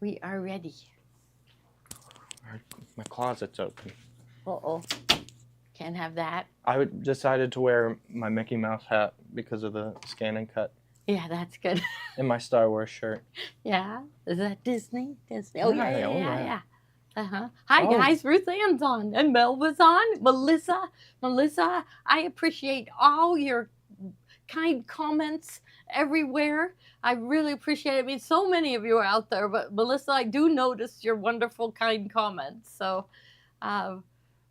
We are ready. My closet's open. Uh-oh. Can't have that. I decided to wear my Mickey Mouse hat because of the scan and cut. Yeah, that's good. And my Star Wars shirt. Yeah. Is that Disney? Disney. Oh, Yeah, yeah. Uh-huh. Hi, Oh. guys. Ruth Ann's on. And Melva's on. Melissa, I appreciate all your kind comments everywhere. I really appreciate it. I mean, so many of you are out there, but Melissa, I do notice your wonderful, kind comments. So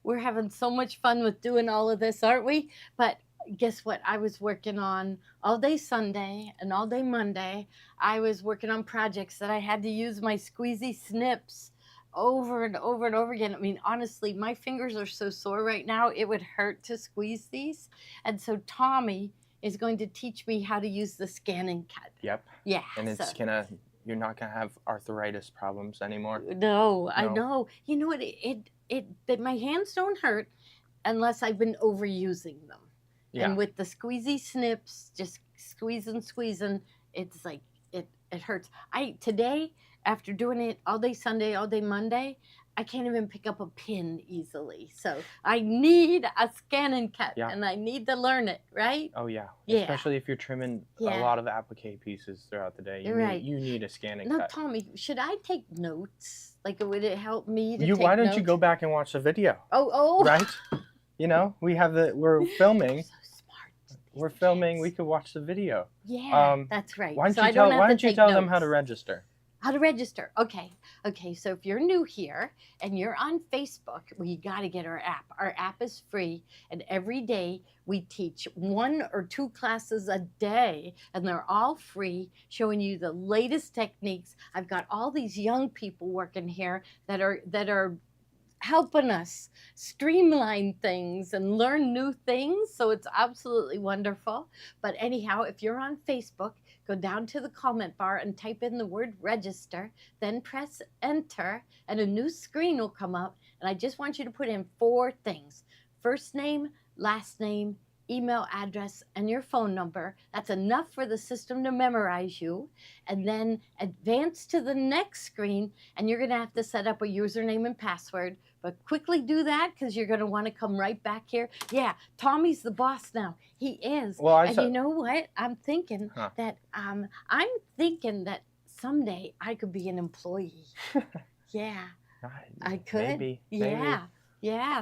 we're having so much fun with doing all of this, aren't we? But guess what? I was working on all day Sunday and all day Monday. I was working on projects that I had to use my squeezy snips over and over and over again. I mean, honestly, my fingers are so sore right now, it would hurt to squeeze these. And so Tommy is going to teach me how to use the scan and cut. Yep. Yeah. And it's you're not gonna have arthritis problems anymore. No, I know. You know what? My hands don't hurt unless I've been overusing them. Yeah. And with the squeezy snips, just squeezing, it's like it hurts. Today, after doing it all day Sunday, all day Monday, I can't even pick up a pin easily. So I need a scan and cut, and I need to learn it, right? Oh, yeah. Especially if you're trimming a lot of applique pieces throughout the day. You need a scan and cut. Now, Tommy, should I take notes? Like, would it help me to take Why don't notes? you go back and watch the video? Oh. Right? We're filming. So smart. We're filming. We could watch the video. Yeah, that's right. Why don't you tell them how to register? How to register. Okay, so if you're new here and you're on Facebook, you got to get our app. Our app is free, and every day we teach 1 or 2 classes a day, and they're all free, showing you the latest techniques. I've got all these young people working here that are helping us streamline things and learn new things, so it's absolutely wonderful. But anyhow, if you're on Facebook, go down to the comment bar and type in the word register, then press enter, and a new screen will come up. And I just want you to put in 4 things: first name, last name, email address, and your phone number. That's enough for the system to memorize you. And then advance to the next screen, and you're going to have to set up a username and password. But quickly do that, because you're going to want to come right back here. Yeah, Tommy's the boss now. He is. Well, you know what? I'm thinking that someday I could be an employee. Yeah, I could. Maybe. Yeah.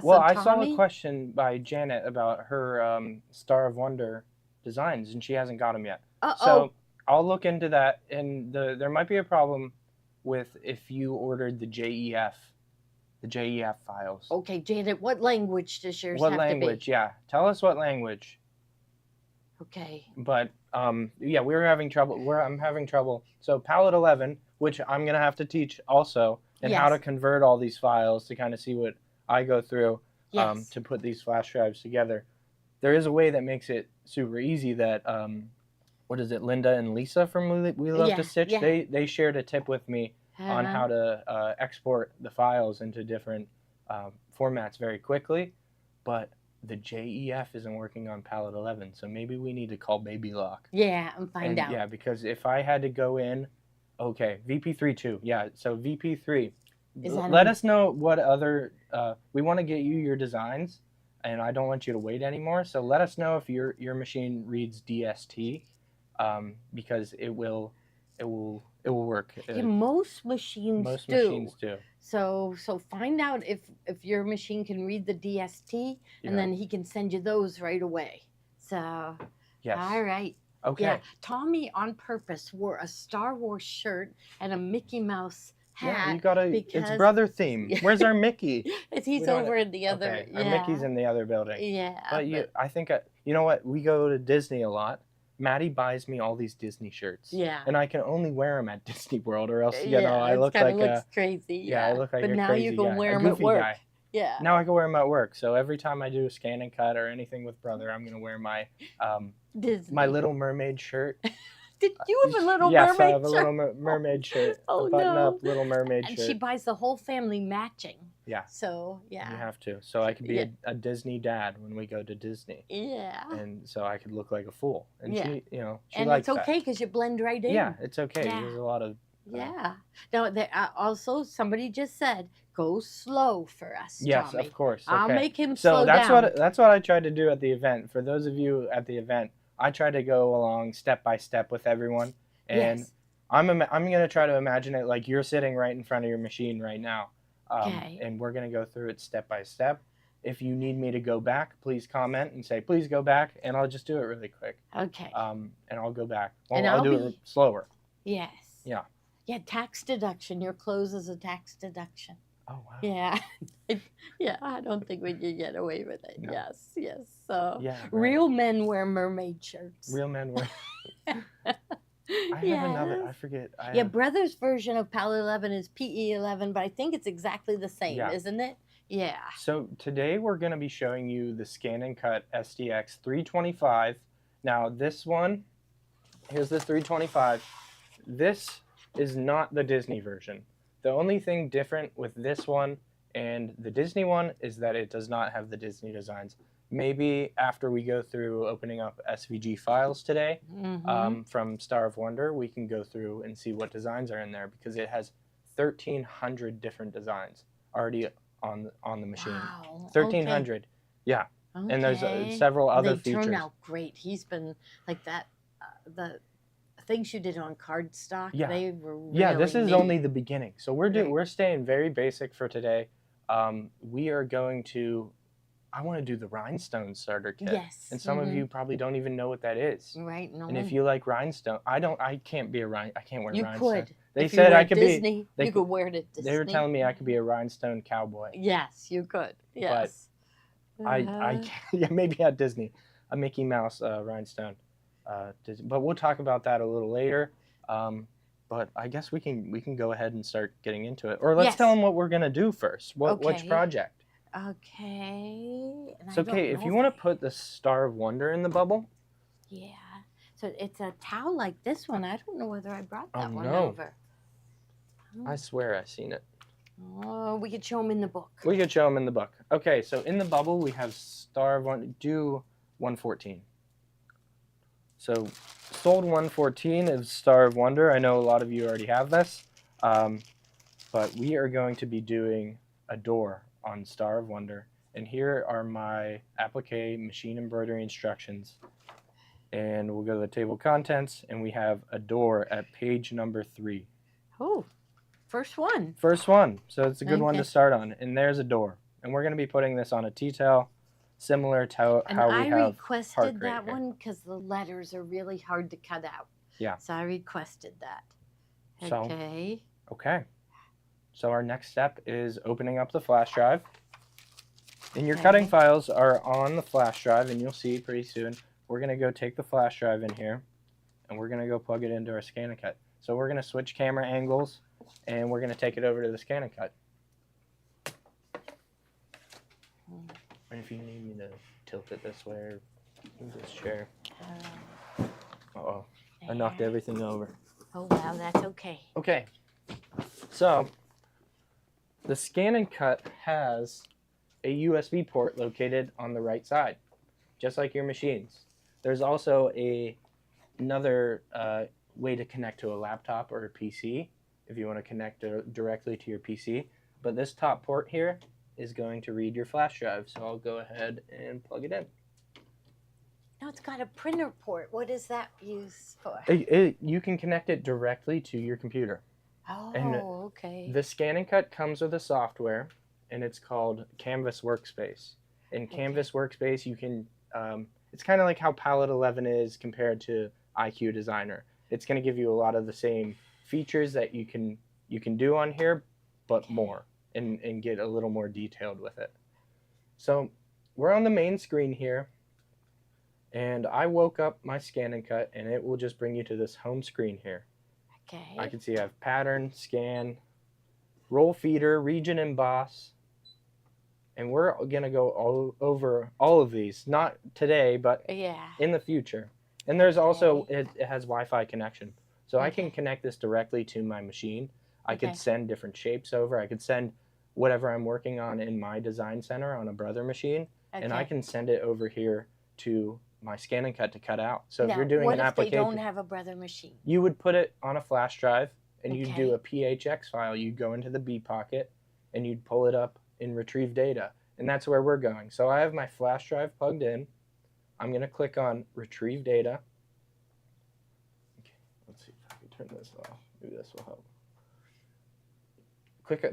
Well, I saw a question by Janet about her Star of Wonder designs, and she hasn't got them yet. So I'll look into that, and there might be a problem with if you ordered the JEF files. Okay, Janet, what language does yours have to be? What language? Yeah, tell us what language. Okay. But we're having trouble. I'm having trouble. So Palette 11, which I'm gonna have to teach also, and how to convert all these files to kind of see what I go through to put these flash drives together. There is a way that makes it super easy that, what is it, Linda and Lisa from We Love to Stitch, they shared a tip with me on how to export the files into different formats very quickly, but the JEF isn't working on Palette 11, so maybe we need to call Baby Lock. Yeah, and find out. Yeah, because if I had to go in, VP3 too. Yeah, so VP3. Let us know what other, we want to get you your designs, and I don't want you to wait anymore. So let us know if your machine reads DST, because it will work. Most machines do. Machines do. So find out if your machine can read the DST, and then he can send you those right away. So, yes. All right. Okay. Yeah, Tommy on purpose wore a Star Wars shirt and a Mickey Mouse hat. Yeah, it's brother theme. Where's our Mickey? He's over in the other. Okay. Our Mickey's in the other building. Yeah. But I think, you know what? We go to Disney a lot. Maddie buys me all these Disney shirts. Yeah. And I can only wear them at Disney World, or else, I look like looks crazy. Yeah, I look like a crazy guy. But now you can wear them at work. Guy. Yeah. Now I can wear them at work. So every time I do a scan and cut or anything with brother, I'm going to wear my my Little Mermaid shirt. Did you have a Little Mermaid shirt? Yes, I have a Little Mermaid shirt. A button-up Little Mermaid shirt. And she buys the whole family matching. Yeah. So, yeah. You have to. So I could be a Disney dad when we go to Disney. Yeah. And so I could look like a fool. And she, she and likes it's okay because you blend right in. Yeah, it's okay. Yeah. There's a lot of Yeah. Now, there, also somebody just said, "Go slow for us, Yes, Tommy." of course. I'll Okay. make him So slow down. that's what I tried to do at the event. For those of you at the event, I tried to go along step by step with everyone, and Yes. I'm gonna try to imagine it like you're sitting right in front of your machine right now, Okay. and we're gonna go through it step by step. If you need me to go back, please comment and say please go back, and I'll just do it really quick. Okay. And I'll go back. And Well, I'll I'll do it be. slower. Yes. Yeah. Yeah. Tax deduction. Your clothes is a tax deduction. Oh wow. Yeah. Yeah. I don't think we can get away with it. No. Yes. Yes. So Yeah. Right. real men wear mermaid shirts. Real men wear. I have Yes. another. I forget. Yeah, Brother's version of PAL 11 is PE 11, but I think it's exactly the same, Yeah. isn't it? Yeah. So today we're going to be showing you the Scan and Cut SDX 325. Now this one, here's the 325. This is not the Disney version. The only thing different with this one and the Disney one is that it does not have the Disney designs. Maybe after we go through opening up SVG files today from Star of Wonder, we can go through and see what designs are in there because it has 1,300 different designs already on the machine. Wow. 1,300. Okay. Yeah. Okay. And there's several other they features. turn out great. He's been like that. The things you did on cardstock, Yeah. they were really Yeah, this is neat. only the beginning. So Right. we're staying very basic for today. We are going to. I want to do the rhinestone starter kit. Yes. And some of you probably don't even know what that is. Right. No. And if you like rhinestone, I can't be I can't wear you rhinestone. could. They if said you I could Disney, be. You could wear it at Disney. They were telling me I could be a rhinestone cowboy. Yes, you could. Yes. I can't, yeah, maybe at Disney, a Mickey Mouse rhinestone. But we'll talk about that a little later. But I guess we can go ahead and start getting into it. Or let's Yes. tell them what we're gonna do first. Which Okay. project? Okay. And So Kate, if you want to put the Star of Wonder in the bubble. Yeah. So it's a towel like this one. I don't know whether I brought that one no. over. I swear I've seen it. Oh, we could show them in the book. We could show them in the book. Okay, so in the bubble we have Star of Wonder. Do 114. So sold 114 is Star of Wonder. I know a lot of you already have this, but we are going to be doing a door on Star of Wonder. And here are my applique machine embroidery instructions. And we'll go to the table of contents, and we have a door at page number 3. Oh, first one. First one, so it's a good one to Okay. start on. And there's a door. And we're going to be putting this on a T-tail, similar to And how we I have requested Park right that here. one because the letters are really hard to cut out. Yeah. So I requested that. So- Okay. Okay. So our next step is opening up the flash drive. And your Okay. cutting files are on the flash drive, and you'll see pretty soon. We're going to go take the flash drive in here, and we're going to go plug it into our Scan and Cut. So we're going to switch camera angles, and we're going to take it over to the Scan and Cut. And if you need me to tilt it this way or move this chair. Uh-oh. I knocked there. everything over. Oh, wow, that's okay. Okay. So the Scan and Cut has a USB port located on the right side, just like your machines. There's also another way to connect to a laptop or a PC if you want to connect directly to your PC. But this top port here is going to read your flash drive. So I'll go ahead and plug it in. No, it's got a printer port. What is that used for? You can connect it directly to your computer. Oh, okay. The Scan and Cut comes with a software, and it's called Canvas Workspace. In Canvas Workspace, you can, it's kind of like how Palette 11 is compared to IQ Designer. It's going to give you a lot of the same features that you can do on here, but more, and get a little more detailed with it. So we're on the main screen here, and I woke up my Scan and Cut, and it will just bring you to this home screen here. Okay. I can see I have pattern, scan, roll feeder, region emboss, and we're gonna go over all of these, not today, but in the future. And there's also, it has Wi-Fi connection. So I can connect this directly to my machine. I could send different shapes over. I could send whatever I'm working on in my design center on a Brother machine, and I can send it over here to my Scan and Cut to cut out. So now, if you're doing what an if applique, they don't have a Brother machine? you would put it on a flash drive, and you'd do a PHX file. You'd go into the B pocket and you'd pull it up in retrieve data. And that's where we're going. So I have my flash drive plugged in. I'm going to click on retrieve data. Okay, let's see if I can turn this off. Maybe this will help.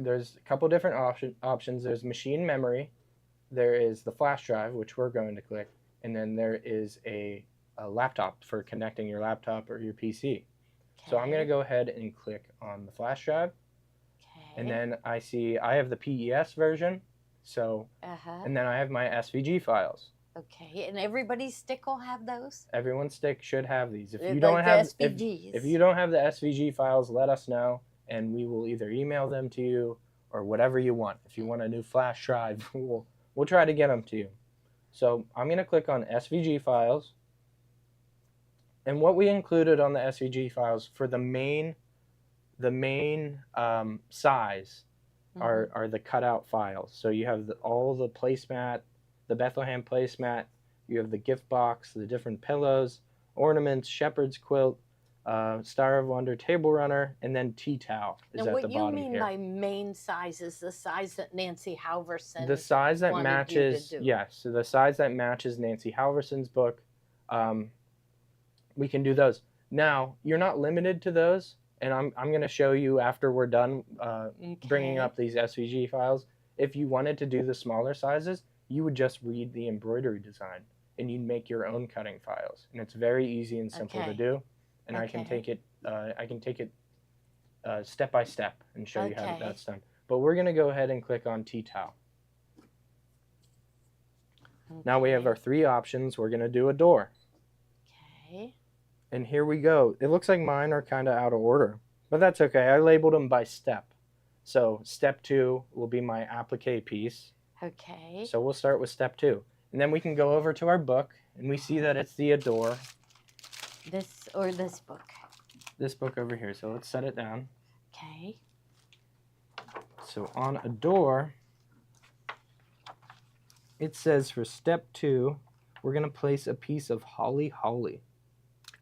There's a couple different options. There's machine memory. There is the flash drive, which we're going to click. And then there is a laptop for connecting your laptop or your PC. Okay. So I'm going to go ahead and click on the flash drive. Okay. And then I see I have the PES version. So, and then I have my SVG files. Okay, and everybody's stick will have those? Everyone's stick should have these. If you don't have if you don't have the SVG files, let us know, and we will either email them to you or whatever you want. If you want a new flash drive, we'll try to get them to you. So I'm going to click on SVG files. And what we included on the SVG files for the main size are the cutout files. So you have all the placemat, the Bethlehem placemat, you have the gift box, the different pillows, ornaments, shepherd's quilt, Star of Wonder table runner, and then tea towel is at the bottom here. What you mean by main size is the size that Nancy Halverson the size that matches, yes, so the size that matches Nancy Halverson's book. We can do those. Now, you're not limited to those, and I'm going to show you after we're done bringing up these SVG files. If you wanted to do the smaller sizes, you would just read the embroidery design, and you'd make your own cutting files. And it's very easy and simple to do. And I can take it step by step and show you how that's done. But we're going to go ahead and click on tea towel. Now we have our three options. We're going to do a door. Okay. And here we go. It looks like mine are kind of out of order, but that's okay. I labeled them by step. So step 2 will be my applique piece. Okay. So we'll start with step 2. And then we can go over to our book, and we see that it's the Adore. This or this book? This book over here. So let's set it down. Okay. So on Adore, it says for step 2, we're going to place a piece of holly.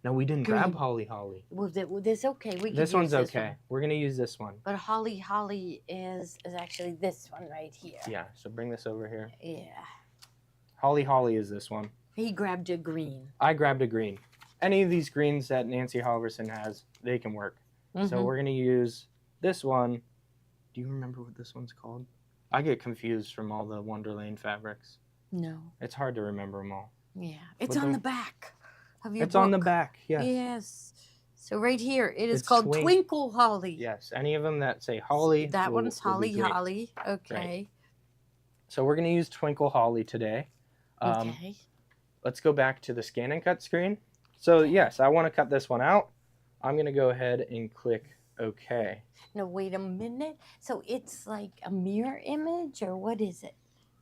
Now, we didn't grab holly. Well, this okay. We can this use one's this okay. One. We're going to use this one. But holly is actually this one right here. Yeah, so bring this over here. Yeah. Holly is this one. He grabbed a green. I grabbed a green. Any of these greens that Nancy Halverson has, they can work. So we're going to use this one. Do you remember what this one's called? I get confused from all the Wonderland fabrics. No. It's hard to remember them all. Yeah. It's on the back of your book. It's on the back, yes. Yes. So right here, it's called Twinkle Holly. Yes. Any of them that say holly. That one's holly. Okay. Right. So we're going to use Twinkle Holly today. Okay. Let's go back to the scan and cut screen. So yes, I want to cut this one out. I'm going to go ahead and click OK. No, wait a minute. So it's like a mirror image, or what is it?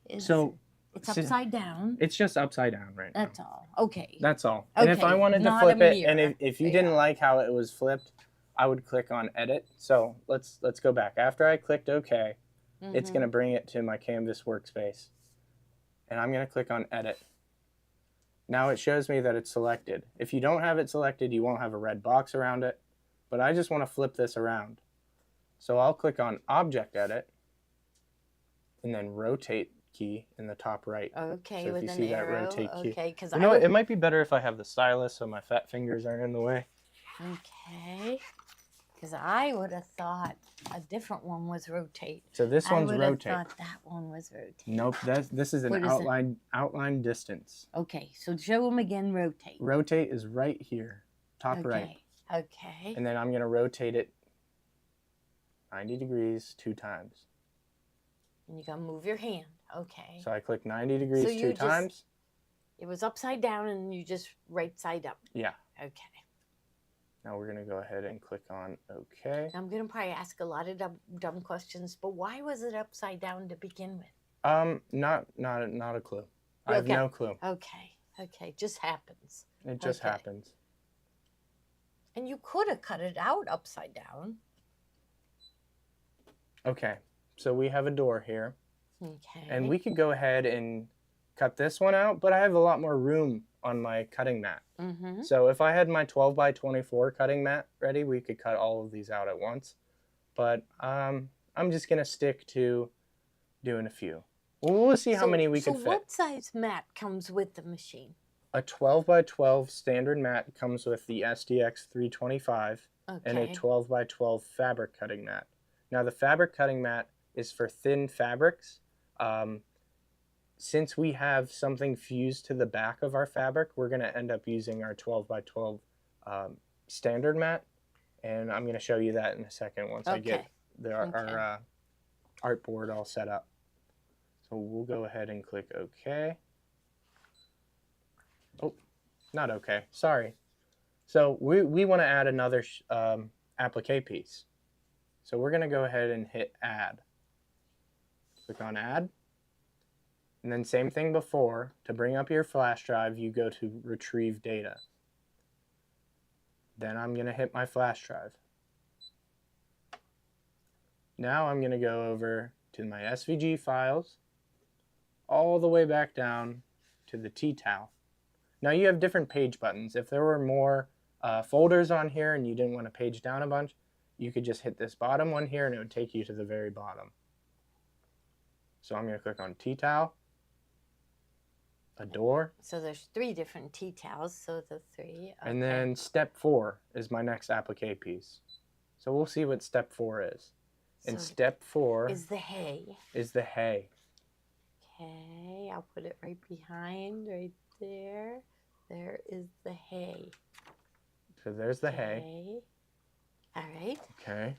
It's upside down. It's just upside down right now. That's all. Okay. That's all. Okay. And if I wanted to flip it, and if you didn't like how it was flipped, I would click on Edit. So let's go back. After I clicked OK, it's going to bring it to my Canvas workspace. And I'm going to click on Edit. Now it shows me that it's selected. If you don't have it selected, you won't have a red box around it. But I just want to flip this around. So I'll click on Object Edit and then Rotate key in the top right. Okay, so if with you an see arrow. that Rotate key. Okay, because you know what? It might be better if I have the stylus so my fat fingers aren't in the way. Okay. Because I would have thought a different one was Rotate. So this one's Rotate. I would have thought that one was Rotate. Nope, this is an outline distance. Okay, so show them again, Rotate. Rotate is right here, top right. Okay. And then I'm going to rotate it 90 degrees 2 times. And you're going to move your hand. Okay. So I click 90 degrees 2 times. It was upside down and you just right side up. Yeah. Okay. Now we're going to go ahead and click on OK. I'm going to probably ask a lot of dumb questions, but why was it upside down to begin with? Not a clue. I have no clue. Okay. Just happens. It just happens. And you could have cut it out upside down. Okay. So we have a door here. Okay. And we could go ahead and cut this one out, but I have a lot more room on my cutting mat. Mm-hmm. So if I had my 12 by 24 cutting mat ready, we could cut all of these out at once. But I'm just going to stick to doing a few. We'll see how many we could fit. So what size mat comes with the machine? A 12 by 12 standard mat comes with the SDX 325 and a 12 by 12 fabric cutting mat. Now the fabric cutting mat is for thin fabrics. Since we have something fused to the back of our fabric, we're going to end up using our 12 by 12 standard mat. And I'm going to show you that in a second once I get our artboard all set up. So we'll go ahead and click OK. Oh, not OK. Sorry. So we want to add another applique piece. So we're going to go ahead and hit Add. Click on Add. And then same thing before. To bring up your flash drive, you go to Retrieve Data. Then I'm going to hit my flash drive. Now I'm going to go over to my SVG files, all the way back down to the T-towel. Now you have different page buttons. If there were more folders on here and you didn't want to page down a bunch, you could just hit this bottom one here and it would take you to the very bottom. So I'm going to click on T-towel, a door. So there's 3 different T-towels, so the 3. Okay. And then step 4 is my next applique piece. So we'll see what step 4 is. And step 4 is the hay. Okay, I'll put it right behind, right there. There is the hay. So there's the hay. All right. Okay.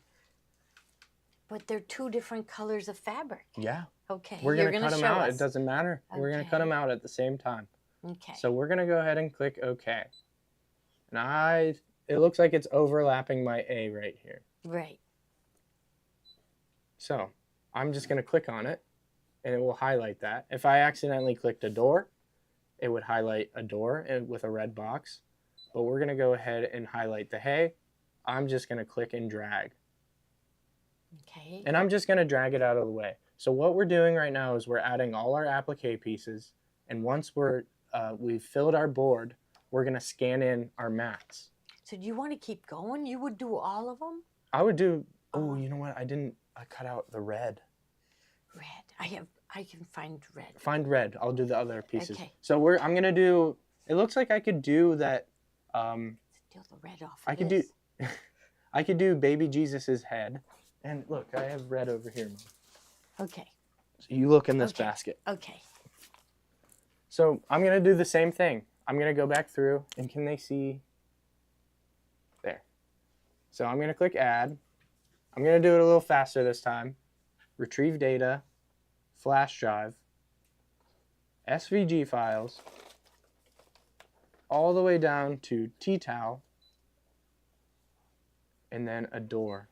But they're 2 different colors of fabric. Yeah. Okay. We're going to cut them out. It doesn't matter. Okay. We're going to cut them out at the same time. Okay. So we're going to go ahead and click OK. And it looks like it's overlapping my A right here. Right. So I'm just going to click on it and it will highlight that. If I accidentally clicked a door, it would highlight a door with a red box. But we're going to go ahead and highlight the hay. I'm just going to click and drag. Okay. And I'm just going to drag it out of the way. So what we're doing right now is we're adding all our applique pieces. And once we've filled our board, we're going to scan in our mats. So do you want to keep going? You would do all of them? I would do, oh, you know what? I cut out the red. Red. I can find red. Find red. I'll do the other pieces. Okay. So I'm going to do, it looks like I could do that. Steal the red off of I could do baby Jesus's head. And look, I have red over here, Mom. Okay. So you look in this basket. Okay. So I'm going to do the same thing. I'm going to go back through, and can they see? There. So I'm going to click Add. I'm going to do it a little faster this time. Retrieve Data, Flash Drive, SVG files, all the way down to T-towel, and then a door.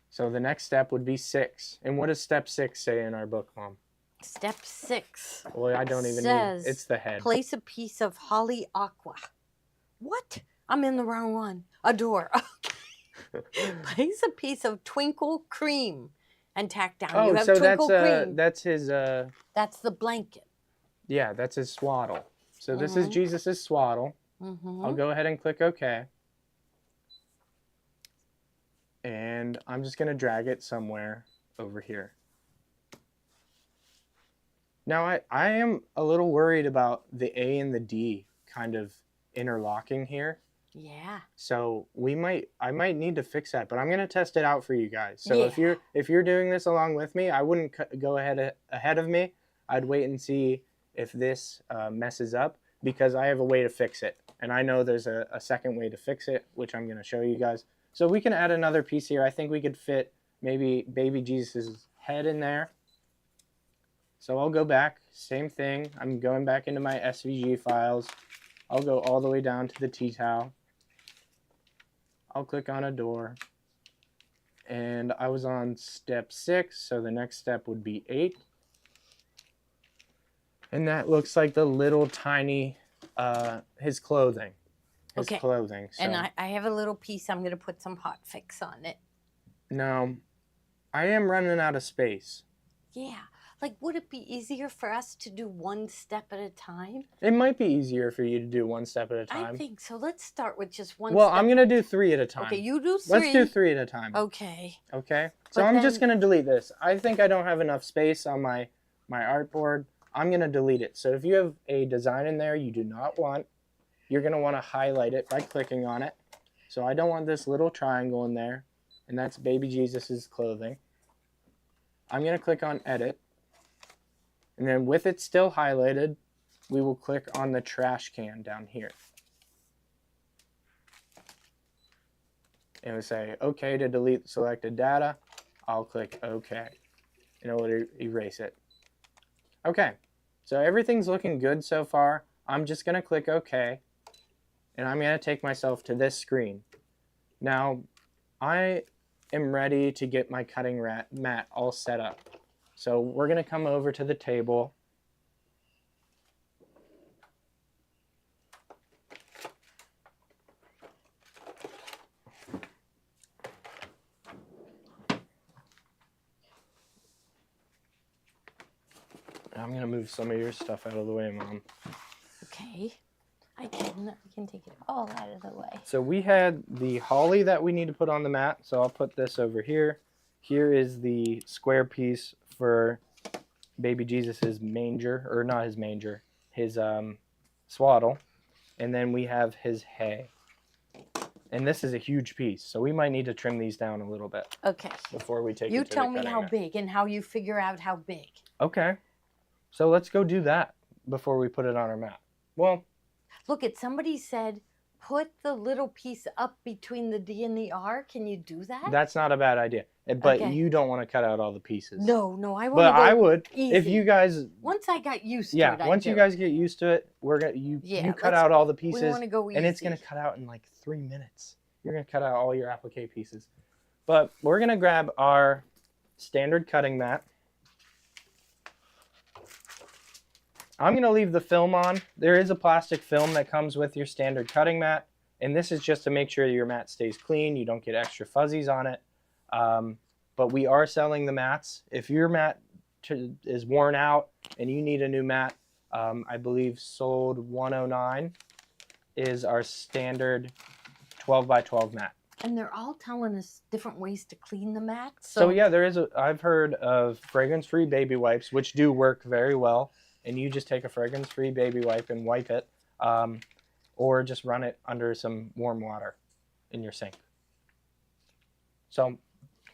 So the next step would be 6. And what does step 6 say in our book, Mom? Step 6. Well, I don't even need it. It's the head. Place a piece of holly aqua. What? I'm in the wrong one. A door. Place a piece of twinkle cream and tack down. Oh, you have so twinkle cream. that's his... That's the blanket. Yeah, that's his swaddle. So this is Jesus's swaddle. I'll go ahead and click OK. And I'm just going to drag it somewhere over here. Now, I am a little worried about the A and the D kind of interlocking here. Yeah. So I might need to fix that, but I'm going to test it out for you guys. So if you're doing this along with me, I wouldn't go ahead of me. I'd wait and see if this messes up, because I have a way to fix it. And I know there's a second way to fix it, which I'm going to show you guys. So we can add another piece here. I think we could fit maybe baby Jesus' head in there. So I'll go back, same thing. I'm going back into my SVG files. I'll go all the way down to the T-towel. I'll click on a door. And I was on step 6, so the next step would be 8. And that looks like the little tiny, his clothing. Clothing. So. And I have a little piece. I'm going to put some hot fix on it. Now, I am running out of space. Yeah. Like, would it be easier for us to do one step at a time? It might be easier for you to do one step at a time. I think so. Let's start with just one Well, step. I'm going to do 3 at a time. Okay, you do 3. Let's do 3 at a time. Okay. Okay? So But I'm just then- going to delete this. I think I don't have enough space on my artboard. I'm going to delete it. So if you have a design in there you do not want, you're going to want to highlight it by clicking on it. So I don't want this little triangle in there, and that's baby Jesus's clothing. I'm going to click on edit, and then with it still highlighted, we will click on the trash can down here. It will say OK to delete selected data. I'll click OK, and it will erase it. Okay, so everything's looking good so far. I'm just going to click OK, and I'm going to take myself to this screen. Now, I am ready to get my cutting mat all set up. So we're going to come over to the table. I'm going to move some of your stuff out of the way, Mom. Okay. I can take it all out of the way. So we had the holly that we need to put on the mat. So I'll put this over here. Here is the square piece for baby Jesus's manger, or not his manger, his swaddle. And then we have his hay. And this is a huge piece, so we might need to trim these down a little bit. Okay. Before we take you it to tell the me how mat. big and how you figure out how big. Okay. So let's go do that before we put it on our mat. Well, look, somebody said put the little piece up between the D and the R. Can you do that? that's not a bad idea. But Okay. you don't want to cut out all the pieces. No, I want But to go I would. easy. If you guys Once I got used to it, Yeah, I'd once do you it. guys get used to it, you cut let's- out all the We pieces, want to go easy. and it's going to cut out in like 3 minutes. You're going to cut out all your applique pieces. But we're going to grab our standard cutting mat. I'm going to leave the film on. There is a plastic film that comes with your standard cutting mat, and this is just to make sure your mat stays clean. You don't get extra fuzzies on it. But we are selling the mats. If your mat is worn out and you need a new mat, I believe sold 109 is our standard 12 by 12 mat. And they're all telling us different ways to clean the mat. So yeah, I've heard of fragrance-free baby wipes, which do work very well. And you just take a fragrance-free baby wipe and wipe it, or just run it under some warm water in your sink. So.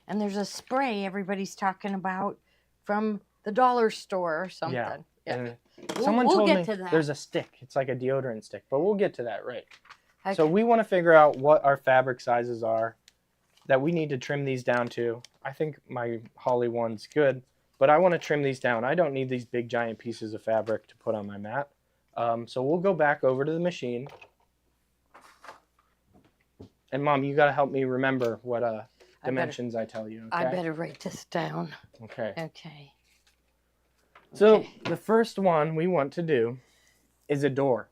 And there's a spray everybody's talking about from the dollar store or something. Yeah. And We'll someone told get me to that. there's a stick. It's like a deodorant stick, but we'll get to that, right? Okay. So we want to figure out what our fabric sizes are that we need to trim these down to. I think my holly one's good, but I want to trim these down. I don't need these big giant pieces of fabric to put on my mat. So we'll go back over to the machine. And Mom, you got to help me remember what dimensions I tell you. Okay? I better write this down. Okay. Okay. So Okay. the first one we want to do is a door.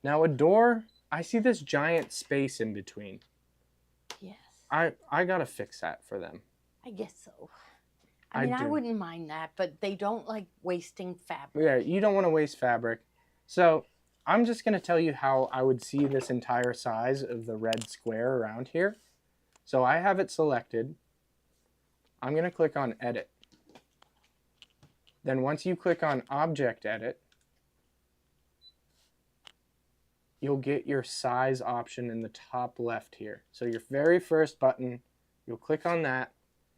Now a door, I see this giant space in between. Yes. I got to fix that for them. I guess so. I I mean, I do. wouldn't mind that, but they don't like wasting fabric. Yeah, you don't want to waste fabric. So I'm just going to tell you how I would see this entire size of the red square around here. So I have it selected. I'm going to click on edit. Then once you click on object edit, you'll get your size option in the top left here. So your very first button, you'll click on that,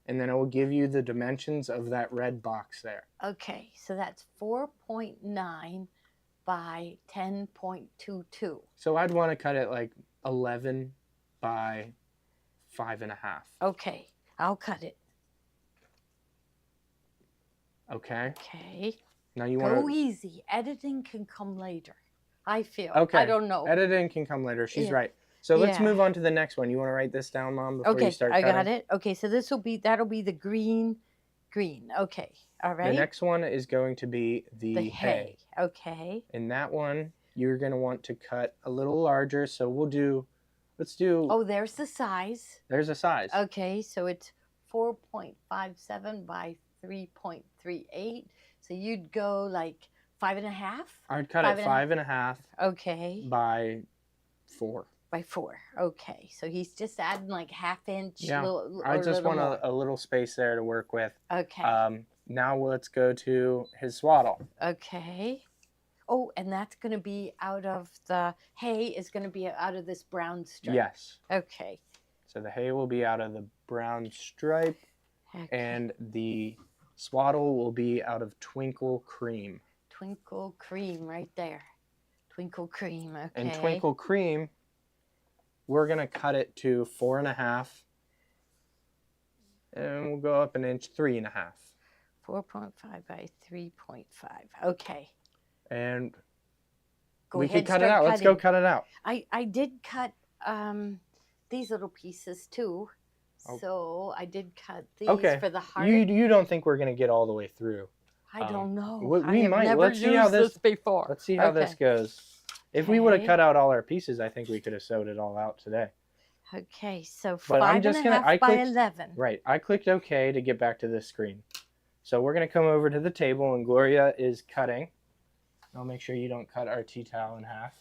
and then it will give you the dimensions of that red box there. Okay, so that's 4.9 by 10.22. So I'd want to cut it like 11 by 5.5. Okay, I'll cut it. Okay. Okay. Now you Go want easy. Editing can come later. I feel. Okay. I don't know. editing can come later. She's Yeah. right. So let's Yeah. move on to the next one. You want to write this down, Mom, before Okay, you start I cutting? got it. Okay, so that'll be the green. Okay, all right. The next one is going to be the the hay. hay. Okay. And that one you're going to want to cut a little larger. So let's do, Oh, there's the size. there's a size. Okay, so it's 4.57 by 3.38. So you'd go like 5.5? I'd cut it 5.5. Okay. By 4. By 4. Okay. So he's just adding like 1/2 inch. Yeah. I just want a little space there to work with. Okay. Now let's go to his swaddle. Okay. Oh, and that's going to be out of the hay is going to be out of this brown stripe. Yes. Okay. So the hay will be out of the brown stripe, Okay. and the swaddle will be out of twinkle cream. Twinkle cream right there. Twinkle cream. Okay. And twinkle cream, we're going to cut it to 4.5. And we'll go up 1 inch, 3.5. 4.5 by 3.5. Okay. And go we ahead, can cut it out. Let's go cut it out. I did cut these little pieces too. Oh. So I did cut these for the heart. You don't think we're going to get all the way through? I don't know. We might. Never Let's see how this before. Let's see how this goes. If we would have cut out all our pieces, I think we could have sewed it all out today. Okay, so But 5.5 by 11. Right. I clicked OK to get back to this screen. So we're going to come over to the table, and Gloria is cutting. I'll make sure you don't cut our tea towel in half.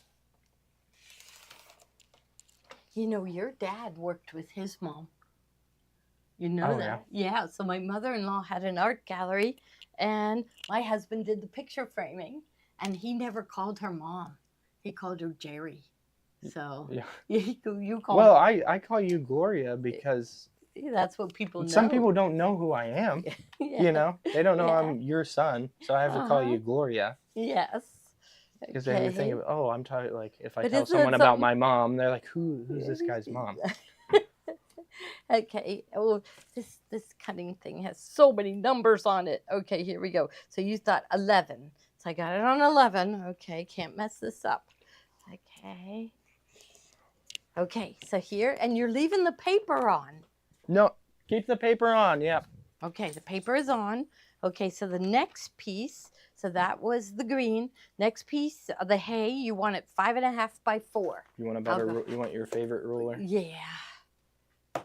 You know, your dad worked with his mom. You know that? Yeah. So my mother-in-law had an art gallery, and my husband did the picture framing, and he never called her mom. He called her Jerry. So yeah. you call. Well, I call you Gloria because that's what people know. Some people don't know who I am. Yeah. You know, they don't know I'm your son, so I have to call you Gloria. Yes. Because they would think of, oh, I'm talking like if I tell someone about my mom, they're like, who's this guy's mom? Okay. Oh, this cutting thing has so many numbers on it. Okay, here we go. So you thought 11. So I got it on 11. Okay, can't mess this up. Okay. Okay, so here, and you're leaving the paper on. No, keep the paper on. Yep. Okay, the paper is on. Okay, so the next piece, so that was the green. Next piece, the hay, you want it 5.5 by 4. You want a better? You want your favorite ruler? Yeah,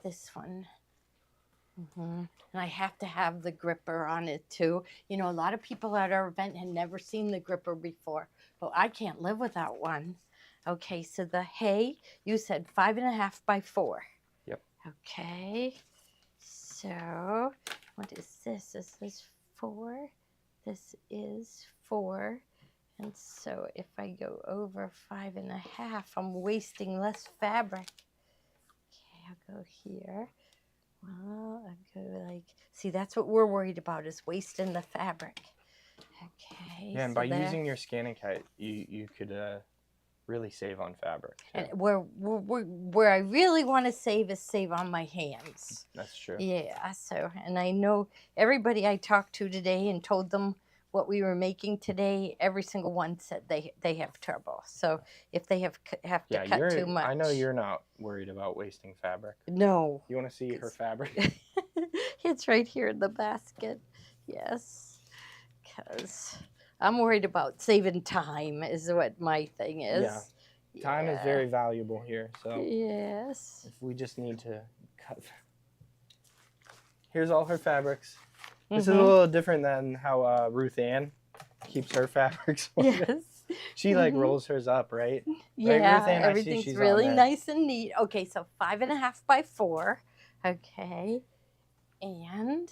this one. And I have to have the gripper on it too. You know, a lot of people at our event had never seen the gripper before, but I can't live without one. Okay, so the hay, you said 5.5 by 4. Yep. Okay, so what is this? Is this 4? This is 4. And so if I go over 5.5, I'm wasting less fabric. Okay, I'll go here. Well, I'll go like, see, that's what we're worried about, is wasting the fabric. Okay. Yeah, and by using your scanning kite, you could really save on fabric. And where I really want to save on my hands. That's true. Yeah, so, and I know everybody I talked to today and told them what we were making today, every single one said they have trouble. So if they have to cut too much. I know you're not worried about wasting fabric. No. You want to see her fabric? It's right here in the basket. Yes. Because I'm worried about saving time is what my thing is. Yeah. Time is very valuable here. So yes. If we just need to cut. Here's all her fabrics. This is a little different than how Ruth Ann keeps her fabrics. Yes. She like rolls hers up, right? Yeah, right, Ruth Ann, everything's really nice and neat. Okay, so 5.5 by 4. Okay. And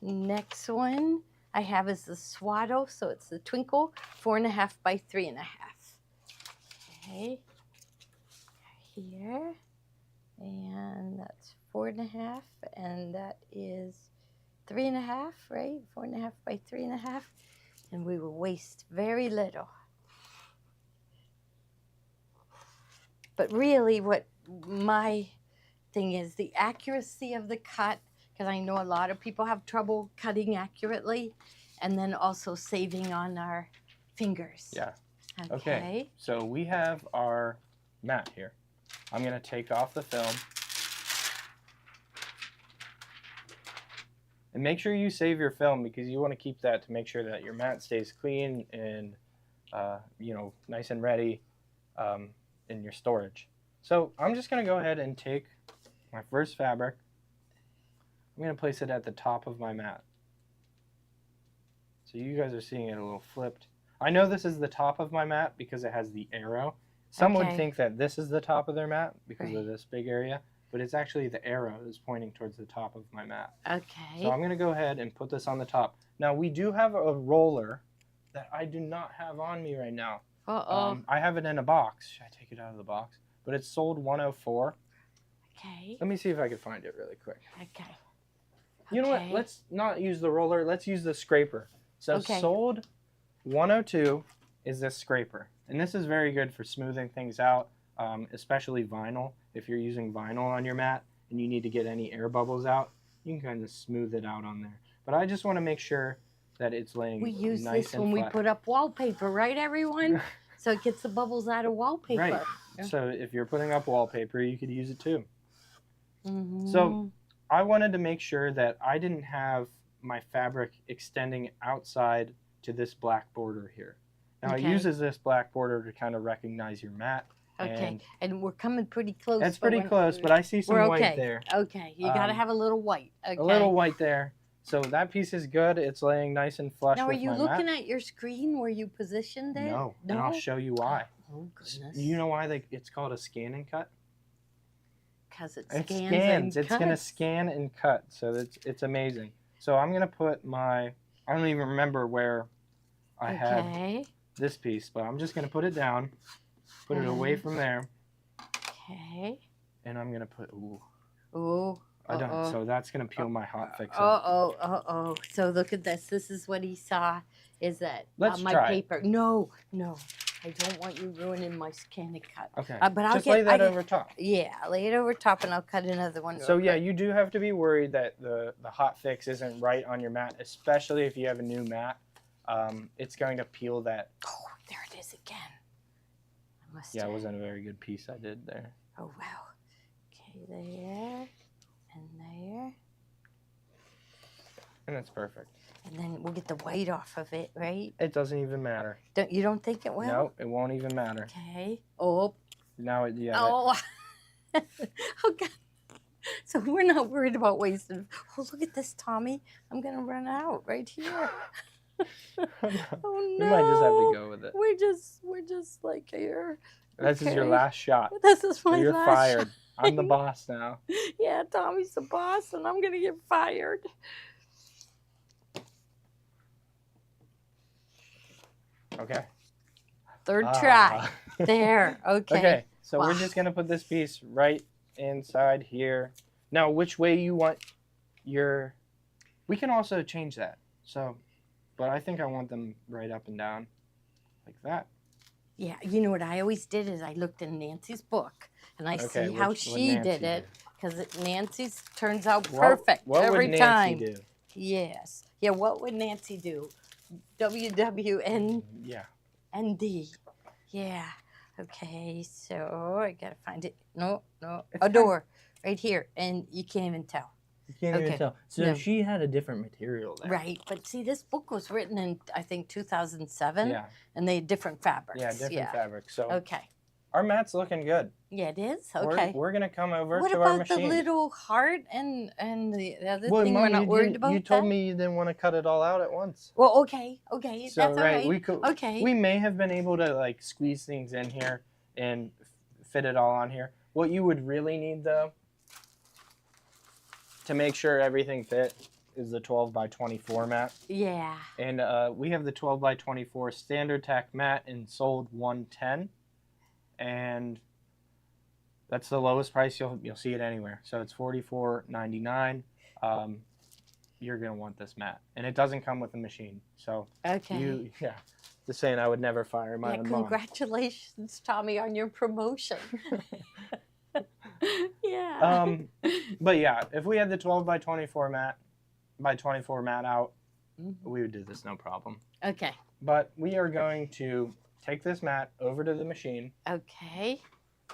next one I have is the swaddle, so it's the twinkle, 4.5 by 3.5. Okay. Here. And that's 4.5, and that is 3.5, right? 4.5 by 3.5, and we will waste very little. But really, what my thing is, the accuracy of the cut, because I know a lot of people have trouble cutting accurately, and then also saving on our fingers. Yeah. Okay. So we have our mat here. I'm going to take off the film. And make sure you save your film, because you want to keep that to make sure that your mat stays clean and, you know, nice and ready in your storage. So I'm just going to go ahead and take my first fabric. I'm going to place it at the top of my mat. So you guys are seeing it a little flipped. I know this is the top of my mat because it has the arrow. Some would think that this is the top of their mat because of this big area, but it's actually the arrow is pointing towards the top of my mat. Okay. So I'm going to go ahead and put this on the top. Now we do have a roller that I do not have on me right now. I have it in a box. Should I take it out of the box? But it's sold 104. Okay. Let me see if I can find it really quick. Okay. You know what? Let's not use the roller. Let's use the scraper. So sold 102 is this scraper. And this is very good for smoothing things out, especially vinyl. If you're using vinyl on your mat and you need to get any air bubbles out, you can kind of smooth it out on there. But I just want to make sure that it's laying nice and flat. We use this when we put up wallpaper, right, everyone? So it gets the bubbles out of wallpaper. Right. Yeah. So if you're putting up wallpaper, you could use it too. Mm-hmm. So I wanted to make sure that I didn't have my fabric extending outside to this black border here. Now it uses this black border to kind of recognize your mat. Okay, and we're coming pretty close. That's pretty close, but I see some white there. Okay, you got to have a little white. Okay. A little white there. So that piece is good. It's laying nice and flush with my mat. Now, are you looking at your screen where you positioned it? No, and I'll show you why. Oh, goodness. You know why it's called a scan and cut? Because it scans and it's going to scan and cut, so it's amazing. So I'm going to put I don't even remember where I had this piece, but I'm just going to put it down, put it away from there. Okay. And I'm going to put, Ooh. I don't, so that's going to peel my hot fix. So look at this. This is what he saw. Is that Let's my try paper? No. I don't want you ruining my scan and cut. Okay. But just lay that over top. Yeah, lay it over top and I'll cut another one. So yeah, you do have to be worried that the hot fix isn't right on your mat, especially if you have a new mat. It's going to peel that. Oh, there it is again. Yeah, it wasn't a very good piece I did there. Oh, wow. Okay, there and there. And that's perfect. And then we'll get the white off of it, right? It doesn't even matter. You don't think it will? No, it won't even matter. Okay. Oh. Now it, yeah. Oh. Oh, God. So we're not worried about wasting. Oh, look at this, Tommy. I'm going to run out right here. Oh, no. We might just have to go with it. We're just like here. This is your last shot. This is my You're last fired. shot. I'm the boss now. Yeah, Tommy's the boss, and I'm going to get fired. Okay. Third try. There. Okay. Okay. So we're just going to put this piece right inside here. Now, which way you want your... We can also change that. So, but I think I want them right up and down like that. Yeah. You know what I always did is I looked in Nancy's book, and I see how she did it. Because Nancy's turns out perfect every time. What would Nancy do? Yes. Yeah, what would Nancy do? WWN. Yeah. ND. Yeah. Okay, so I gotta find it. No. A door right here, and you can't even tell. You can't even tell. So she had a different material there. Right, but see, this book was written in, I think, 2007. Yeah. And they had different fabrics. Yeah, different fabrics. So okay. Our mat's looking good. Yeah, it is. Okay. We're gonna come over to our machine. What about the little heart and the other thing? Mom, we're not worried about that? You told me you didn't want to cut it all out at once. Well, okay, so, that's all right. We may have been able to like squeeze things in here and fit it all on here. What you would really need though, to make sure everything fit, is the 12 by 24 mat. Yeah. And we have the 12 by 24 standard tack mat and sold 110. And that's the lowest price you'll see it anywhere. So it's $44.99. You're gonna want this mat, and it doesn't come with a machine. So just saying, I would never fire my mom. Congratulations, Tommy, on your promotion. Yeah. But yeah, if we had the 12 by 24 mat out, we would do this no problem. Okay. But we are going to take this mat over to the machine. Okay.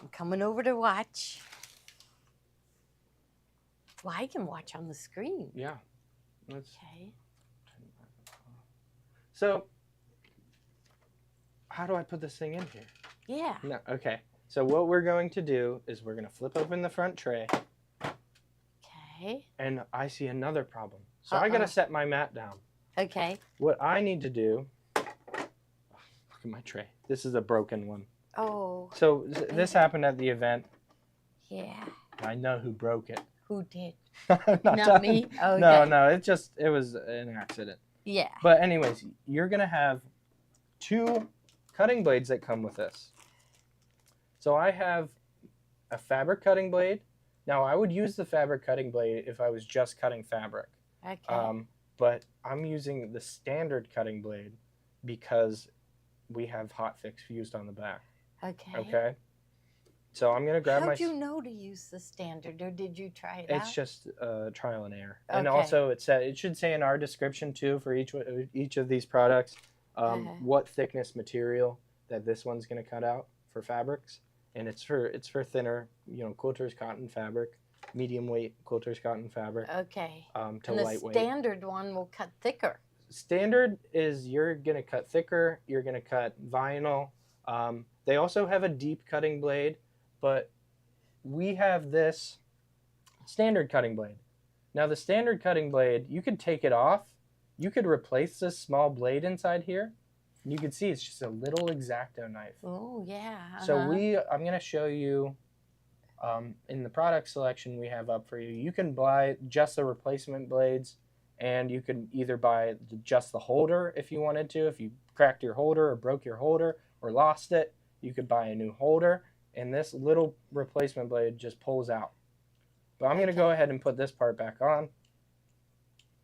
I'm coming over to watch. Well, I can watch on the screen. Yeah. Okay. So, how do I put this thing in here? Yeah. No, okay. So what we're going to do is we're going to flip open the front tray. Okay. And I see another problem. So I got to set my mat down. Okay. What I need to do, look at my tray. This is a broken one. Oh. So this happened at the event. Yeah. I know who broke it. Who did? Not me? Okay. No, it was an accident. Yeah. But anyways, you're going to have 2 cutting blades that come with this. So I have a fabric cutting blade. Now I would use the fabric cutting blade if I was just cutting fabric. Okay. But I'm using the standard cutting blade because we have hot fix fused on the back. Okay. Okay. So I'm gonna grab How'd you know to use the standard, or did you try it out? It's just trial and error, Okay. and also it should say in our description too for each of these products what thickness material that this one's gonna cut out for fabrics, and it's for thinner, quilters cotton fabric, medium weight quilters cotton fabric. Okay. To and the lightweight. Standard one will cut thicker. Standard is you're gonna cut thicker. You're gonna cut vinyl. They also have a deep cutting blade. But we have this standard cutting blade. Now the standard cutting blade, you could take it off. You could replace this small blade inside here. You can see it's just a little X-Acto knife. Oh, yeah. So I'm going to show you in the product selection we have up for you. You can buy just the replacement blades, and you can either buy just the holder if you wanted to. If you cracked your holder or broke your holder or lost it, you could buy a new holder. And this little replacement blade just pulls out. But I'm going to go ahead and put this part back on.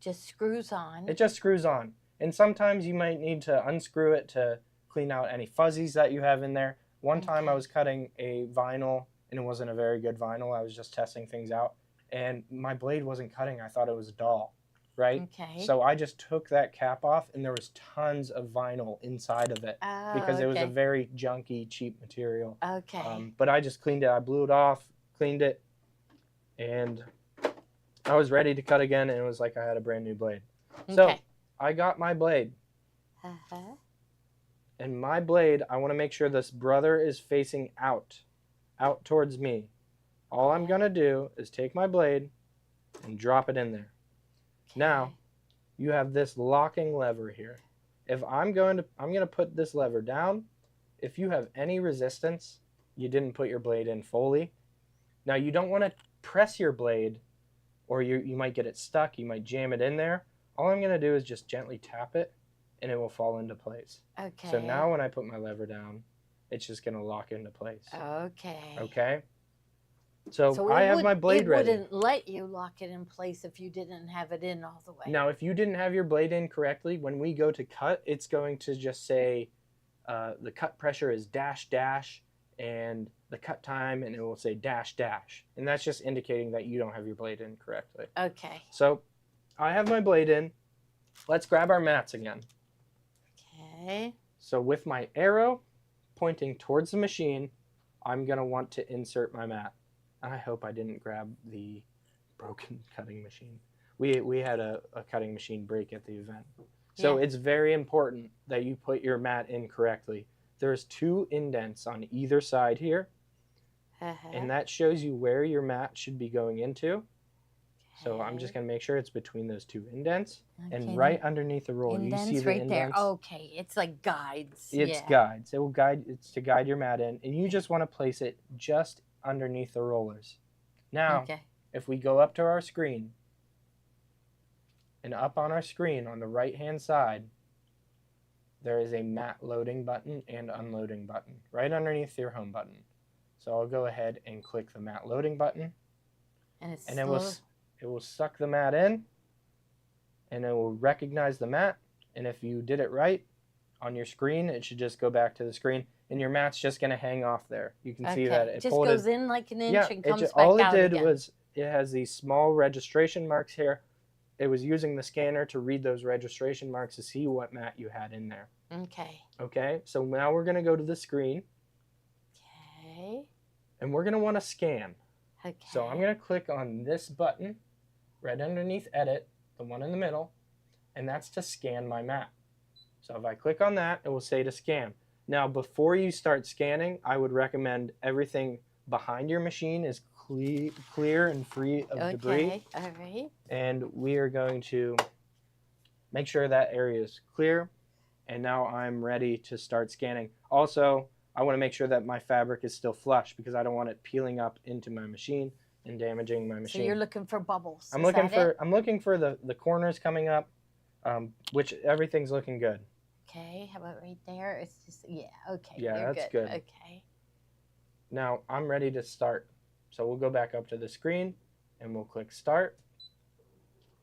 Just screws on. It just screws on. And sometimes you might need to unscrew it to clean out any fuzzies that you have in there. One time I was cutting a vinyl, and it wasn't a very good vinyl. I was just testing things out. And my blade wasn't cutting. I thought it was dull, right? Okay. So I just took that cap off, and there was tons of vinyl inside of it because it was a very junky, cheap material. Okay. But I just cleaned it. I blew it off, cleaned it, and I was ready to cut again, and it was like I had a brand new blade. So I got my blade. And my blade, I want to make sure this brother is facing out towards me. All I'm going to do is take my blade and drop it in there. Now, you have this locking lever here. If I'm going to put this lever down. If you have any resistance, you didn't put your blade in fully. Now, you don't want to press your blade, or you might get it stuck. You might jam it in there. All I'm going to do is just gently tap it, and it will fall into place. Okay. So now when I put my lever down, it's just going to lock into place. Okay. Okay? So I have my blade ready. It wouldn't let you lock it in place if you didn't have it in all the way. Now, if you didn't have your blade in correctly, when we go to cut, it's going to just say the cut pressure is dash dash and the cut time, and it will say dash dash. And that's just indicating that you don't have your blade in correctly. Okay. So I have my blade in. Let's grab our mats again. Okay. So with my arrow pointing towards the machine, I'm going to want to insert my mat. I hope I didn't grab the broken cutting machine. We had a cutting machine break at the event. So it's very important that you put your mat in correctly. There's 2 indents on either side here. And that shows you where your mat should be going into. So I'm just going to make sure it's between those 2 indents. And right underneath the roller, you see the right indents. There. Okay, it's like guides. It's guides. It will guide. It's to guide your mat in, and you just want to place it just underneath the rollers. Now, if we go up to our screen, and up on our screen on the right-hand side, there is a mat loading button and unloading button right underneath your home button. So I'll go ahead and click the mat loading button, and it will suck the mat in, and it will recognize the mat. And if you did it right on your screen, it should just go back to the screen, and your mat's just going to hang off there. You can see that it just goes in like an inch and comes back out all it did again. Was it has these small registration marks here. It was using the scanner to read those registration marks to see what mat you had in there. Okay. Okay, so now we're going to go to the screen. Okay. And we're going to want to scan. Okay. So I'm going to click on this button right underneath Edit, the one in the middle, and that's to scan my mat. So if I click on that, it will say to scan. Now, before you start scanning, I would recommend everything behind your machine is clear and free of debris. All right. And we are going to make sure that area is clear. And now I'm ready to start scanning. Also, I want to make sure that my fabric is still flush because I don't want it peeling up into my machine and damaging my machine. So you're looking for bubbles. I'm looking for the corners coming up, which everything's looking good. Okay, how about right there? It's just, yeah, okay. Yeah, that's good. Okay. Now I'm ready to start. So we'll go back up to the screen and we'll click start.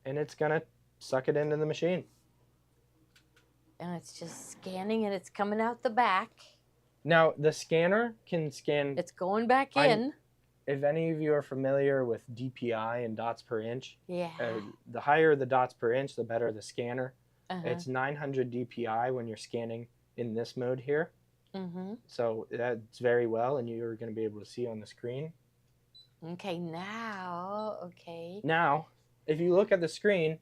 And it's gonna suck it into the machine. And it's just scanning and it's coming out the back. Now the scanner can scan. It's going back in. If any of you are familiar with DPI and dots per inch, yeah. The higher the dots per inch, the better the scanner. It's 900 DPI when you're scanning in this mode here. So that's very well, and you're going to be able to see on the screen. Okay, now, Now, if you look at the screen,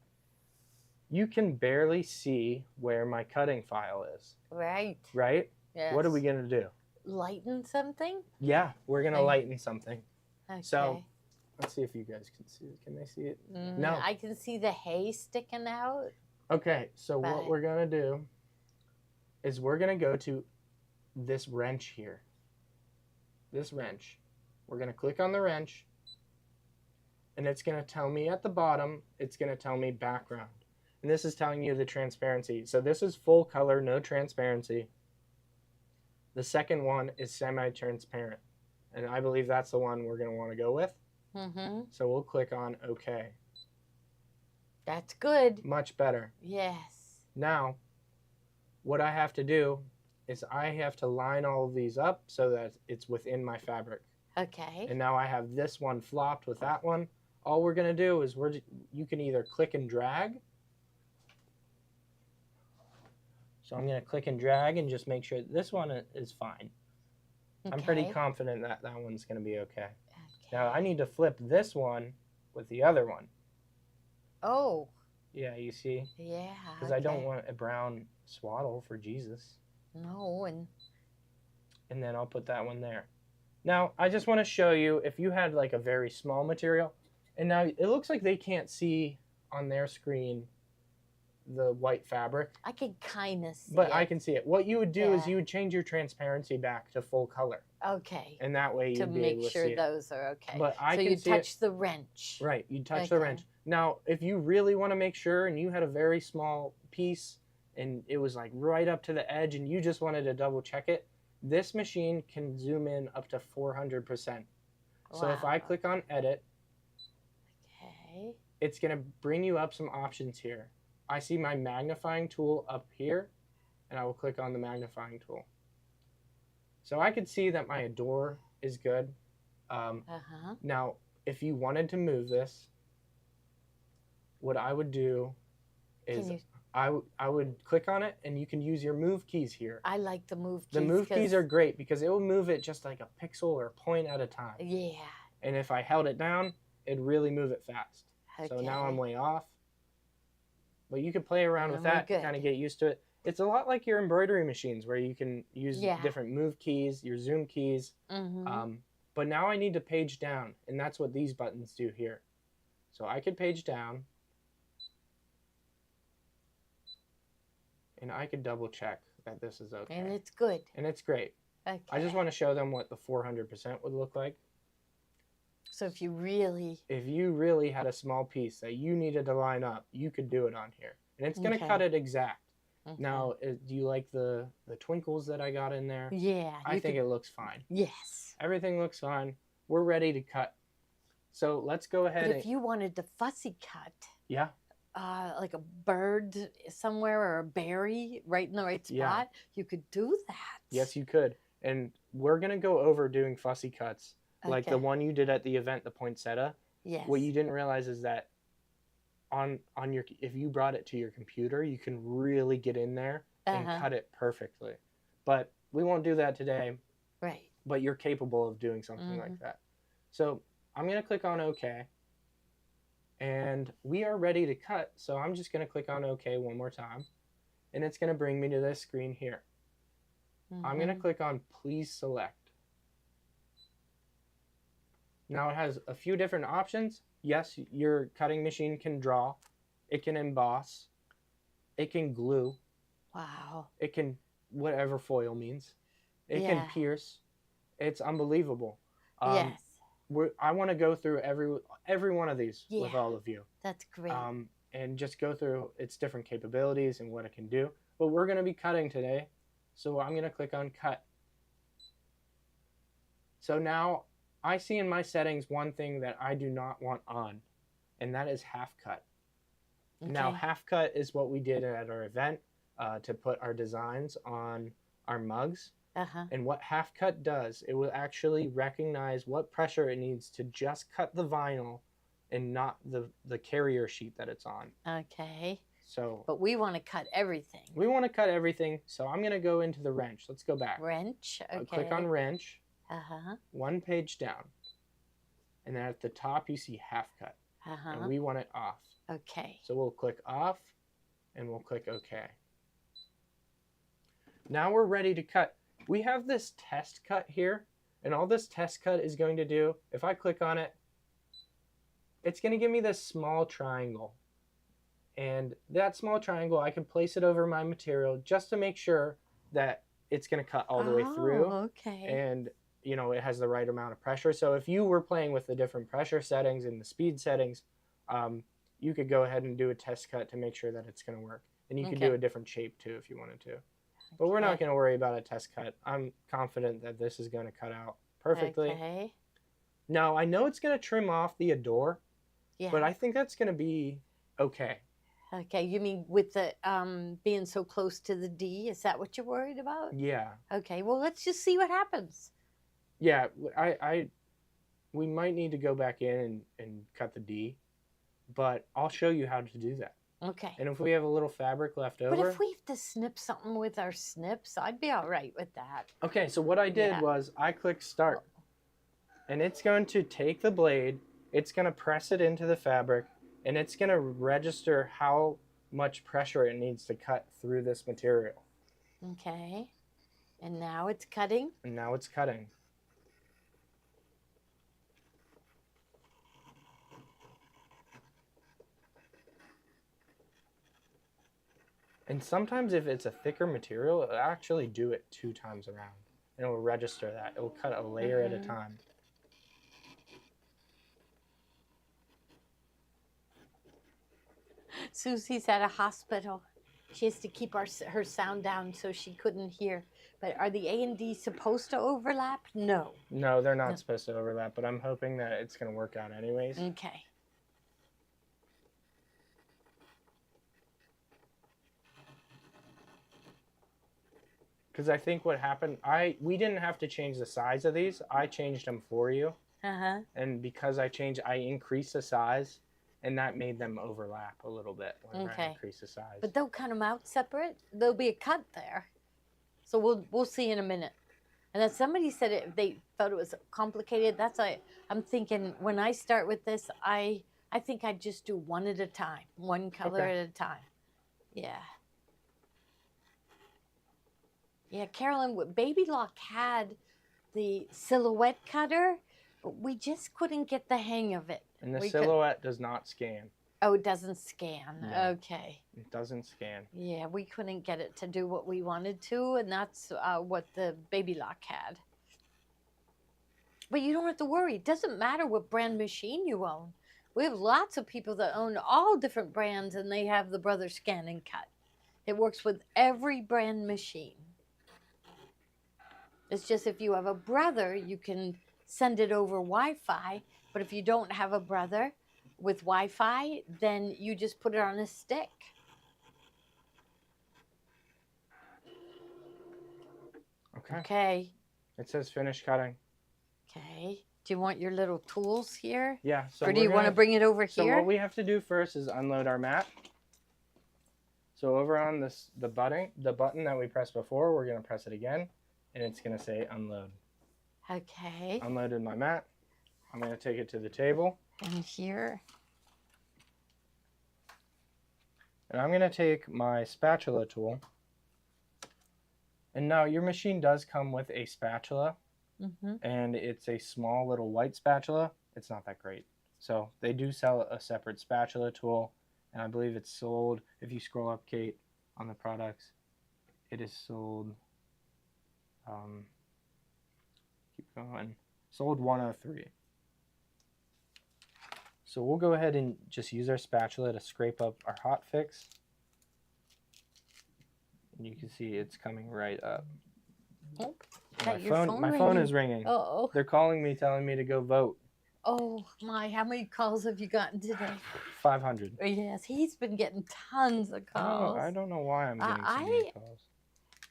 you can barely see where my cutting file is. Right. Right? Yes. What are we going to do? Lighten something? Yeah, we're going to lighten something. Okay. So, let's see if you guys can see it. Can they see it? No. I can see the hay sticking out. Okay, so what we're going to do is we're going to go to this wrench here. This wrench. We're going to click on the wrench, and it's going to tell me at the bottom, it's going to tell me background. And this is telling you the transparency. So this is full color, no transparency. The second one is semi-transparent. And I believe that's the one we're going to want to go with. So we'll click on OK. That's good. Much better. Yes. Now, what I have to do is I have to line all of these up so that it's within my fabric. Okay. And now I have this one flopped with that one. All we're going to do is you can either click and drag. So I'm going to click and drag and just make sure this one is fine. I'm pretty confident that that one's going to be okay. Now I need to flip this one with the other one. Oh. Yeah, you see? Yeah. Because I don't want a brown swaddle for Jesus. No, and then I'll put that one there. Now, I just want to show you if you had like a very small material, and now it looks like they can't see on their screen the white fabric. I can kind of see but it. I can see it. What you would do is you would change your transparency back to full color. Okay. And that way you'd be able to see it. To make sure those are okay. But I so can you see touch the wrench. Right, you touch the wrench. Now, if you really want to make sure and you had a very small piece and it was like right up to the edge and you just wanted to double check it, this machine can zoom in up to 400%. So if I click on edit, it's going to bring you up some options here. I see my magnifying tool up here, and I will click on the magnifying tool. So I could see that my door is good. Now, if you wanted to move this, what I would do is I would click on it, and you can use your move keys here. I like the move keys. The move keys are great because it will move it just like a pixel or a point at a time. Yeah. And if I held it down, it'd really move it fast. So now I'm way off. But you could play around with that to kind of get used to it. It's a lot like your embroidery machines where you can use different move keys, your zoom keys. But now I need to page down, and that's what these buttons do here. So I could page down, and I could double check that this is okay. And it's good. And it's great. Okay. I just want to show them what the 400% would look like. So if you really had a small piece that you needed to line up, you could do it on here. And it's going to cut it exact. Now, do you like the twinkles that I got in there? Yeah. I think it looks fine. Yes. Everything looks fine. We're ready to cut. So let's go ahead. But if you wanted to fussy cut. Yeah. Like a bird somewhere or a berry right in the right spot, you could do that. Yes, you could. And we're going to go over doing fussy cuts. Like the one you did at the event, the poinsettia. Yes. What you didn't realize is that if you brought it to your computer, you can really get in there and cut it perfectly. But we won't do that today. Right. But you're capable of doing something like that. So I'm going to click on OK. And we are ready to cut. So I'm just going to click on OK one more time. And it's going to bring me to this screen here. I'm going to click on Please Select. Now it has a few different options. Yes, your cutting machine can draw. It can emboss. It can glue. Wow. It can, whatever foil means. It can Yeah. pierce. It's unbelievable. Yes. I want to go through every one of these Yeah. with all of you. That's great. And just go through its different capabilities and what it can do. But we're going to be cutting today. So I'm going to click on cut. So now I see in my settings one thing that I do not want on, and that is half cut. Okay. Now half cut is what we did at our event to put our designs on our mugs. Uh-huh. And what half cut does, it will actually recognize what pressure it needs to just cut the vinyl and not the carrier sheet that it's on. Okay. So, but we want to cut everything. We want to cut everything. So I'm going to go into the wrench. Let's go back. Wrench. Okay. I'll click on wrench. Uh-huh. One page down. And then at the top you see half cut. Uh-huh. And we want it off. Okay. So we'll click off and we'll click OK. Now we're ready to cut. We have this test cut here, and all this test cut is going to do, if I click on it, it's going to give me this small triangle. And that small triangle, I can place it over my material just to make sure that it's going to cut all the way through. Okay. And, you know, it has the right amount of pressure. So if you were playing with the different pressure settings and the speed settings, you could go ahead and do a test cut to make sure that it's going to work. And you could do a different shape too if you wanted to. But we're not going to worry about a test cut. I'm confident that this is going to cut out perfectly. Okay. Now, I know it's going to trim off the adore, Yeah. but I think that's going to be okay. Okay, you mean with the being so close to the D? Is that what you're worried about? Yeah. Okay, well, let's just see what happens. Yeah, we might need to go back in and cut the D, but I'll show you how to do that. Okay. And if we have a little fabric left over. But if we have to snip something with our snips, I'd be all right with that. Okay, so what I did was I clicked start. And it's going to take the blade, it's going to press it into the fabric, and it's going to register how much pressure it needs to cut through this material. Okay. And now it's cutting? And now it's cutting. And sometimes if it's a thicker material, it'll actually do it 2 times around. And it will register that. It will cut a layer at a time. Susie's at a hospital. She has to keep her sound down so she couldn't hear. But are the A and D supposed to overlap? No. No, they're not supposed to overlap, but I'm hoping that it's going to work out anyways. Okay. Because I think what happened, we didn't have to change the size of these. I changed them for you. Uh-huh. And because I increased the size, and that made them overlap a little bit when I increased the size. But they'll cut them out separate. There'll be a cut there. So we'll see in a minute. And then somebody said they thought it was complicated. That's why I'm thinking when I start with this, I think I'd just do one at a time, one color at a time. Yeah. Yeah, Carolyn, Baby Lock had the silhouette cutter, but we just couldn't get the hang of it. And the silhouette does not scan. Oh, it doesn't scan. No, okay. It doesn't scan. Yeah, we couldn't get it to do what we wanted to, and that's what the Baby Lock had. But you don't have to worry. It doesn't matter what brand machine you own. We have lots of people that own all different brands, and they have the Brother Scan and Cut. It works with every brand machine. It's just if you have a Brother, you can send it over Wi-Fi. But if you don't have a Brother with Wi-Fi, then you just put it on a stick. Okay. Okay. It says finish cutting. Okay. Do you want your little tools here? Yeah. So or do you want to bring it over here? So what we have to do first is unload our mat. So over on the button that we pressed before, we're going to press it again, and it's going to say unload. Okay. Unloaded my mat. I'm going to take it to the table. And here. And I'm going to take my spatula tool. And now your machine does come with a spatula. Mm-hmm. And it's a small little white spatula. It's not that great. So they do sell a separate spatula tool. And I believe it's sold, if you scroll up, Kate, on the products. It is sold, keep going, sold 103. So we'll go ahead and just use our spatula to scrape up our hot fix. And you can see it's coming right up. Oh, my phone is ringing. Uh-oh. They're calling me, telling me to go vote. Oh my, how many calls have you gotten today? 500. Yes, he's been getting tons of calls. I don't know why I'm getting so many calls.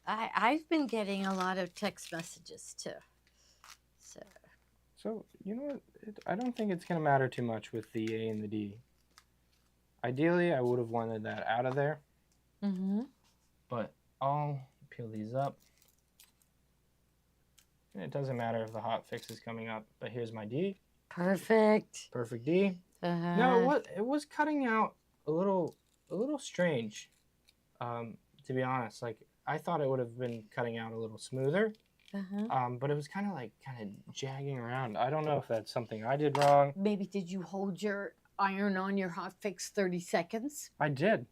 I've been getting a lot of text messages too. So you know what? I don't think it's going to matter too much with the A and the D. Ideally, I would have wanted that out of there. Mm-hmm. But I'll peel these up. And it doesn't matter if the hot fix is coming up, but here's my D. Perfect. Perfect D. No, it was cutting out a little strange. To be honest, like I thought it would have been cutting out a little smoother. But it was kind of jagging around. I don't know if that's something I did wrong. Maybe did you hold your iron on your hot fix 30 seconds? I did.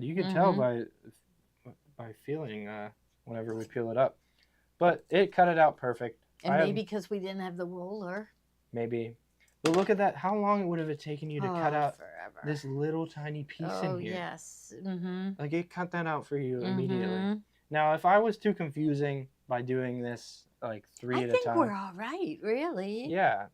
You could tell by feeling whenever we peel it up. But it cut it out perfect. And maybe because we didn't have the roller. Maybe. But look at that. How long would have it taken you to cut out forever. this little tiny piece in here? Oh, yes. Like it cut that out for you immediately. Now, if I was too confusing by doing this like three at a time. I think we're all right, really. Yeah.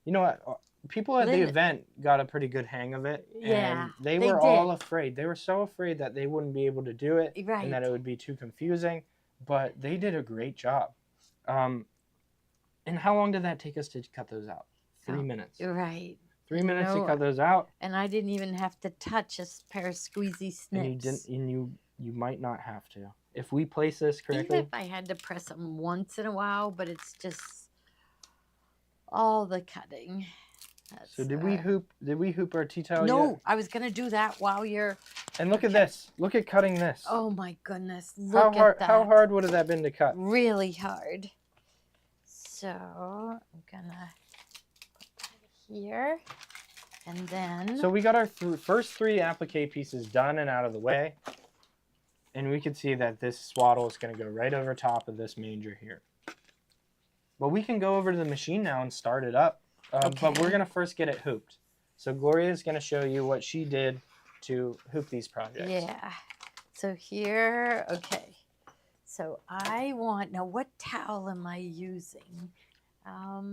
You know what? People at the event got a pretty good hang of it. Yeah. And they were all afraid. They were so afraid that they wouldn't be able to do it. Right. And that it would be too confusing. But they did a great job. And how long did that take us to cut those out? 3 minutes. Right. 3 minutes to cut those out. And I didn't even have to touch a pair of squeezy snips. And you might not have to. If we place this correctly. Even if I had to press them once in a while, but it's just all the cutting. So did we hoop our tea towel No, yet? I was going to do that while you're... And look at this. Look at cutting this. Oh my goodness. Look at that. How hard would have that been to cut? Really hard. So I'm going to put that here. And then... So we got our first 3 applique pieces done and out of the way. And we can see that this swaddle is going to go right over top of this manger here. But we can go over to the machine now and start it up. But we're going to first get it hooped. So Gloria is going to show you what she did to hoop these projects. Yeah. So here, okay. So I want, now what towel am I using? I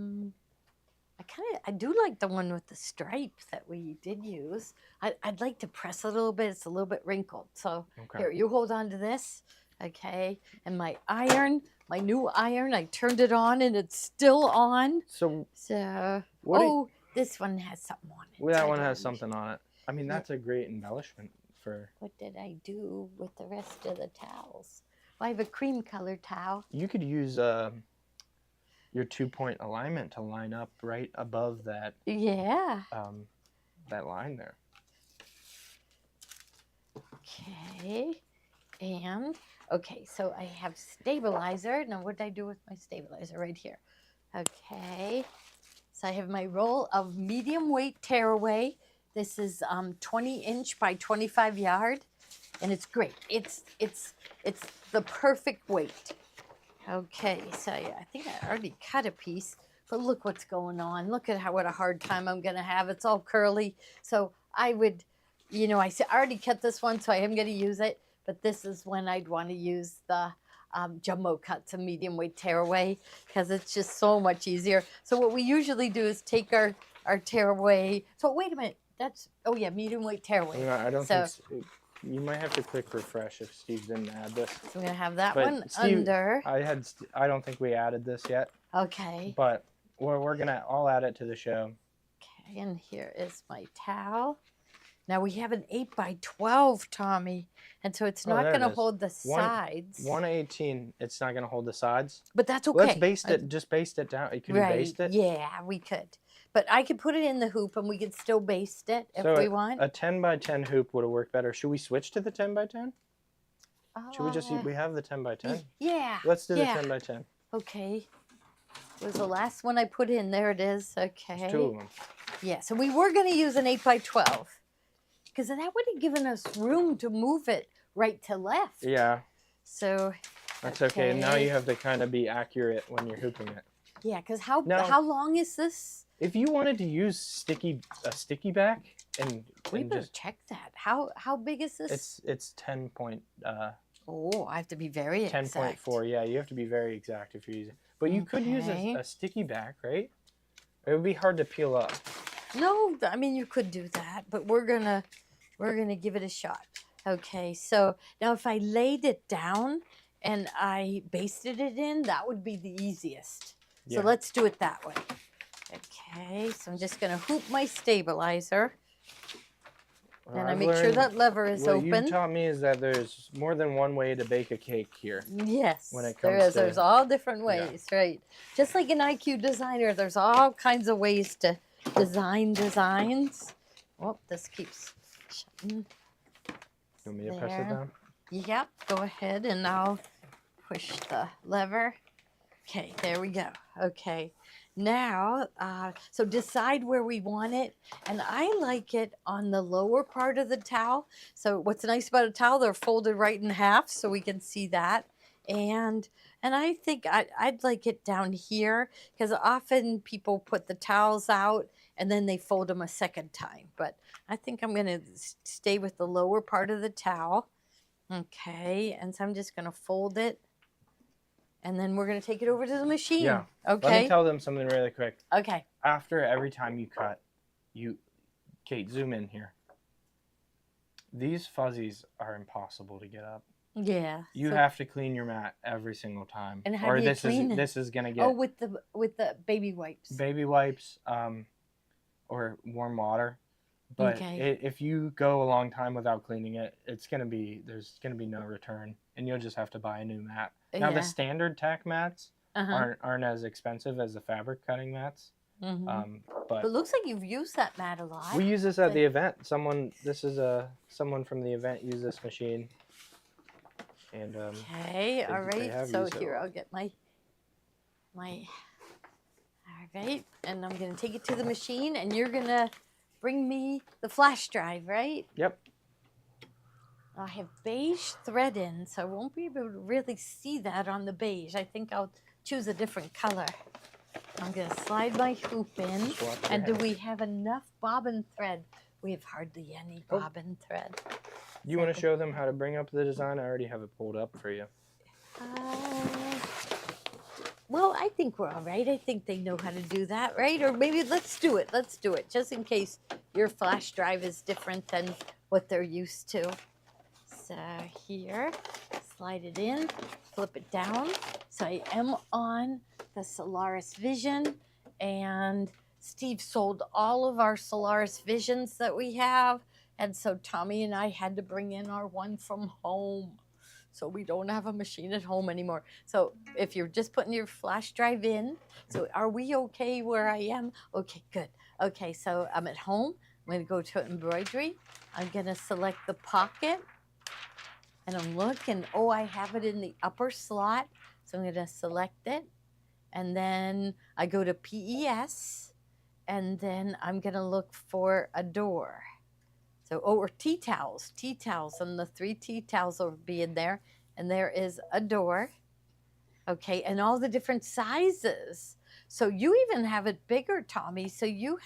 do like the one with the stripe that we did use. I'd like to press it a little bit. It's a little bit wrinkled. So here, you hold on to this. Okay. And my iron, my new iron, I turned it on and it's still on. So this one has something on it. Well, that one has something on it. I mean, that's a great embellishment for... What did I do with the rest of the towels? Well, I have a cream colored towel. You could use your 2-point alignment to line up right above that. Yeah. That line there. Okay. And, okay, so I have stabilizer. Now, what did I do with my stabilizer? Right here. Okay. So I have my roll of medium weight tearaway. This is 20-inch by 25 yard. And it's great. It's the perfect weight. Okay, so yeah, I think I already cut a piece, but look what's going on. Look at what a hard time I'm going to have. It's all curly. So I would, I already cut this one, so I am going to use it. But this is when I'd want to use the jumbo cuts, a medium weight tearaway, because it's just so much easier. So what we usually do is take our tearaway. So wait a minute. Medium weight tearaway. I don't think so. You might have to click refresh if Steve didn't add this. So I'm going to have that one Steve, under. I don't think we added this yet. Okay. But I'll add it to the show. Okay, and here is my towel. Now we have an 8x12, Tommy. And so it's not going to hold the sides. 1/18, it's not going to hold the sides. But that's okay. Let's baste it. Just baste it down. Can you baste it? Yeah, we could. But I could put it in the hoop and we could still baste it if we want. A 10x10 hoop would have worked better. Should we switch to the 10x10? Should we just, we have the 10x10? Yeah. Let's do the 10x10. Okay. It was the last one I put in. There it is. Okay. There's 2 of them. Yeah, so we were going to use an 8x12 because that would have given us room to move it right to left. Yeah. So That's okay. Now you have to kind of be accurate when you're hooping it. Yeah, because how long is this? If you wanted to use a sticky back we better check that. How big is this? It's 10 point. Oh, I have to be very 10.4. Yeah, you have to be very exact if you're using. But you could use a sticky back, right? It would be hard to peel up. No, I mean you could do that, but we're gonna give it a shot. Okay, so now if I laid it down and I basted it in, that would be the easiest. So let's do it that way. Okay, so I'm just gonna hoop my stabilizer. And I make sure that lever is open. What you taught me is that there's more than one way to bake a cake here. Yes, when it comes there's all different ways, right? Just like an IQ designer, there's all kinds of ways to design designs. Oh, this keeps shutting. You want me to press it down? Yep, go ahead and I'll push the lever. Okay, there we go. Okay, now, so decide where we want it. And I like it on the lower part of the towel. So what's nice about a towel, they're folded right in half so we can see that. And I think I'd like it down here because often people put the towels out and then they fold them a second time. But I think I'm going to stay with the lower part of the towel. Okay, and so I'm just going to fold it. And then we're going to take it over to the machine. Yeah. Okay. Let me tell them something really quick. Okay. After every time you cut, Kate, zoom in here. These fuzzies are impossible to get up. Yeah. You have to clean your mat every single time. And how do you clean it? This is going to get... Oh, with the baby wipes. Baby wipes, or warm water. But if you go a long time without cleaning it, there's going to be no return. And you'll just have to buy a new mat. Now, the standard tack mats aren't as expensive as the fabric cutting mats. But it looks like you've used that mat a lot. We use this at the event. Someone from the event used this machine. And okay, all right. So here, I'll get my. All right, and I'm gonna take it to the machine, and you're gonna bring me the flash drive, right? Yep. I have beige thread in, so I won't be able to really see that on the beige. I think I'll choose a different color. I'm going to slide my hoop in. And do we have enough bobbin thread? We have hardly any bobbin thread. You want to show them how to bring up the design? I already have it pulled up for you. Well, I think we're all right. I think they know how to do that, right? Or maybe let's do it. Let's do it, just in case your flash drive is different than what they're used to. So here, slide it in, flip it down. So I am on the Solaris Vision, and Steve sold all of our Solaris Visions that we have. And so Tommy and I had to bring in our one from home. So we don't have a machine at home anymore. So if you're just putting your flash drive in, so are we okay where I am? Okay, good. Okay, so I'm at home. I'm going to go to Embroidery. I'm going to select the pocket. And I'm looking, I have it in the upper slot. So I'm going to select it. And then I go to PES. And then I'm going to look for a door. So, or tea towels. Tea towels. And the 3 tea towels will be in there. And there is a door. Okay. And all the different sizes. So you even have it bigger, Tommy. So you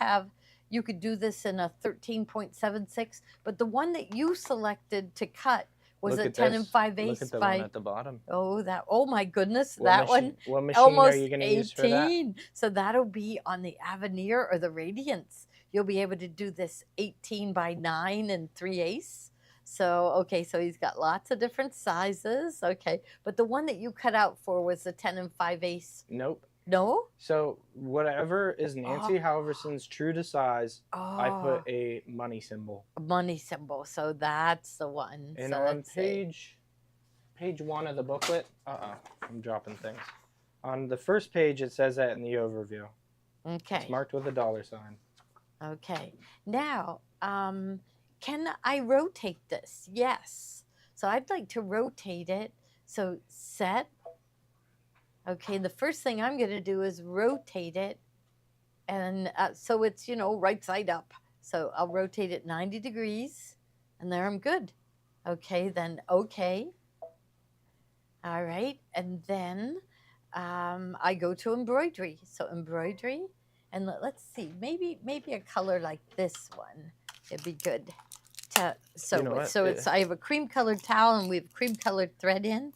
could do this in a 13.76. But the one that you selected to cut was a 10 5/8. Look at the one at the bottom. Oh my goodness, that one. What machine are you going to use for that? So that'll be on the Avenir or the Radiance. You'll be able to do this 18 by 9 and 3/8. So, okay, so he's got lots of different sizes. Okay, but the one that you cut out for was the 10 5/8. Nope. No? So whatever is Nancy Halverson's true to size, I put a money symbol. A money symbol. So that's the one. And so on page 1 of the booklet, I'm dropping things. On the first page, it says that in the overview. Okay. It's marked with a $sign. Okay. Now, can I rotate this? Yes. So I'd like to rotate it. So set. Okay, the first thing I'm going to do is rotate it, and so it's, right side up. So I'll rotate it 90 degrees, and there I'm good. Okay, then okay. All right, and then I go to embroidery. So embroidery, and let's see, maybe a color like this one. It'd be good. You know what? It's I have a cream colored towel and we have cream colored thread in,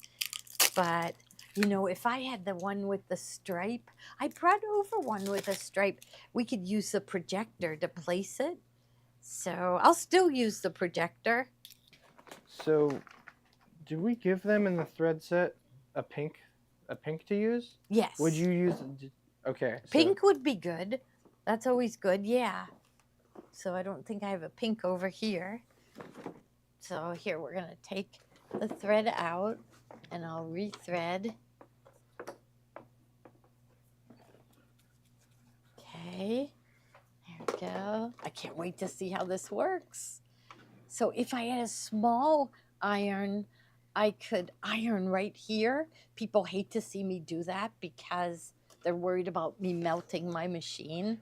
but you know, if I had the one with the stripe, I brought over one with a stripe. We could use the projector to place it. So I'll still use the projector. So, do we give them in the thread set a pink to use? Yes. Would you use? Okay. Pink would be good. That's always good. Yeah. So I don't think I have a pink over here. So here we're gonna take the thread out, and I'll rethread. Okay. There we go. I can't wait to see how this works. So if I had a small iron, I could iron right here. People hate to see me do that because they're worried about me melting my machine.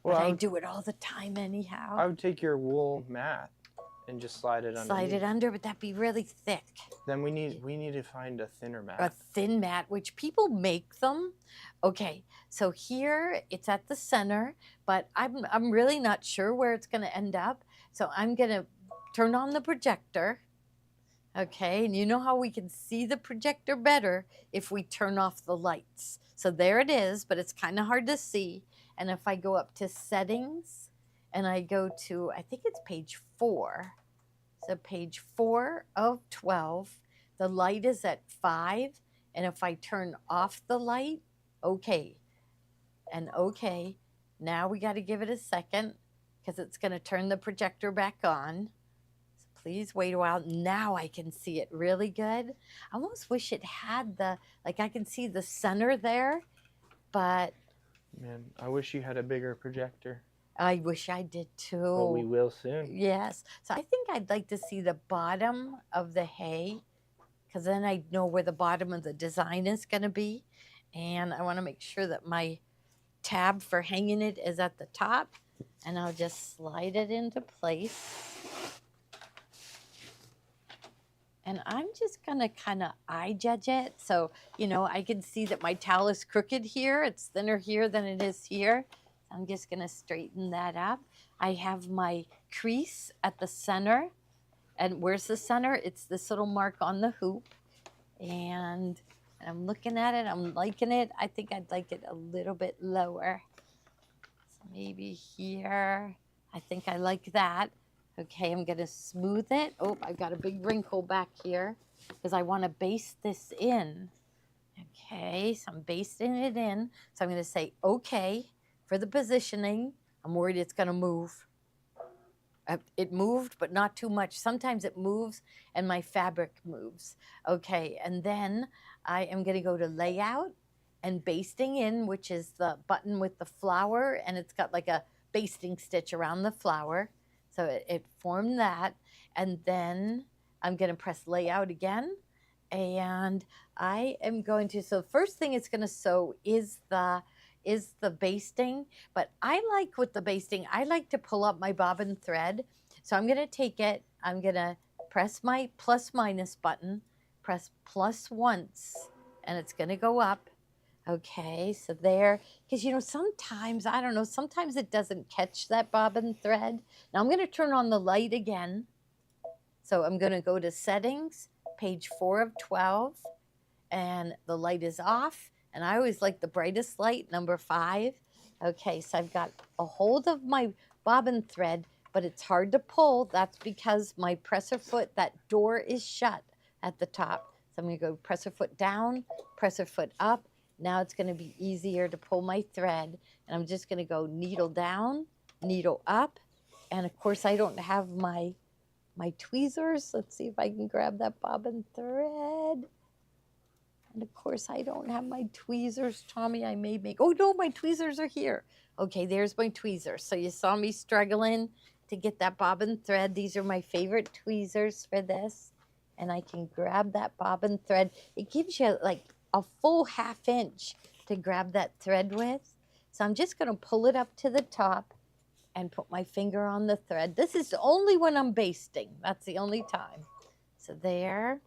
Well, but I do it all the time anyhow. I would take your wool mat and just slide it under. Slide it under, but that'd be really thick. Then we need to find a thinner mat. A thin mat, which people make them. Okay, so here it's at the center, but I'm really not sure where it's going to end up. So I'm going to turn on the projector. Okay, and you know how we can see the projector better if we turn off the lights. So there it is, but it's kind of hard to see. And if I go up to settings and I go to, I think it's page 4. So page 4 of 12, the light is at 5. And if I turn off the light, okay. And okay, now we got to give it a second because it's going to turn the projector back on. Please wait a while. Now I can see it really good. I almost wish it had like I can see the center there, but. Man, I wish you had a bigger projector. I wish I did too. Well, we will soon. Yes. So I think I'd like to see the bottom of the hay because then I know where the bottom of the design is going to be. And I want to make sure that my tab for hanging it is at the top. And I'll just slide it into place. And I'm just going to kind of eye judge it. So, you know, I can see that my towel is crooked here. It's thinner here than it is here. I'm just going to straighten that up. I have my crease at the center. And where's the center? It's this little mark on the hoop. And I'm looking at it. I'm liking it. I think I'd like it a little bit lower. So maybe here. I think I like that. Okay, I'm going to smooth it. Oh, I've got a big wrinkle back here because I want to baste this in. Okay, so I'm basting it in. So I'm going to say okay for the positioning. I'm worried it's going to move. It moved, but not too much. Sometimes it moves and my fabric moves. Okay, and then I am going to go to layout and basting in, which is the button with the flower, and it's got like a basting stitch around the flower. So it formed that, and then I'm going to press layout again, and I am going to, so the first thing it's going to sew is the basting, but I like with the basting, I like to pull up my bobbin thread. So I'm going to take it, I'm going to press my plus minus button, press plus once, and it's going to go up. Okay, so there, because you know, sometimes, I don't know, sometimes it doesn't catch that bobbin thread. Now I'm going to turn on the light again. So I'm going to go to settings, page 4 of 12, and the light is off. And I always like the brightest light, number 5. Okay, so I've got a hold of my bobbin thread, but it's hard to pull. That's because my presser foot, that door is shut at the top. So I'm going to go presser foot down, presser foot up. Now it's going to be easier to pull my thread. And I'm just going to go needle down, needle up. And of course, I don't have my tweezers. Let's see if I can grab that bobbin thread. And of course, I don't have my tweezers, Tommy. I may make, oh no, my tweezers are here. Okay, there's my tweezers. So you saw me struggling to get that bobbin thread. These are my favorite tweezers for this. And I can grab that bobbin thread. It gives you like a full 1/2 inch to grab that thread with. So I'm just going to pull it up to the top and put my finger on the thread. This is only when I'm basting. That's the only time. So there.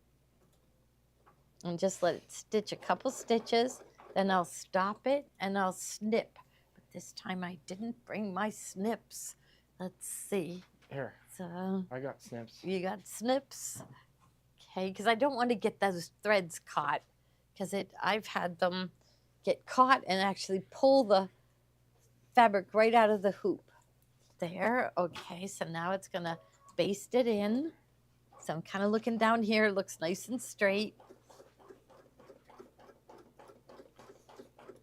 And just let it stitch a couple stitches. Then I'll stop it and I'll snip. But this time I didn't bring my snips. Let's see. Here. So I got snips. you got snips? Okay, because I don't want to get those threads caught. Because I've had them get caught and actually pull the fabric right out of the hoop. There. Okay, so now it's going to baste it in. So I'm kind of looking down here. It looks nice and straight.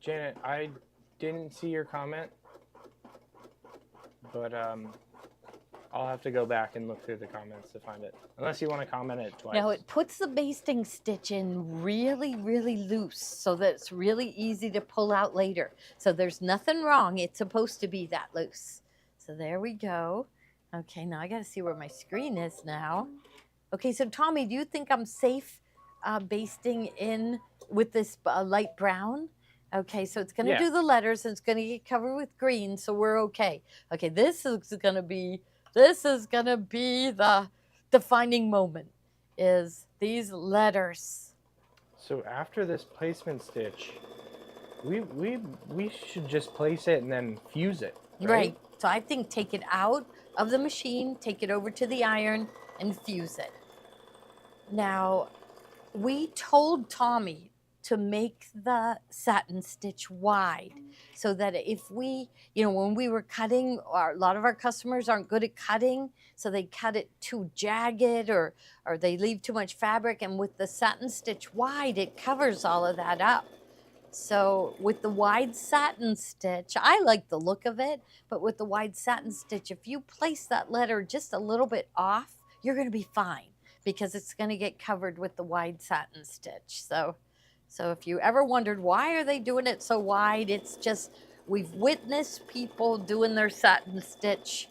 Janet, I didn't see your comment, but I'll have to go back and look through the comments to find it. Unless you want to comment it twice. Now it puts the basting stitch in really, really loose so that it's really easy to pull out later. So there's nothing wrong. It's supposed to be that loose. So there we go. Okay, now I got to see where my screen is now. Okay, so Tommy, do you think I'm safe basting in with this light brown? Okay, so it's going to do the letters and it's going to get covered with green, so we're okay. Okay, this is going to be the defining moment, is these letters. So after this placement stitch, we should just place it and then fuse it, right? So I think take it out of the machine, take it over to the iron, and fuse it. Now, we told Tommy to make the satin stitch wide so that if we, when we were cutting, a lot of our customers aren't good at cutting, so they cut it too jagged or they leave too much fabric, and with the satin stitch wide, it covers all of that up. So with the wide satin stitch, I like the look of it, but with the wide satin stitch, if you place that letter just a little bit off, you're going to be fine because it's going to get covered with the wide satin stitch. So if you ever wondered why are they doing it so wide, it's just we've witnessed people doing their satin stitch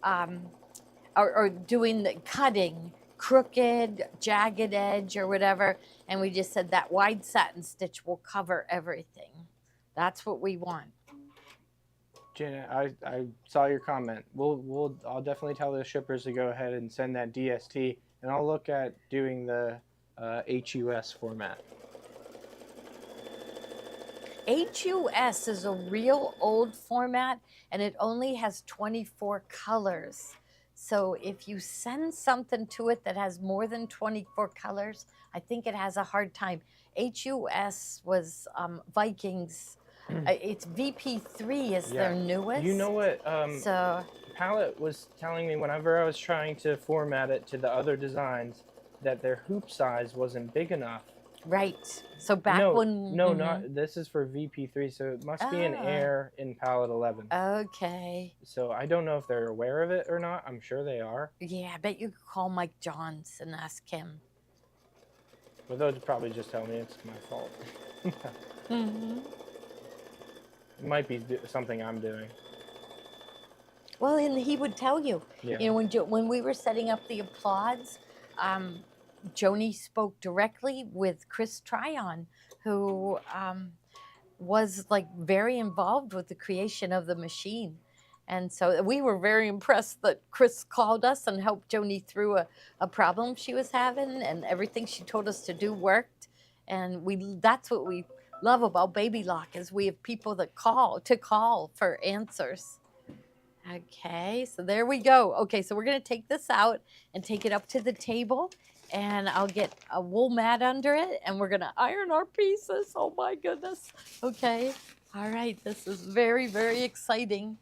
or doing the cutting crooked, jagged edge or whatever, and we just said that wide satin stitch will cover everything. That's what we want. Janet, I saw your comment. I'll definitely tell the shippers to go ahead and send that DST, and I'll look at doing the HUS format. HUS is a real old format, and it only has 24 colors. So if you send something to it that has more than 24 colors, I think it has a hard time. HUS was Vikings. It's VP3 is their newest. You know what? Palette was telling me whenever I was trying to format it to the other designs that their hoop size wasn't big enough. Right. So back when... No, not... This is for VP3, so it must be an error in Palette 11. Okay. So I don't know if they're aware of it or not. I'm sure they are. Yeah, I bet you could call Mike Johns and ask him. But they'll probably just tell me it's my fault. It might be something I'm doing. Well, and he would tell you. Yeah. When we were setting up the applauds, Joni spoke directly with Chris Tryon, who was very involved with the creation of the machine. And so we were very impressed that Chris called us and helped Joni through a problem she was having, and everything she told us to do worked. And that's what we love about Baby Lock, is we have people that call for answers. Okay, so there we go. Okay, so we're going to take this out and take it up to the table, and I'll get a wool mat under it, and we're going to iron our pieces. Oh my goodness. Okay, all right, this is very, very exciting.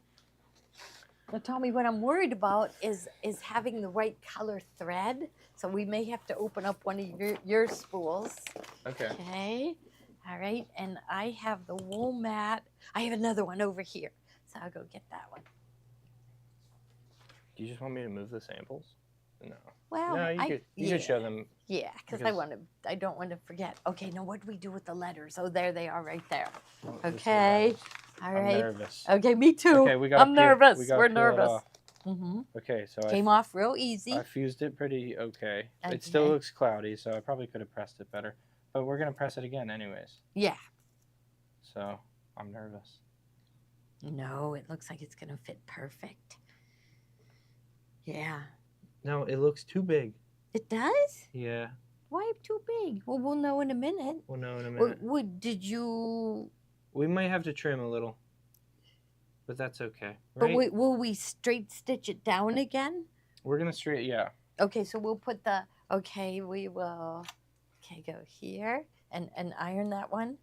Now, Tommy, what I'm worried about is having the right color thread, so we may have to open up one of your spools. Okay. Okay, all right, and I have the wool mat. I have another one over here, so I'll go get that one. Do you just want me to move the samples? No. Well, no, you could show them. Yeah, because I don't want to forget. Okay, now what do we do with the letters? Oh, there they are right there. Okay, all right. I'm nervous. Okay, me too. Okay, I'm nervous. We're nervous. Okay, so came off real easy. I fused it pretty okay. It still looks cloudy, so I probably could have pressed it better. But we're going to press it again anyways. Yeah. So I'm nervous. No, it looks like it's going to fit perfect. Yeah. No, it looks too big. It does? Yeah. Why too big? Well, we'll know in a minute. We'll know in a minute. Did you... We might have to trim a little, but that's okay, But right? will we straight stitch it down again? We're gonna straight, yeah. Okay, so we'll put the... Okay, we will... Okay, go here and iron that one.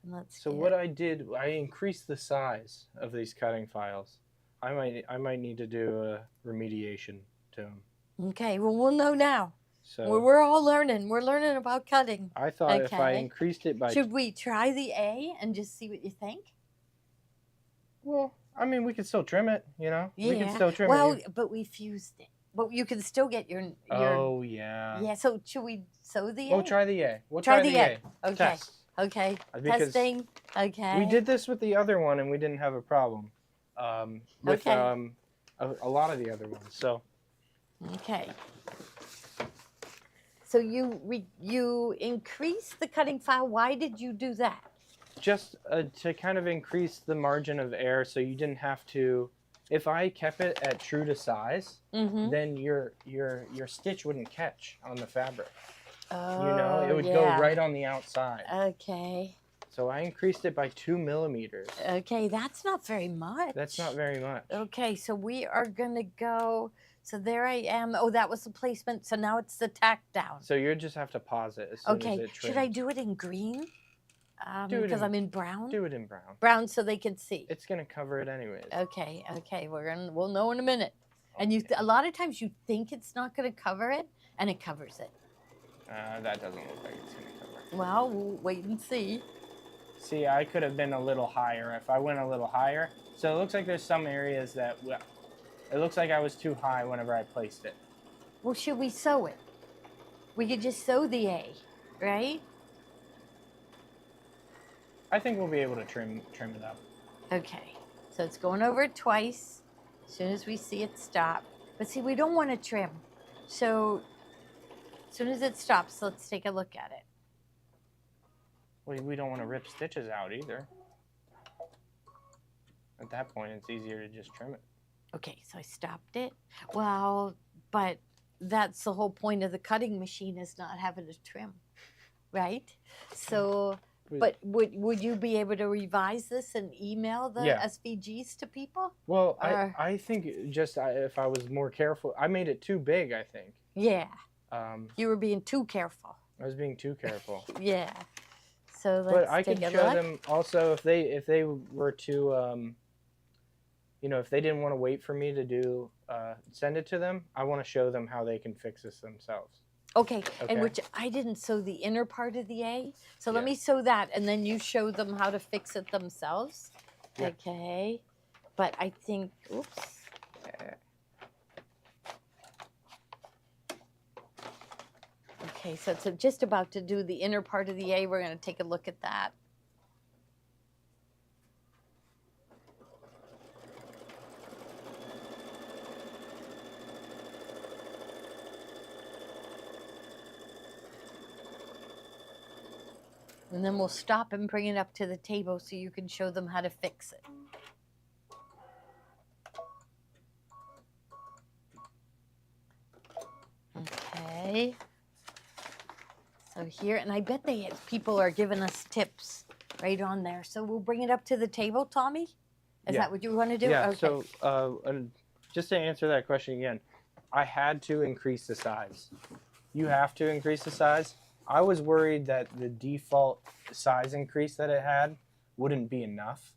And let's So what I did, I increased the size of these cutting files. I might need to do a remediation to them. Okay, well, we'll know now. So we're all learning. We're learning about cutting. I thought if I increased it by... Should we try the A and just see what you think? Well, I mean, we could still trim it, you know? Yeah. We could still trim it. Well, but we fused it. But you can still get your... Oh, yeah. Yeah, so should we sew the A? We'll try the A. We'll try the A. Okay. Test. Okay. Because testing. Okay. We did this with the other one, and we didn't have a problem with a lot of the other ones. So. Okay. So you increased the cutting file. Why did you do that? Just to kind of increase the margin of error, so you didn't have to. If I kept it at true to size, then your stitch wouldn't catch on the fabric. Oh, you know, it would go right on the outside. Okay. So I increased it by 2 millimeters. Okay, that's not very much. That's not very much. Okay, so we are gonna go. So there I am. Oh, that was the placement. So now it's the tack down. So you just have to pause it as soon as it trims. Should I do it in green? Because I'm in brown. Do it in brown. Brown, so they can see. It's gonna cover it anyways. Okay. We'll know in a minute. Okay. And a lot of times you think it's not gonna cover it, and it covers it. That doesn't look like it's gonna cover. Well, we'll wait and see. See, I could have been a little higher if I went a little higher. So it looks like there's some areas that, it looks like I was too high whenever I placed it. Well, should we sew it? We could just sew the A, right? I think we'll be able to trim it up. Okay, so it's going over it twice. As soon as we see it stop. But see, we don't want to trim. So as soon as it stops, let's take a look at it. Well, we don't want to rip stitches out either. At that point, it's easier to just trim it. Okay, so I stopped it. Well, but that's the whole point of the cutting machine, is not having to trim, right? So, but would you be able to revise this and email the SVGs to people? Well, I think just if I was more careful, I made it too big, I think. Yeah. You were being too careful. I was being too careful. Yeah. So let's But I could show them also if they were to, you know, if they didn't want to wait for me to do send it to them, I want to show them how they can fix this themselves. Okay. And which I didn't sew the inner part of the A, so let me sew that, and then you show them how to fix it themselves. Yeah. Okay. But I think, oops. Okay, so it's just about to do the inner part of the A. We're going to take a look at that. And then we'll stop and bring it up to the table so you can show them how to fix it. Okay. So here, and I bet people are giving us tips right on there. So we'll bring it up to the table, Tommy? Is that what you want to do? Yeah, okay. So just to answer that question again, I had to increase the size. You have to increase the size. I was worried that the default size increase that it had wouldn't be enough.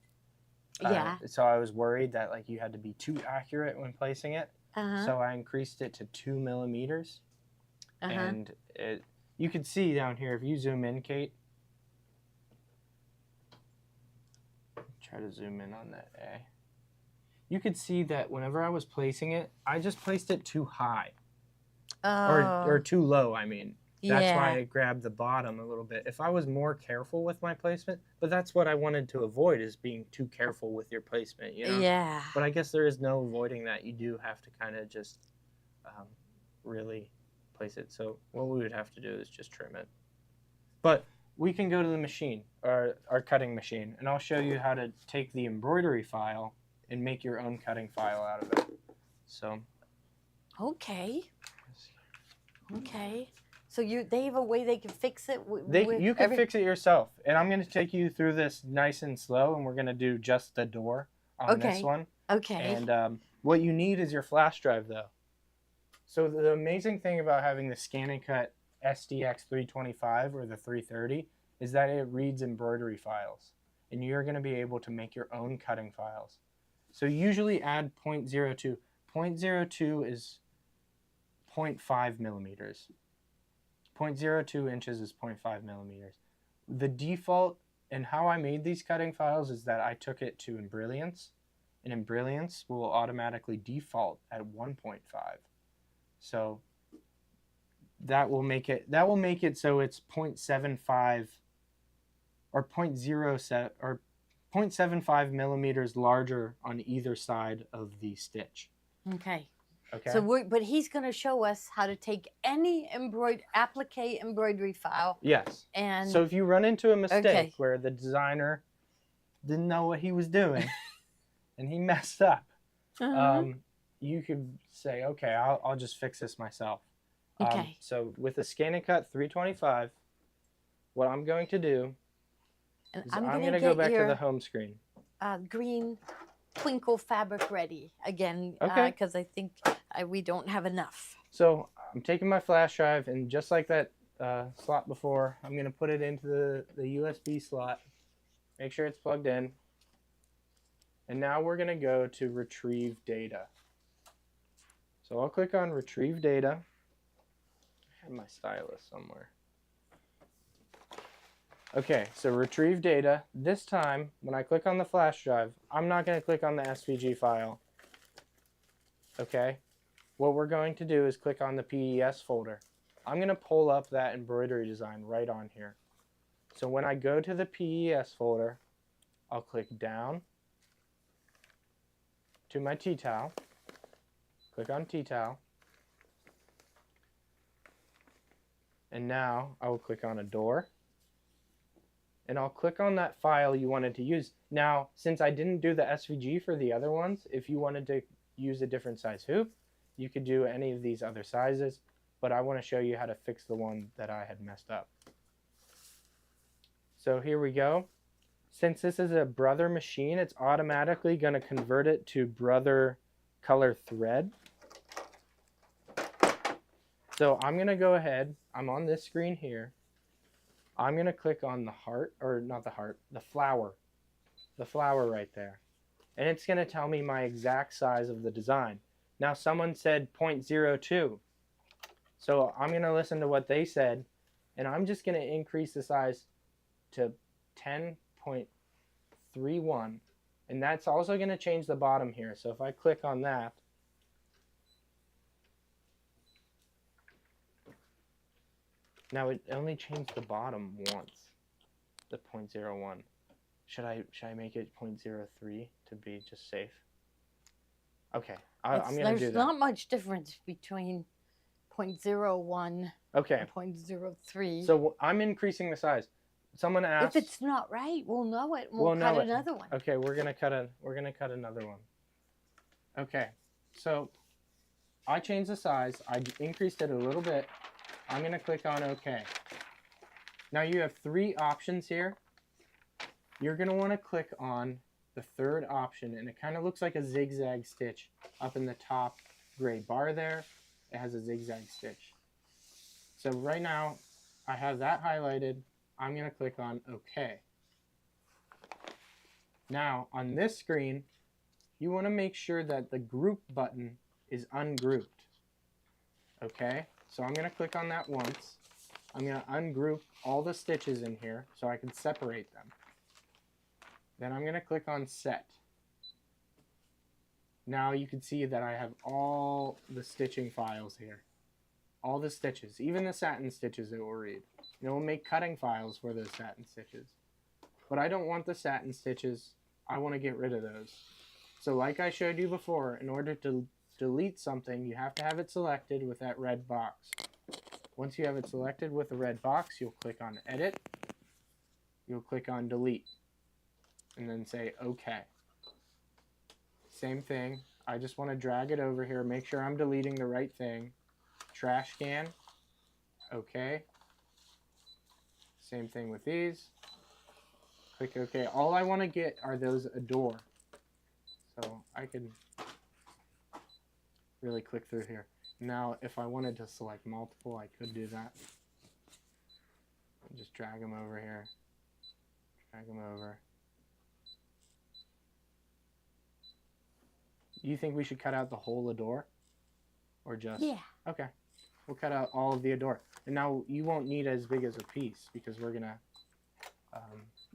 Yeah. So I was worried that like you had to be too accurate when placing it. So I increased it to 2 millimeters. And you can see down here, if you zoom in, Kate. Try to zoom in on that A. You could see that whenever I was placing it, I just placed it too high. Or too low, I mean. That's why I grabbed the bottom a little bit. If I was more careful with my placement, but that's what I wanted to avoid, is being too careful with your placement, you know? Yeah. But I guess there is no avoiding that. You do have to kind of just really place it. So what we would have to do is just trim it. But we can go to the machine, our cutting machine, and I'll show you how to take the embroidery file and make your own cutting file out of it. So. Okay. Okay. So they have a way they can fix it. You can fix it yourself, and I'm going to take you through this nice and slow, and we're going to do just the door on this one. Okay. And what you need is your flash drive, though. So the amazing thing about having the Scan and Cut SDX 325 or the 330 is that it reads embroidery files, and you're going to be able to make your own cutting files. So usually add 0.02. 0.02 is 0.5 millimeters. 0.02 inches is 0.5 millimeters. The default, and how I made these cutting files, is that I took it to Embrilliance, and Embrilliance will automatically default at 1.5. So that will make it so it's 0.75 or 0.07 or 0.75 millimeters larger on either side of the stitch. Okay. Okay. So but he's going to show us how to take any applique embroidery file. Yes. And so if you run into a mistake where the designer didn't know what he was doing and he messed up, you could say, okay, I'll just fix this myself. Okay. So with the Scan and Cut 325, what I'm going to do is I'm going to go back to the home screen. Green twinkle fabric ready again, because I think we don't have enough. So I'm taking my flash drive, and just like that slot before, I'm going to put it into the USB slot. Make sure it's plugged in. And now we're going to go to Retrieve Data. So I'll click on Retrieve Data. I have my stylus somewhere. Okay, so Retrieve Data. This time, when I click on the flash drive, I'm not going to click on the SVG file. Okay? What we're going to do is click on the PES folder. I'm going to pull up that embroidery design right on here. So when I go to the PES folder, I'll click down to my T-towel. Click on T-towel. And now I will click on a door. And I'll click on that file you wanted to use. Now, since I didn't do the SVG for the other ones, if you wanted to use a different size hoop, you could do any of these other sizes, but I want to show you how to fix the one that I had messed up. So here we go. Since this is a Brother machine, it's automatically going to convert it to Brother color thread. So I'm going to go ahead, I'm on this screen here. I'm going to click on the heart, or not the heart, the flower right there. And it's going to tell me my exact size of the design. Now someone said 0.02. So I'm going to listen to what they said, and I'm just going to increase the size to 10.31. And that's also going to change the bottom here. So if I click on that, now it only changed the bottom once, the 0.01. Should I make it 0.03 to be just safe? Okay, I'm going to do that. There's not much difference between 0.01 and 0.03. So I'm increasing the size. Someone asked. If it's not right, we'll know it. We'll cut another one. Okay, we're gonna cut another one. Okay, so I changed the size. I increased it a little bit. I'm going to click on OK. Now you have 3 options here. You're going to want to click on the third option, and it kind of looks like a zigzag stitch up in the top gray bar there. It has a zigzag stitch. So right now I have that highlighted. I'm going to click on OK. Now on this screen, you want to make sure that the group button is ungrouped. Okay? So I'm going to click on that once. I'm going to ungroup all the stitches in here so I can separate them. Then I'm going to click on Set. Now you can see that I have all the stitching files here. All the stitches, even the satin stitches it will read. It will make cutting files for those satin stitches. But I don't want the satin stitches. I want to get rid of those. So like I showed you before, in order to delete something, you have to have it selected with that red box. Once you have it selected with the red box, you'll click on Edit. You'll click on Delete. And then say OK. Same thing. I just want to drag it over here, make sure I'm deleting the right thing. Trash can. OK. Same thing with these. Click OK. All I want to get are those a door. So I can really click through here. Now, if I wanted to select multiple, I could do that. Just drag them over here. Drag them over. You think we should cut out the whole Adore? Or just? Yeah. Okay. We'll cut out all of the Adore. And now you won't need as big as a piece because we're going to...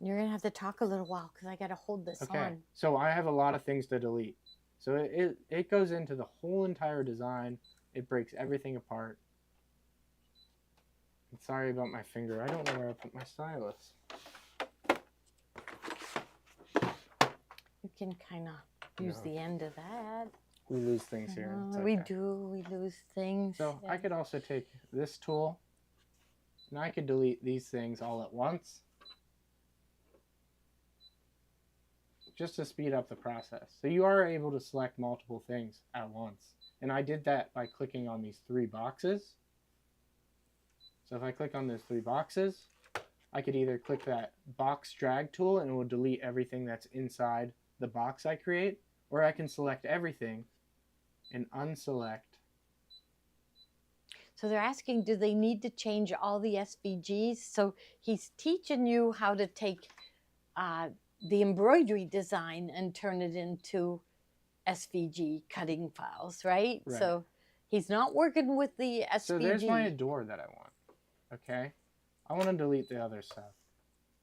You're going to have to talk a little while because I got to hold this on. So I have a lot of things to delete. So it goes into the whole entire design. It breaks everything apart. I'm sorry about my finger. I don't know where I put my stylus. You can kind of use the end of that. We lose things here. We do. We lose things. So I could also take this tool, and I could delete these things all at once, just to speed up the process. So you are able to select multiple things at once. And I did that by clicking on these 3 boxes. So if I click on those 3 boxes, I could either click that box drag tool and it will delete everything that's inside the box I create, or I can select everything and unselect. So they're asking, do they need to change all the SVGs? So he's teaching you how to take the embroidery design and turn it into SVG cutting files, right? So he's not working with the SVG. So there's my Adore that I want. Okay, I want to delete the other stuff.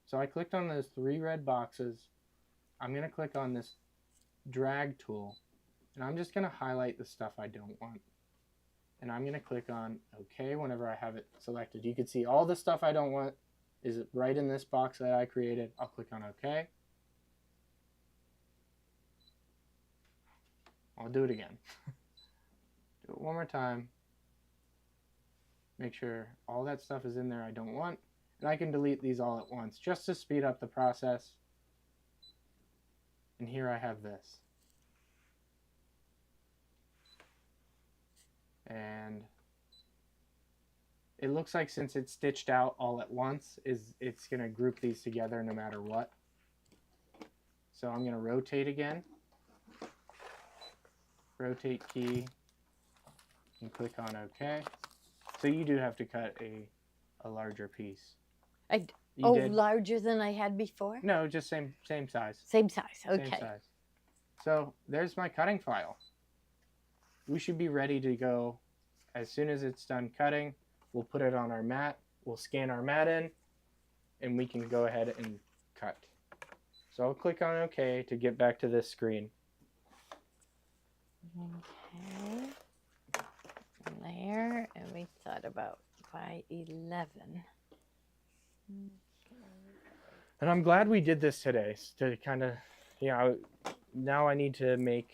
So I clicked on those 3 red boxes. I'm going to click on this drag tool, and I'm just going to highlight the stuff I don't want. And I'm going to click on OK whenever I have it selected. You can see all the stuff I don't want is right in this box that I created. I'll click on OK. I'll do it again. Do it one more time. Make sure all that stuff is in there I don't want. And I can delete these all at once just to speed up the process. And here I have this. And it looks like since it's stitched out all at once, it's going to group these together no matter what. So I'm going to rotate again. Rotate key and click on OK. So you do have to cut a larger piece. Larger than I had before? No, just same size. Same size, okay. Same size. So there's my cutting file. We should be ready to go as soon as it's done cutting. We'll put it on our mat. We'll scan our mat in, and we can go ahead and cut. So I'll click on OK to get back to this screen. Okay. There, and we thought about by 11. And I'm glad we did this today to kind of, now I need to make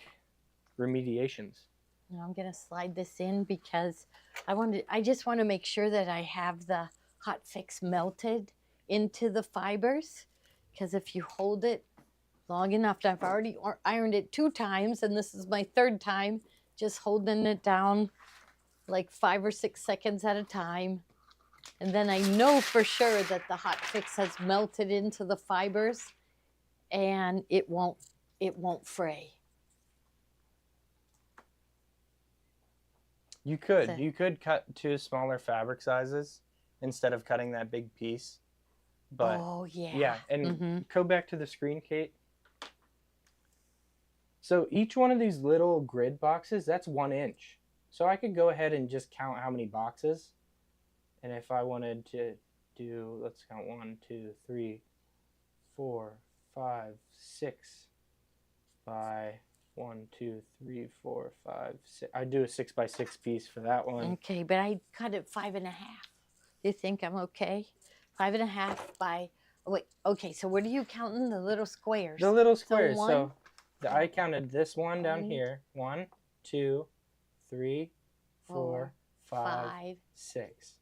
remediations. Now I'm going to slide this in because I just want to make sure that I have the hot fix melted into the fibers, because if you hold it long enough, I've already ironed it 2 times and this is my 3rd time, just holding it down like 5 or 6 seconds at a time. And then I know for sure that the hot fix has melted into the fibers and it won't fray. You could cut 2 smaller fabric sizes instead of cutting that big piece. But yeah, and go back to the screen, Kate. So each one of these little grid boxes, that's 1 inch. So I could go ahead and just count how many boxes. And if I wanted to do, let's count 1, 2, 3, 4, 5, 6 by 1, 2, 3, 4, 5, 6. I'd do a 6 by 6 piece for that one. Okay, but I cut it 5.5. You think I'm okay? 5.5 by, wait, okay, so what are you counting? The little squares? The little squares. So I counted this one down here. 1, 2, 3, 4, 5, 6.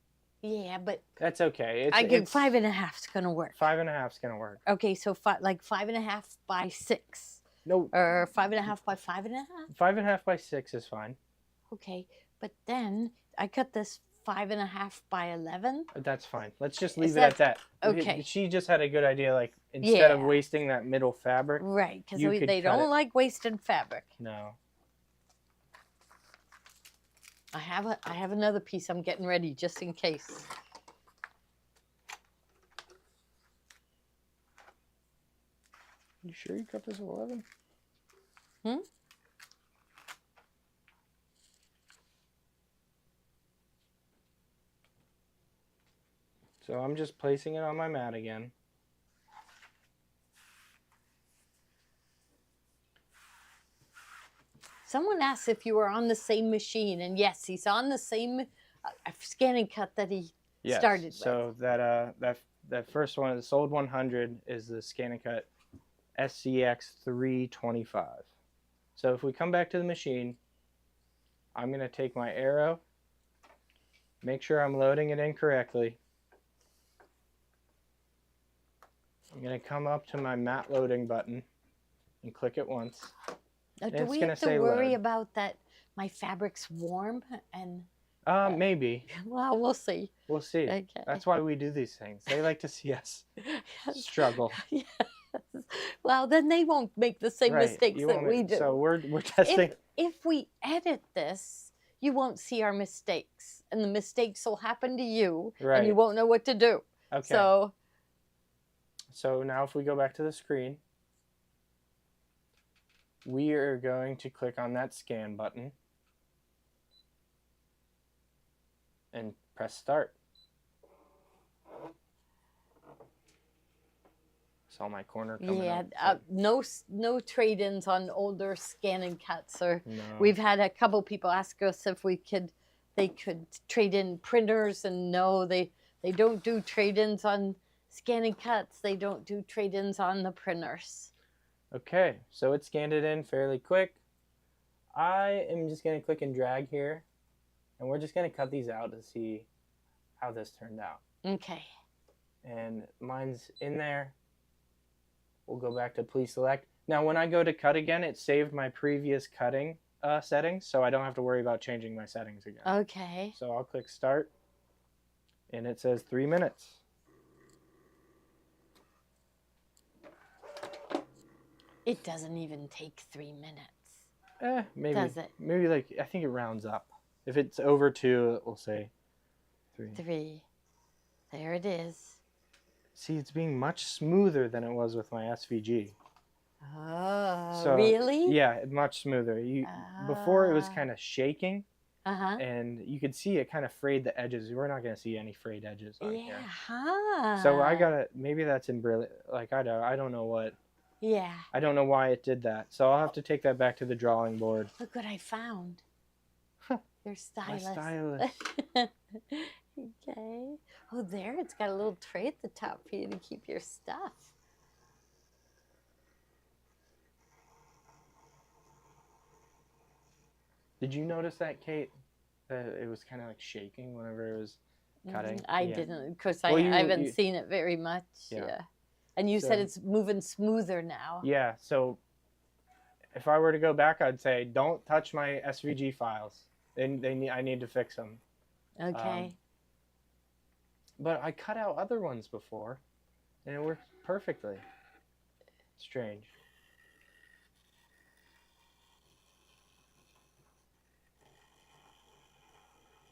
Yeah, but that's okay. I get 5.5's gonna work. 5.5's gonna work. Okay, so like 5.5 by 6. No. Or 5.5 by 5.5. 5.5 by 6 is fine. Okay, but then I cut this 5.5 by 11. That's fine. Let's just leave Is it at that. okay? She just had a good idea. Like instead of Yeah. wasting that middle fabric, Right, because you could they cut don't it. like wasted fabric. No. I have another piece I'm getting ready just in case. You sure you cut this at 11? Hmm? So I'm just placing it on my mat again. Someone asked if you were on the same machine, and yes, he's on the same scan and cut that he started with. So that first one, the sold 100, is the scan and cut SCX 325. So if we come back to the machine, I'm going to take my arrow, make sure I'm loading it in correctly. I'm going to come up to my mat loading button and click it once. Now, do we have to worry about that my fabric's warm? And maybe. Well, we'll see. We'll see. Okay. That's why we do these things. They like to see us struggle. Yes. Well, then they won't make the same mistakes that we do. So we're testing. If we edit this, you won't see our mistakes, and the mistakes will happen to you, and you won't know what to do. Okay. So now if we go back to the screen, we are going to click on that scan button and press start. Saw my corner coming up. No trade-ins on older scan and cuts. Or no. We've had a couple people ask us if they could trade in printers, and no, they don't do trade-ins on scan and cuts. They don't do trade-ins on the printers. Okay, so it scanned it in fairly quick. I am just going to click and drag here, and we're just going to cut these out to see how this turned out. Okay. And mine's in there. We'll go back to please select. Now when I go to cut again, it saved my previous cutting settings, so I don't have to worry about changing my settings again. Okay. So I'll click start, and it says 3 minutes. It doesn't even take 3 minutes. Maybe. Does it? Maybe I think it rounds up. If it's over 2, it will say 3. 3. There it is. See, it's being much smoother than it was with my SVG. Oh, so, really? Yeah, much smoother. Before it was kind of shaking, Uh-huh. and you could see it kind of frayed the edges. We're not going to see any frayed edges on here. Huh. So I gotta, maybe that's in brilliant. Like I don't know what. Yeah. I don't know why it did that. So I'll have to take that back to the drawing board. Look what I found. Your stylus. My stylus. Okay. Oh, there, it's got a little tray at the top for you to keep your stuff. Did you notice that, Kate? That it was kind of like shaking whenever it was cutting? I didn't, because I haven't seen it very much. Yeah. And you said it's moving smoother now. Yeah, so if I were to go back, I'd say don't touch my SVG files. I need to fix them. Okay. But I cut out other ones before, and it worked perfectly. Strange.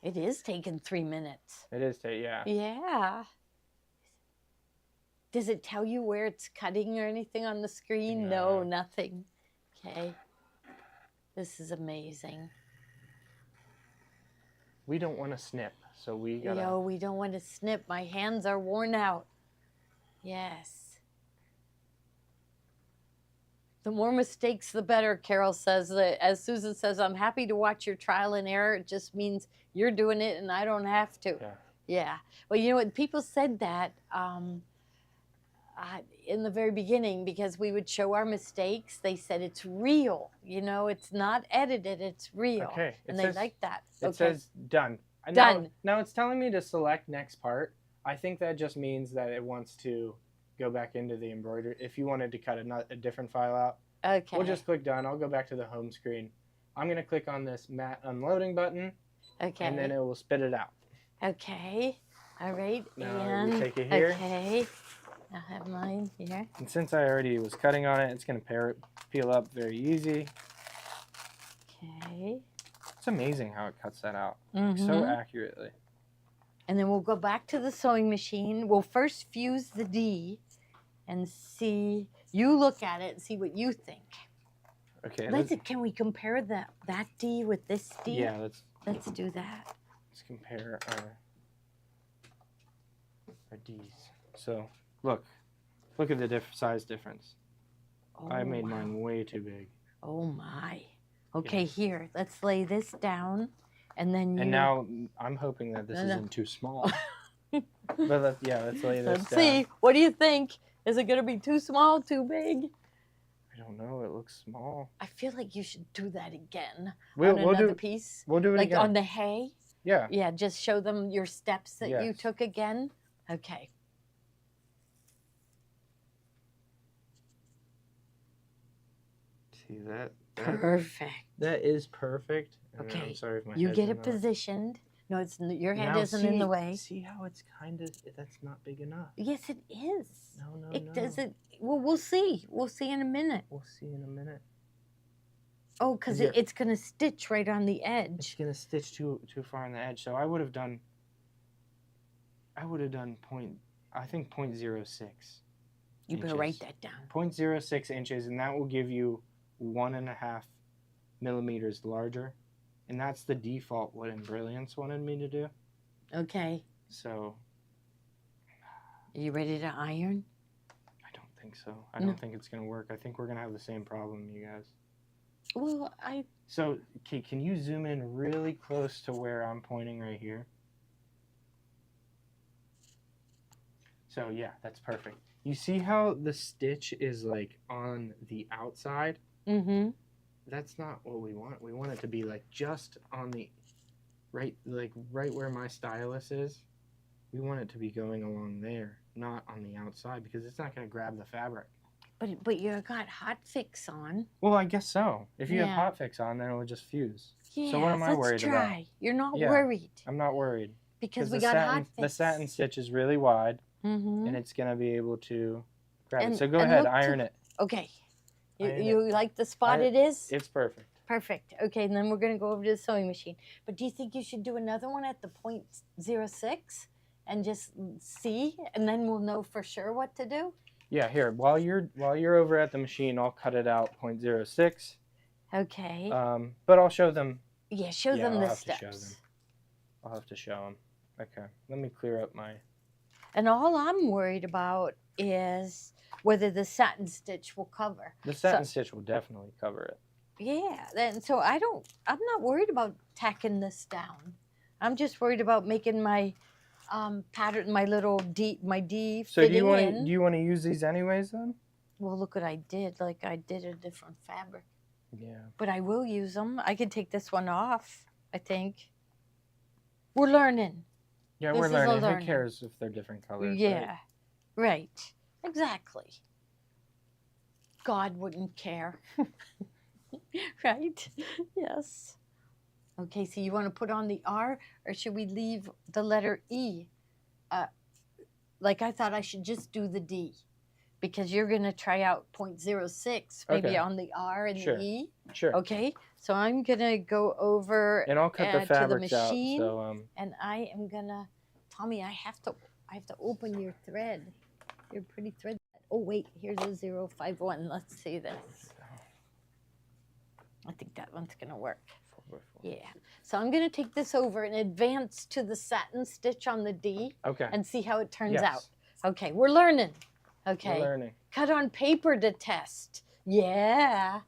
It is taking 3 minutes. It is, yeah. Yeah. Does it tell you where it's cutting or anything on the screen? No, nothing. Okay. This is amazing. We don't want to snip, so we gotta... No, we don't want to snip. My hands are worn out. Yes. The more mistakes, the better, Carol says. As Susan says, I'm happy to watch your trial and error. It just means you're doing it and I don't have to. Yeah. Well, you know what? People said that in the very beginning, because we would show our mistakes. They said it's real. You know, it's not edited. It's real. Okay. And they like that. It says done. Done. Now it's telling me to select next part. I think that just means that it wants to go back into the embroidery. If you wanted to cut a different file out, okay, we'll just click done. I'll go back to the home screen. I'm going to click on this mat unloading button, okay, and then it will spit it out. Okay. All right. Now And we take it here. okay. I'll have mine here. And since I already was cutting on it, it's going to peel up very easy. Okay. It's amazing how it cuts that out Mm-hmm. so accurately. And then we'll go back to the sewing machine. We'll first fuse the D and see. You look at it and see what you think. Okay. Can we compare that D with this D? Yeah, let's do that. Let's compare our D's. So look at the size difference. Oh, I made wow. mine way too big. Oh my. Okay, here. Let's lay this down, and then you. And now I'm hoping that this isn't too small. But let's lay this down. Let's see. What do you think? Is it gonna be too small, too big? I don't know. It looks small. I feel like you should do that again We'll on another do, piece. We'll do it like again. on the hay. Yeah. Yeah. Just show them your steps that you Yes. took again. Okay. See that? Perfect. That is perfect. Okay. I'm sorry if my You head's get in it the way. positioned. No, your head Now isn't in the way. See how it's kind of, that's not big enough. Yes, it is. No. It doesn't. Well, we'll see. We'll see in a minute. We'll see in a minute. Oh, because it's going to stitch right on the It's edge. going to stitch too far on the edge. So I would have done I think 0.06. You better write that down. 0.06 inches, and that will give you 1.5 millimeters larger. And that's the default what Embrilliance wanted me to do. Okay. So. Are you ready to iron? I don't think so. I don't think it's going to work. I think we're going to have the same problem, you guys. Well, So, okay, can you zoom in really close to where I'm pointing right here? So, yeah, that's perfect. You see how the stitch is like on the outside? Mm-hmm. That's not what we want. We want it to be like just on the right where my stylus is. We want it to be going along there, not on the outside, because it's not going to grab the fabric. But you got hot fix on. Well, I guess so. If you have Yeah. hot fix on, then it will just fuse. Yeah. So what am I worried about? Let's try. You're not Yeah. worried I'm not worried. because the we got hot fix. The satin stitch is really wide, Mm-hmm. and it's going to be able to grab And- it. So go and ahead, look to- iron it. Okay. Iron You like the spot it is? It's perfect. Perfect. Okay, and then we're going to go over to the sewing machine. But do you think you should do another one at the 0.06 and just see, and then we'll know for sure what to do? Yeah, here, while you're over at the machine, I'll cut it out 0.06. Okay. But I'll show them. Yeah, show them I'll the have to show steps. them. I'll have to show them. Okay, let me clear up my. And all I'm worried about is whether the satin stitch will cover. The satin stitch will definitely cover it. Yeah, then so I'm not worried about tacking this down. I'm just worried about making my pattern, my little D So fitting do in. you want to use these anyways then? Well, look what I did. Like I did a different fabric. Yeah. But I will use them. I can take this one off, I think. We're learning. Yeah, This we're is a learning. Who learning. cares if they're different colors? Yeah, right. Exactly. God wouldn't care. Right? Yes. Okay, so you want to put on the R, or should we leave the letter E? Like I thought I should just do the D, because you're going to try out 0.06, maybe Okay. on the R and Sure. the E. Sure. Okay, so I'm going to go over And I'll cut the add to the fabrics out. machine. So and I am going to, Tommy, I have to open your thread. Your pretty thread. Oh, wait, here's a 051. Let's see this. I think that one's going to work. 4x4. Yeah. So I'm going to take this over and advance to the satin stitch on the D Okay. and see how it turns Yes. out. Okay, we're learning. Okay. We're learning. Cut on paper to test. Yeah.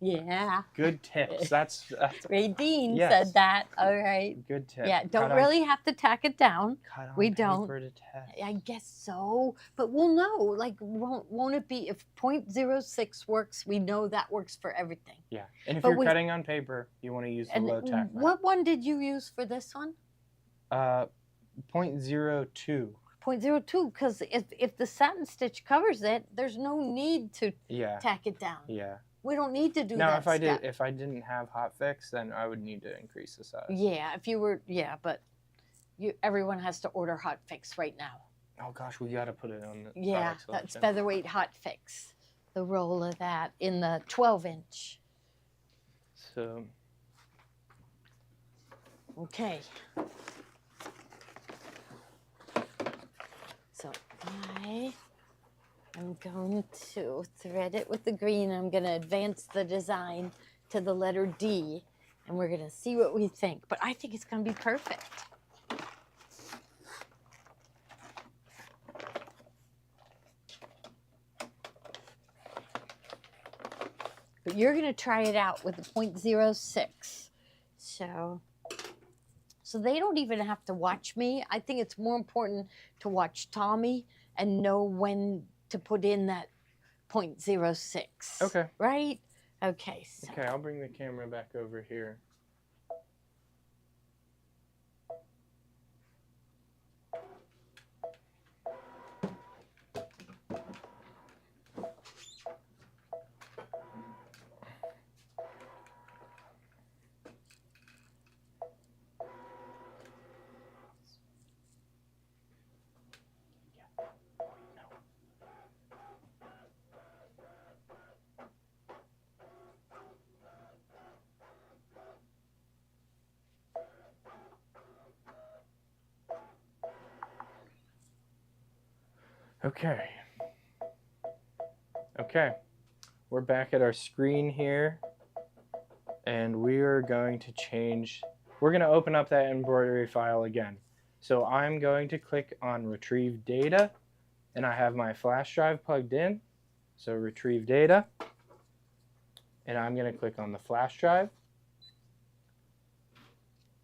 Yeah. Good tips. That's Radine Yes. said that. All right. good tip. Yeah, don't Cut on- really have to tack it down. Cut on we paper don't. to test. I guess so, but we'll know. Like, won't it be if 0.06 works? We know that works for everything. Yeah. And if But you're cutting on paper, you want to use the And low tack. what one did you use for this one? 0.02. 0.02, because if the satin stitch covers it, there's no need to Yeah. tack it down. Yeah. We don't need to do Now, that step. if I didn't have hot fix, then I would need to increase the size. Yeah, if you were, yeah, but everyone has to order hot fix right now. Oh gosh, we gotta put it on the Yeah, product that's selection. Featherweight Hot Fix. The roll of that in the 12-inch. So. Okay. So I am going to thread it with the green. I'm going to advance the design to the letter D, and we're going to see what we think. But I think it's going to be perfect. But you're going to try it out with the 0.06. So they don't even have to watch me. I think it's more important to watch Tommy and know when to put in that 0.06. Okay. Right? Okay. So. Okay, I'll bring the camera back over here. Okay. Okay. We're back at our screen here. And we are going to change. We're going to open up that embroidery file again. So I'm going to click on Retrieve Data. And I have my flash drive plugged in. So Retrieve Data. And I'm going to click on the flash drive.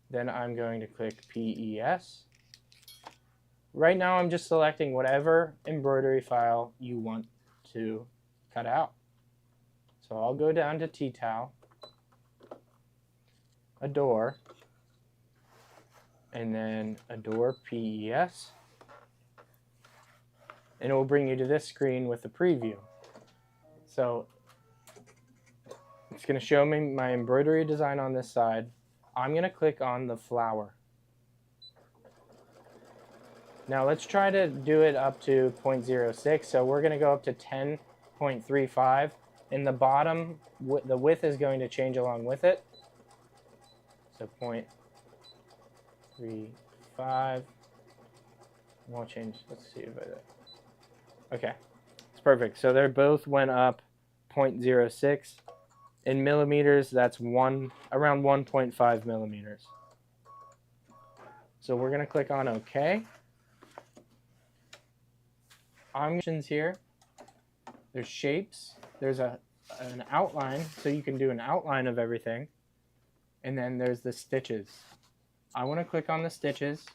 Then I'm going to click PES. Right now I'm just selecting whatever embroidery file you want to cut out. So I'll go down to T-Towel, Adore, and then Adore PES. And it will bring you to this screen with the preview. So it's going to show me my embroidery design on this side. I'm going to click on the flower. Now let's try to do it up to 0.06. So we're going to go up to 10.35. In the bottom, the width is going to change along with it. So 0.35. Won't change. Let's see if I do. Okay, it's perfect. So they both went up 0.06. In millimeters, that's around 1.5 millimeters. So we're going to click on OK. Options here. There's shapes. There's an outline, so you can do an outline of everything. And then there's the stitches. I want to click on the stitches.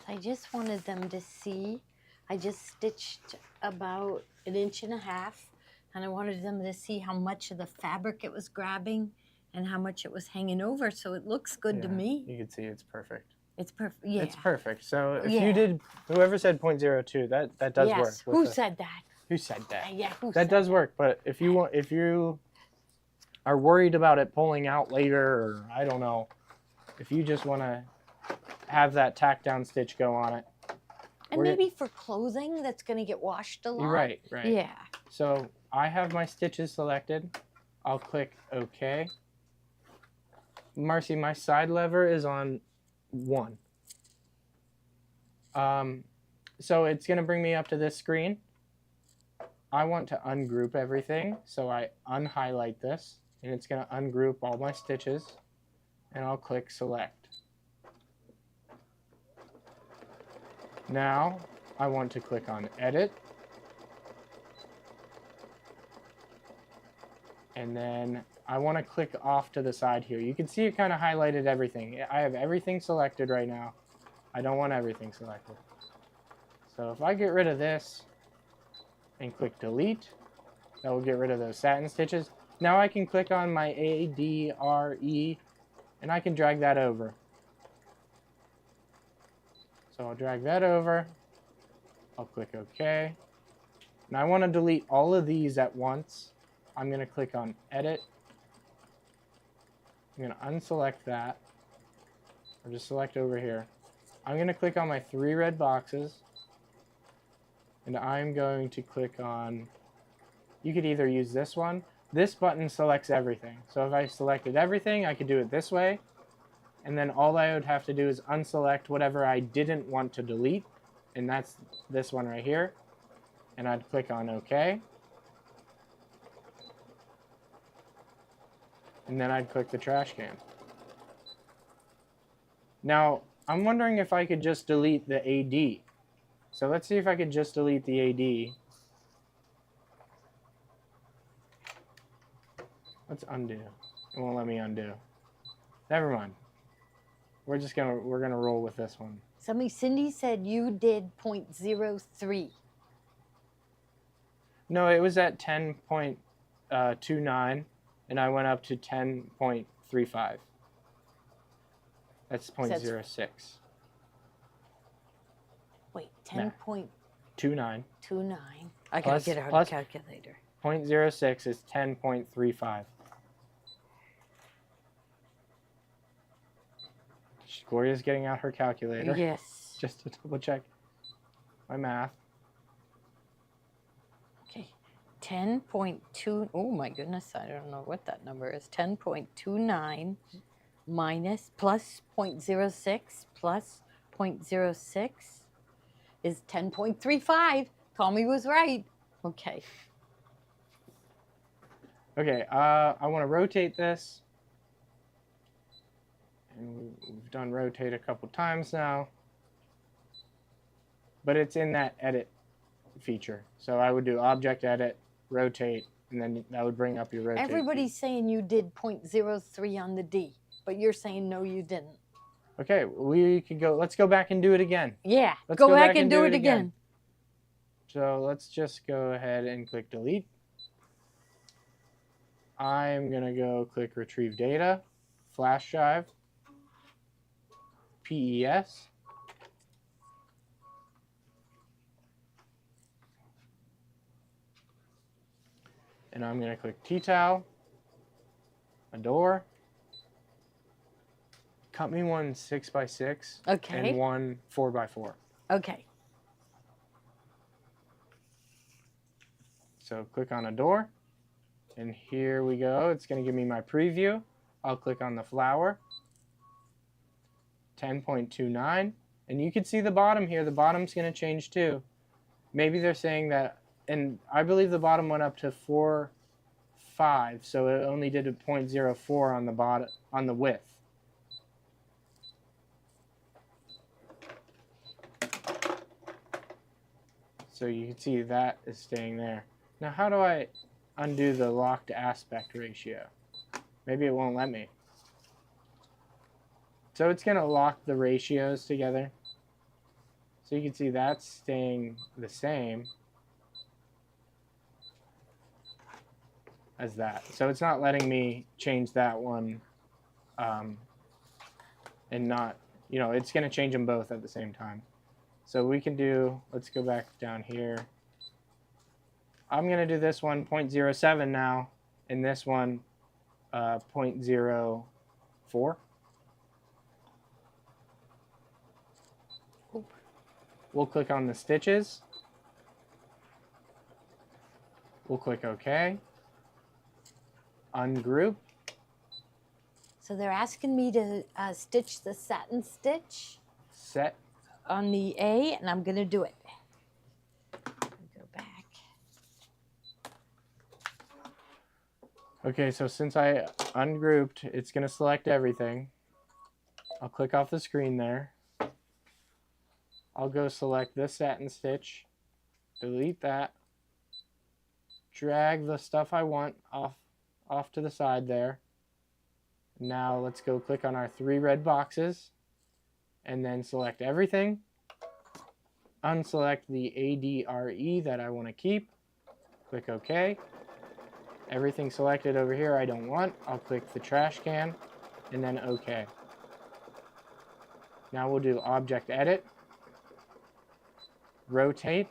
I just wanted them to see. I just stitched about 1.5 inches, and I wanted them to see how much of the fabric it was grabbing and how much it was hanging over. So it looks good to me. You can see it's perfect. It's perfect. Yeah. It's perfect. So if you did, whoever said 0.02, that does work. Who said that? Who said that? Yeah, that does work. But if you are worried about it pulling out later, or I don't know, if you just want to have that tack down stitch go on it. And maybe for clothing that's going to get washed a lot. Right. Yeah. So I have my stitches selected. I'll click OK. Marcy, my side lever is on 1. So it's going to bring me up to this screen. I want to ungroup everything, so I unhighlight this, and it's going to ungroup all my stitches, and I'll click Select. Now I want to click on Edit, and then I want to click off to the side here. You can see it kind of highlighted everything. I have everything selected right now. I don't want everything selected. So if I get rid of this and click Delete, that will get rid of those satin stitches. Now I can click on my ADRE and I can drag that over. So I'll drag that over. I'll click OK. Now I want to delete all of these at once. I'm going to click on Edit. I'm going to unselect that. Or just select over here. I'm going to click on my 3 red boxes, and I'm going to click on, you could either use this one. This button selects everything. So if I selected everything, I could do it this way, and then all I would have to do is unselect whatever I didn't want to delete, and that's this one right here, and I'd click on OK, and then I'd click the trash can. Now, I'm wondering if I could just delete the AD. So let's see if I could just delete the AD. Let's undo. It won't let me undo. Never mind. We're gonna roll with this one. Cindy said you did 0.03. No, it was at 10.29, and I went up to 10.35. That's 0.06. Wait, 10.29. 29. I gotta get out a calculator. 0.06 is 10.35. Gloria's getting out her calculator. Yes. Just to double check my math. Okay. 10.2. Oh my goodness, I don't know what that number is. 10.29 minus plus 0.06 plus 0.06 is 10.35. Tommy was right. Okay. Okay, I want to rotate this. And we've done rotate a couple times now. But it's in that edit feature. So I would do object edit, rotate, and then that would bring up your rotate. Everybody's saying you did 0.03 on the D, but you're saying no, you didn't. Okay, we could go, let's go back and do it again. Yeah, let's go back and do it again. So let's just go ahead and click delete. I'm going to go click retrieve data, flash drive, PES. And I'm going to click T-towel, a door. Cut me one 6x6 and one 4x4. Okay. So click on a door, and here we go. It's going to give me my preview. I'll click on the flower, 10.29, and you can see the bottom here. The bottom's going to change too. Maybe they're saying that, and I believe the bottom went up to 4.5, so it only did a 0.04 on the bottom, on the width. So you can see that is staying there. Now how do I undo the locked aspect ratio? Maybe it won't let me. So it's going to lock the ratios together. So you can see that's staying the same as that. So it's not letting me change that one and not, you know, it's going to change them both at the same time. So we can do, let's go back down here. I'm going to do this one 0.07 now, and this one 0.04. We'll click on the stitches. We'll click OK. Ungroup. So they're asking me to stitch the satin stitch. Set. On the A, and I'm going to do it. Go back. Okay, so since I ungrouped, it's going to select everything. I'll click off the screen there. I'll go select this satin stitch, delete that, drag the stuff I want off to the side there. Now let's go click on our 3 red boxes and then select everything. Unselect the ADRE that I want to keep. Click OK. Everything selected over here I don't want. I'll click the trash can and then OK. Now we'll do object edit, rotate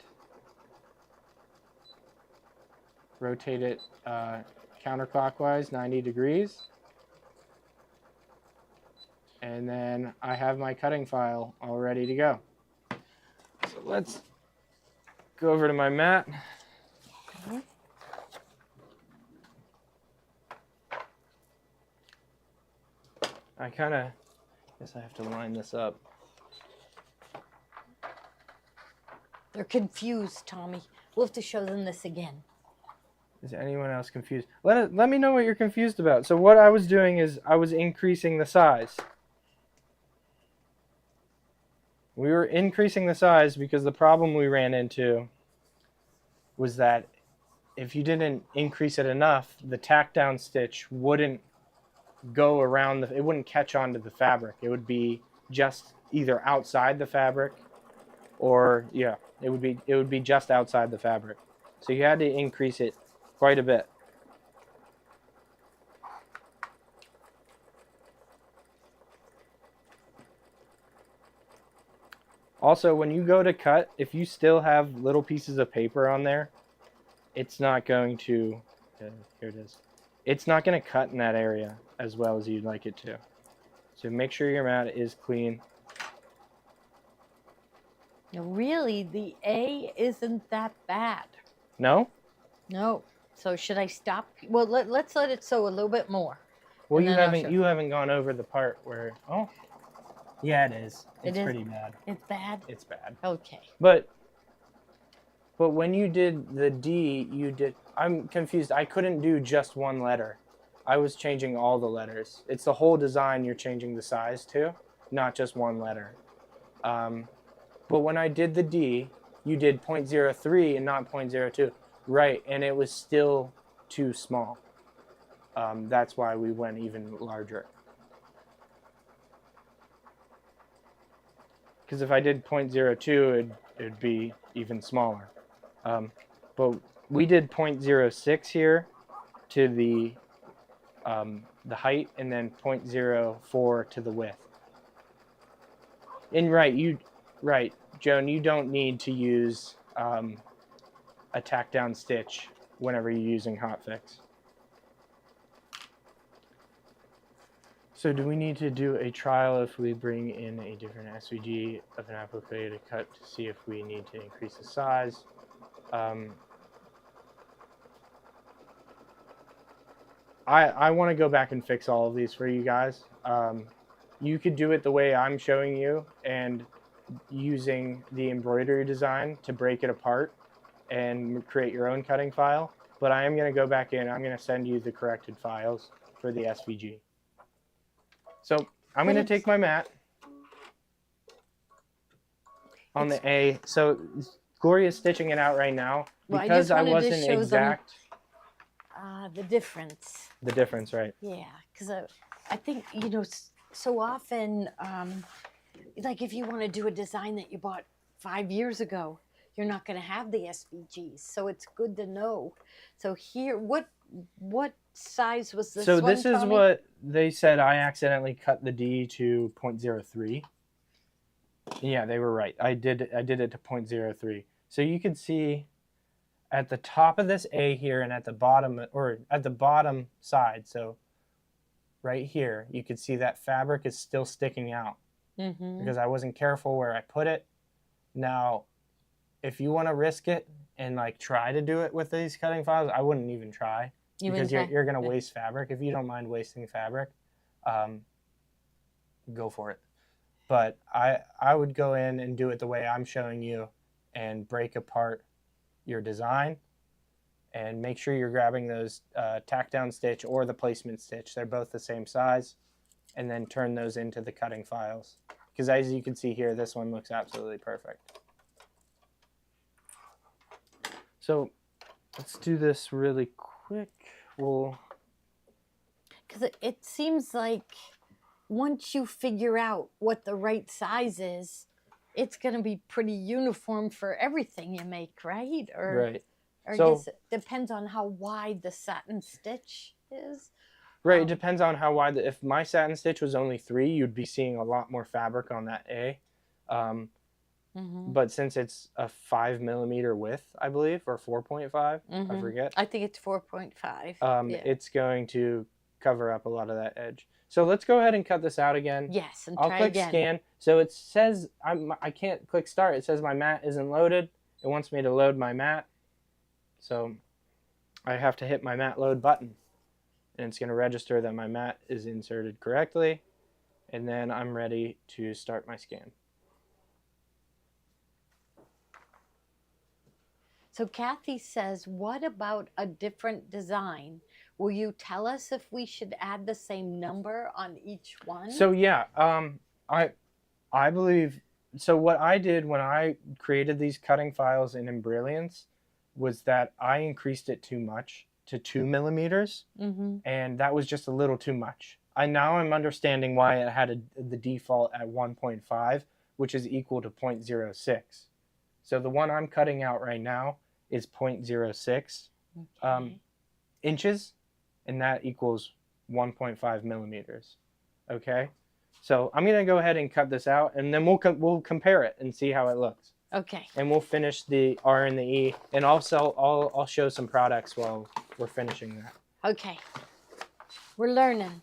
it counterclockwise 90 degrees. And then I have my cutting file all ready to go. So let's go over to my mat. Okay. I kind of guess I have to line this up. They're confused, Tommy. We'll have to show them this again. Is anyone else confused? Let me know what you're confused about. So what I was doing is I was increasing the size. We were increasing the size because the problem we ran into was that if you didn't increase it enough, the tack down stitch wouldn't go around it wouldn't catch onto the fabric. It would be just either outside the fabric or it would be just outside the fabric. So you had to increase it quite a bit. Also, when you go to cut, if you still have little pieces of paper on there, it's not going to, here it is. It's not going to cut in that area as well as you'd like it to. So make sure your mat is clean. Now, really, the A isn't that bad. No? No. So should I stop? Well, let's let it sew a little bit more. Well, you haven't gone over the part where, oh, yeah, it is. It's pretty bad. It's bad? It's bad. Okay. But when you did the D, I'm confused. I couldn't do just one letter. I was changing all the letters. It's the whole design you're changing the size to, not just one letter. But when I did the D, you did 0.03 and not 0.02. Right, and it was still too small. That's why we went even larger. Because if I did 0.02, it'd be even smaller. But we did 0.06 here to the height, and then 0.04 to the width. And right, Joan, you don't need to use a tack down stitch whenever you're using hot fix. So do we need to do a trial if we bring in a different SVG of an applique to cut to see if we need to increase the size? I want to go back and fix all of these for you guys. You could do it the way I'm showing you and using the embroidery design to break it apart and create your own cutting file. But I am going to go back in. I'm going to send you the corrected files for the SVG. So I'm going to take my mat on the A. So Gloria's stitching it out right now because I wasn't exact. The difference. The difference, right? Yeah, because I think, so often, like if you want to do a design that you bought 5 years ago, you're not going to have the SVGs. So it's good to know. So here, what size was this one, So this is Tommy? what they said. I accidentally cut the D to 0.03. Yeah, they were right. I did it to 0.03. So you can see at the top of this A here and at the bottom, or at the bottom side, so right here, you can see that fabric is still sticking out because I wasn't careful where I put it. Now, if you want to risk it and like try to do it with these cutting files, I wouldn't even try because you're going to waste fabric. If you don't mind wasting fabric, go for it. But I would go in and do it the way I'm showing you and break apart your design and make sure you're grabbing those tack down stitch or the placement stitch. They're both the same size, and then turn those into the cutting files. Because as you can see here, this one looks absolutely perfect. So let's do this really quick. Because it seems like once you figure out what the right size is, it's going to be pretty uniform for everything you make, right? Right. Or so, I guess it depends on how wide the satin stitch is. Right, it depends on how wide. If my satin stitch was only 3, you'd be seeing a lot more fabric on that A. But since it's a 5 millimeter width, I believe, or 4.5, I forget. I think it's 4.5. It's going to cover up a lot of that edge. So let's go ahead and cut this out again. Yes, and I'll try click again. scan. So it says I can't click start. It says my mat isn't loaded. It wants me to load my mat. So I have to hit my mat load button. And it's going to register that my mat is inserted correctly. And then I'm ready to start my scan. So Kathy says, what about a different design? Will you tell us if we should add the same number on each one? So yeah, I believe, so what I did when I created these cutting files in Embrilliance was that I increased it too much to 2 millimeters, and that was just a little too much. Now I'm understanding why it had the default at 1.5, which is equal to 0.06. So the one I'm cutting out right now is 0.06 inches, and that equals 1.5 millimeters. Okay, so I'm gonna go ahead and cut this out, and then we'll compare it and see how it looks. Okay. And we'll finish the R and the E, and also I'll show some products while we're finishing that. Okay. We're learning.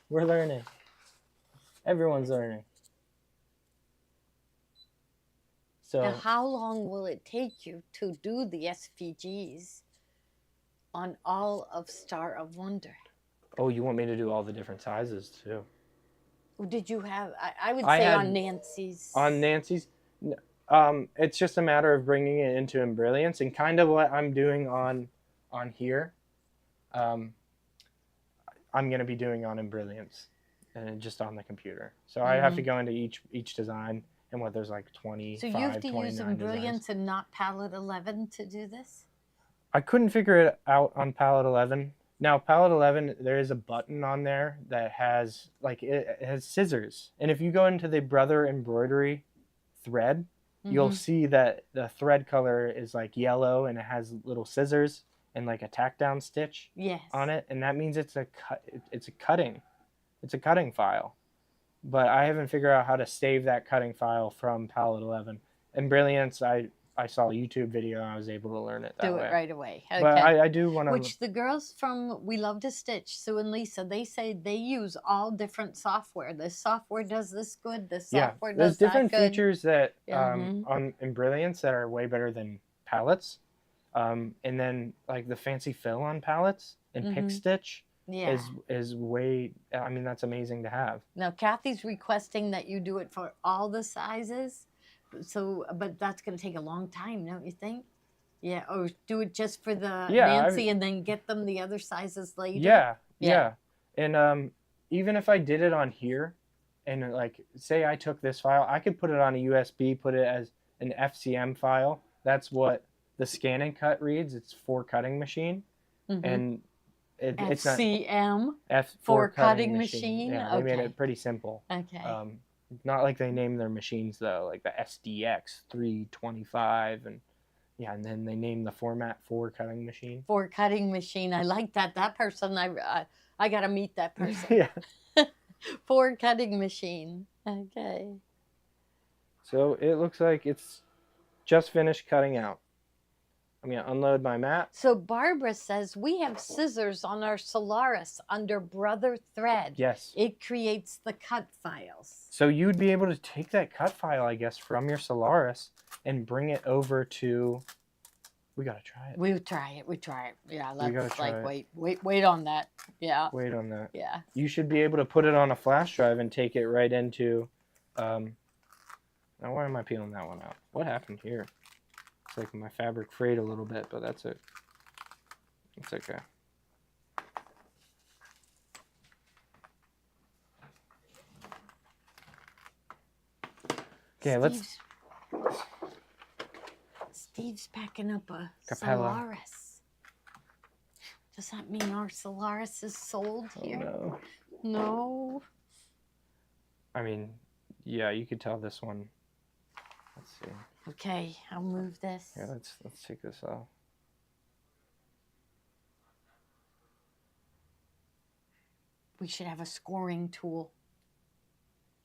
We're learning. Everyone's learning. So now, how long will it take you to do the SVGs on all of Star of Wonder? Oh, you want me to do all the different sizes too? Did you have? I would say on Nancy's. On Nancy's, it's just a matter of bringing it into Embrilliance, and kind of what I'm doing on here. I'm going to be doing on Embrilliance, and just on the computer. So I have to go into each design, and what there's like 25, so you have to 29 use Embrilliance designs. and not Palette 11 to do this? I couldn't figure it out on Palette 11. Now, Palette 11, there is a button on there that has, like, it has scissors. And if you go into the Brother Embroidery thread, you'll see that the thread color is, like, yellow, and it has little scissors and, like, a tack down stitch on it. And that means it's a cutting file. But I haven't figured out how to save that cutting file from Palette 11. And Brilliance, I saw a YouTube video and I was able to learn it that way. Do it right away. Okay. But I do want to... Which the girls from We Love to Stitch, Sue and Lisa, they say they use all different software. This software does this good. This software does that good. There's different features that in Brilliance that are way better than palettes. And then like the fancy fill on palettes and pick stitch is way... I mean, that's amazing to have. Now, Kathy's requesting that you do it for all the sizes. So, but that's going to take a long time, don't you think? Yeah, or do it just for the Nancy and then get them the other sizes later? Yeah. And even if I did it on here, and like, say I took this file, I could put it on a USB, put it as an FCM file. That's what the scan and cut reads. It's for cutting machine. And it's not... FCM? For cutting machine. Yeah, okay. They made it pretty simple. Okay. Not like they name their machines though, like the SDX 325, and then they name the format for cutting machine. For cutting machine, I like that. That person, I gotta meet that person. Yeah. For cutting machine. Okay. So it looks like it's just finished cutting out. I'm gonna unload my mat. So Barbara says we have scissors on our Solaris under Brother Thread. Yes. It creates the cut files. So you'd be able to take that cut file, I guess, from your Solaris and bring it over to... We gotta try it. We try it. Yeah, let's like wait on that. Yeah. Wait on that. Yeah. You should be able to put it on a flash drive and take it right into... Now why am I peeling that one out? What happened here? It's like my fabric frayed a little bit, but that's it. It's okay. Okay, Steve's packing up a Capella. Solaris. Does that mean our Solaris is sold here? Oh, no. No. I mean, yeah, you could tell this one. Let's see. Okay, I'll move this. Yeah, let's take this off. We should have a scoring tool.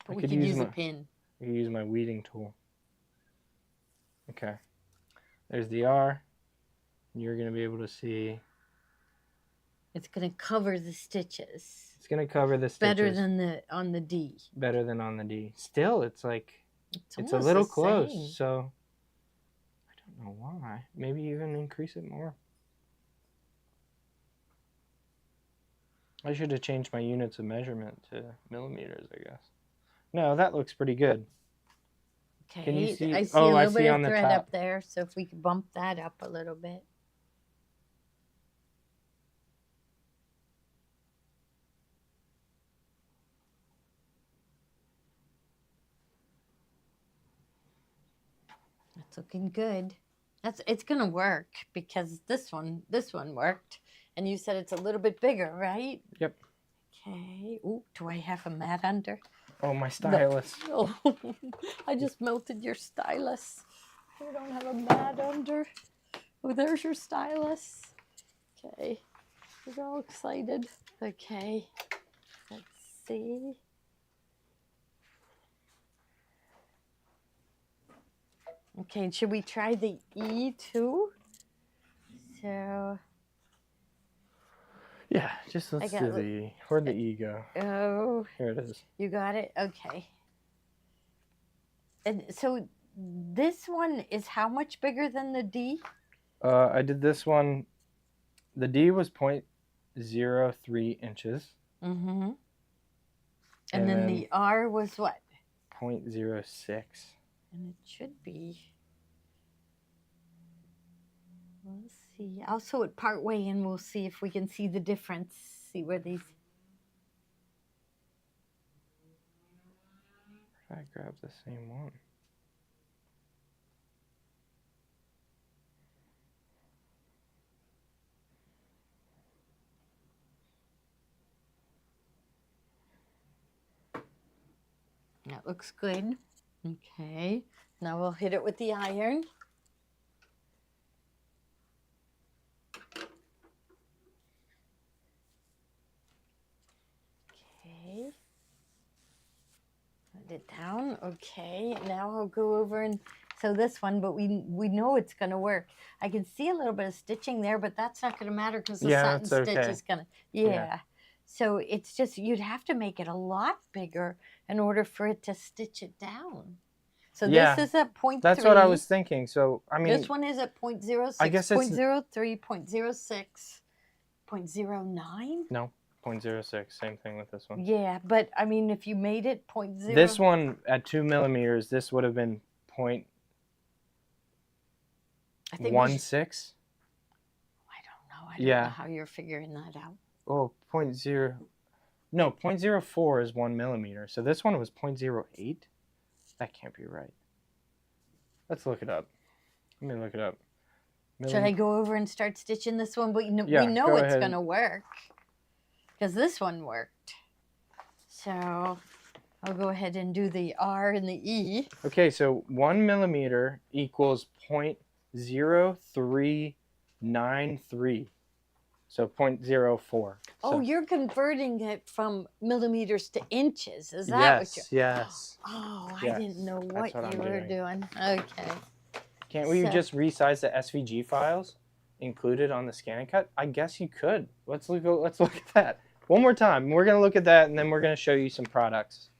But we could could use my- a pin. I can use my weeding tool. Okay. There's the R. You're going to be able to see. It's going to cover the stitches. It's gonna cover the stitches. Better than on the D. Better than on the D. Still, it's like it's a almost little the close. same. So I don't know why. Maybe even increase it more. I should have changed my units of measurement to millimeters, I guess. No, that looks pretty good. Okay. Can you see? I see Oh, a I little see bit on of the thread top. up there, so if we could bump that up a little bit. That's looking good. It's gonna work because this one worked, and you said it's a little bit bigger, right? Yep. Okay. Ooh, do I have a mat under? Oh, my stylus. No. Oh, I just melted your stylus. I don't have a mat under. Oh, there's your stylus. Okay. We're all excited. Okay. Let's see. Okay, should we try the E too? So. Yeah, just let's do the E. Where'd the E go? Oh. Here it is. You got it? Okay. And so this one is how much bigger than the D? I did this one. The D was 0.03 inches. Mm-hmm. And then the R was what? 0.06. And it should be. Let's see. I'll sew it part way and we'll see if we can see the difference. See where these. I grabbed the same one. That looks good. Okay. Now we'll hit it with the iron. Okay. Put it down. Okay. Now I'll go over and sew this one, but we know it's going to work. I can see a little bit of stitching there, but that's not going to matter because the satin stitch is going to, yeah. So it's just, you'd have to make it a lot bigger in order for it to stitch it down. So this is at 0.3. That's what I was thinking. So, I mean. This one is at 0.06, I guess it's 0.03, 0.06, 0.09? No, 0.06. Same thing with this one. Yeah, but I mean, if you made it 0.0. This one at 2 millimeters, this would have been 0.16. I don't know. I don't know how you're figuring that out. Oh, 0.0. No, 0.04 is 1 millimeter. So this one was 0.08? That can't be right. Let's look it up. Let me look it up. Should I go over and start stitching this one? But we know it's going to work because this one worked. So I'll go ahead and do the R and the E. Okay, so 1 millimeter equals 0.0393. So 0.04. Oh, So. you're converting it from millimeters to inches. Is that what you're... Yes. Oh, yes. I didn't know what you were doing. Okay. Can't we just resize the SVG files included on the scan and cut? I guess you could. Let's look at that. One more time. We're going to look at that, and then we're going to show you some products.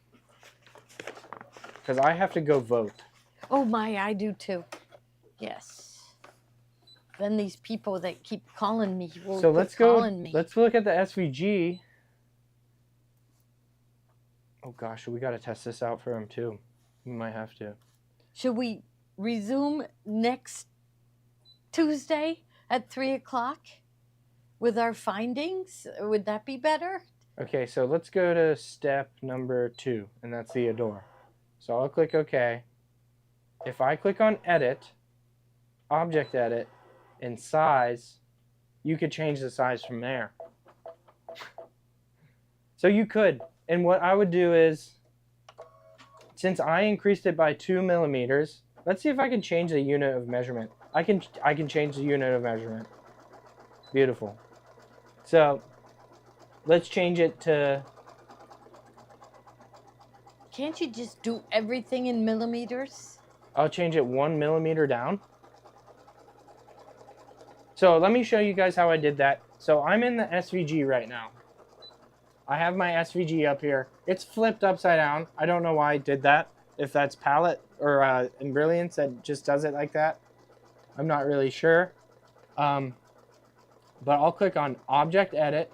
Because I have to go vote. Oh, my, I do too. Yes. Then these people that keep calling me will let's look at the SVG. Oh gosh, we got to test this out for him too. We might have to. Should we resume next Tuesday at 3 o'clock with our findings? Would that be better? Okay, so let's go to step number 2, and that's the Adore. So I'll click OK. If I click on Edit, Object Edit, and Size, you could change the size from there. So you could. And what I would do is, since I increased it by 2 millimeters, let's see if I can change the unit of measurement. I can change the unit of measurement. Beautiful. So let's change it to... Can't you just do everything in millimeters? I'll change it 1 millimeter down. So let me show you guys how I did that. So I'm in the SVG right now. I have my SVG up here. It's flipped upside down. I don't know why I did that. If that's palette or in Brilliance that just does it like that, I'm not really sure. But I'll click on Object Edit,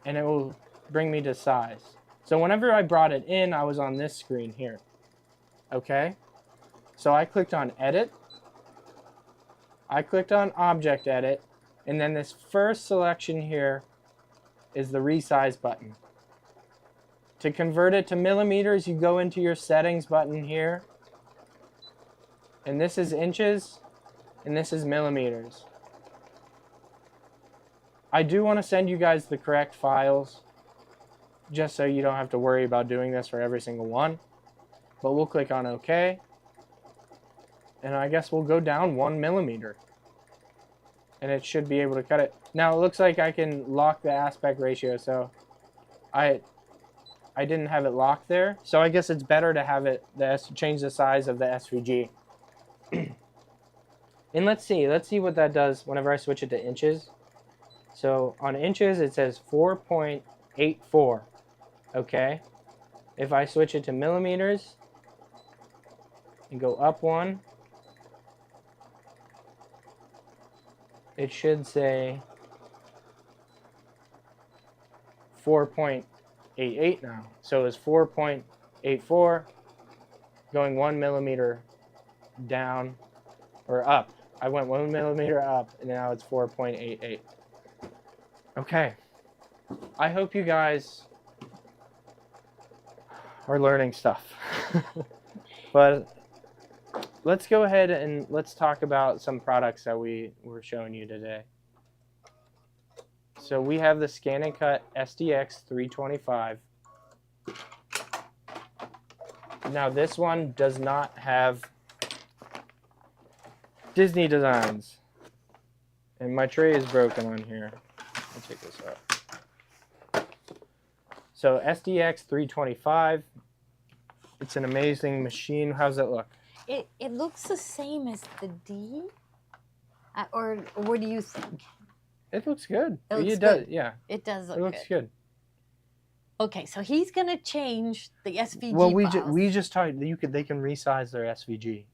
and it will bring me to size. So whenever I brought it in, I was on this screen here. Okay? So I clicked on Edit. I clicked on Object Edit, and then this first selection here is the Resize button. To convert it to millimeters, you go into your Settings button here, and this is inches, and this is millimeters. I do want to send you guys the correct files, just so you don't have to worry about doing this for every single one. But we'll click on OK, and I guess we'll go down 1 millimeter. And it should be able to cut it. Now it looks like I can lock the aspect ratio, so I didn't have it locked there. So I guess it's better to have it change the size of the SVG. And let's see what that does whenever I switch it to inches. So on inches it says 4.84. Okay. If I switch it to millimeters and go up 1, it should say 4.88 now. So it's 4.84 going 1 millimeter down or up. I went 1 millimeter up, and now it's 4.88. Okay. I hope you guys are learning stuff. But let's go ahead and let's talk about some products that we were showing you today. So we have the Scan and Cut SDX 325. Now this one does not have Disney designs. And my tray is broken on here. I'll take this out. So SDX 325. It's an amazing machine. How's it look? It looks the same as the D, or what do you think? It looks good. It looks does, good. yeah. It does look good. It looks good. Okay, so he's gonna change the SVG Well, files. we just talked. They can resize their SVG,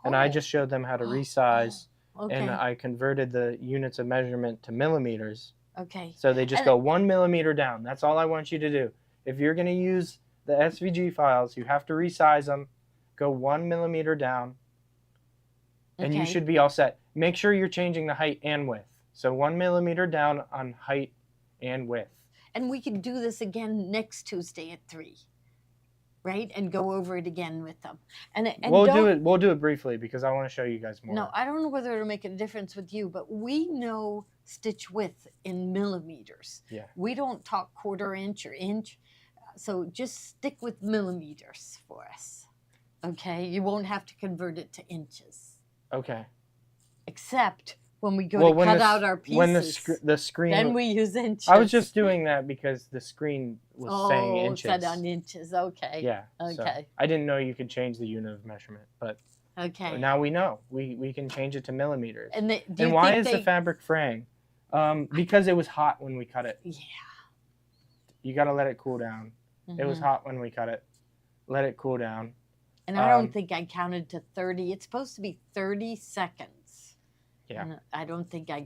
and I just showed them how to resize, okay. and I converted the units of measurement to millimeters. Okay. So they just go 1 millimeter down. That's all I want you to do. If you're gonna use the SVG files, you have to resize them. Go 1 millimeter down, and you should be all set. Make sure you're changing the height and width. So 1 millimeter down on height and width. And we can do this again next Tuesday at 3, right? And go over it again with them. And we'll do it briefly because I want to show you guys more. No, I don't know whether it'll make a difference with you, but we know stitch width in millimeters. Yeah. We don't talk 1/4 inch or inch. So just stick with millimeters for us. Okay? You won't have to convert it to inches. Okay. Except when we go to cut out our pieces. When the screen... Then we use inches. I was just doing that because the screen was saying inches. Oh, set on inches. Okay. Yeah. Okay. So I didn't know you could change the unit of measurement, but okay. Now we know. We can change it to millimeters. And why is the fabric fraying? Because it was hot when we cut it. Yeah. You got to let it cool down. Mm-hmm. It was hot when we cut it. Let it cool down. And I don't think I counted to 30. It's supposed to be 30 seconds. Yeah. And I think I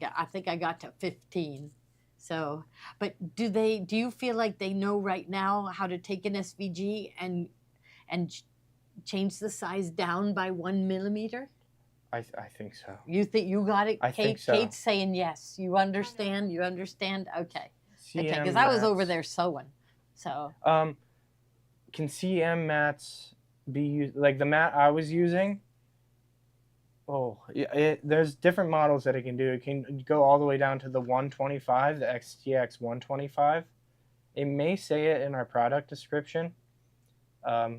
got to 15. So, but do you feel like they know right now how to take an SVG and change the size down by 1 millimeter? I think so. You think you got it? I think so. Kate's saying yes. You understand? You understand? Okay. CM okay, because I was over there sewing. So. Can CM mats be used, like the mat I was using? Oh, there's different models that it can do. It can go all the way down to the 125, the XTX 125. It may say it in our product description. So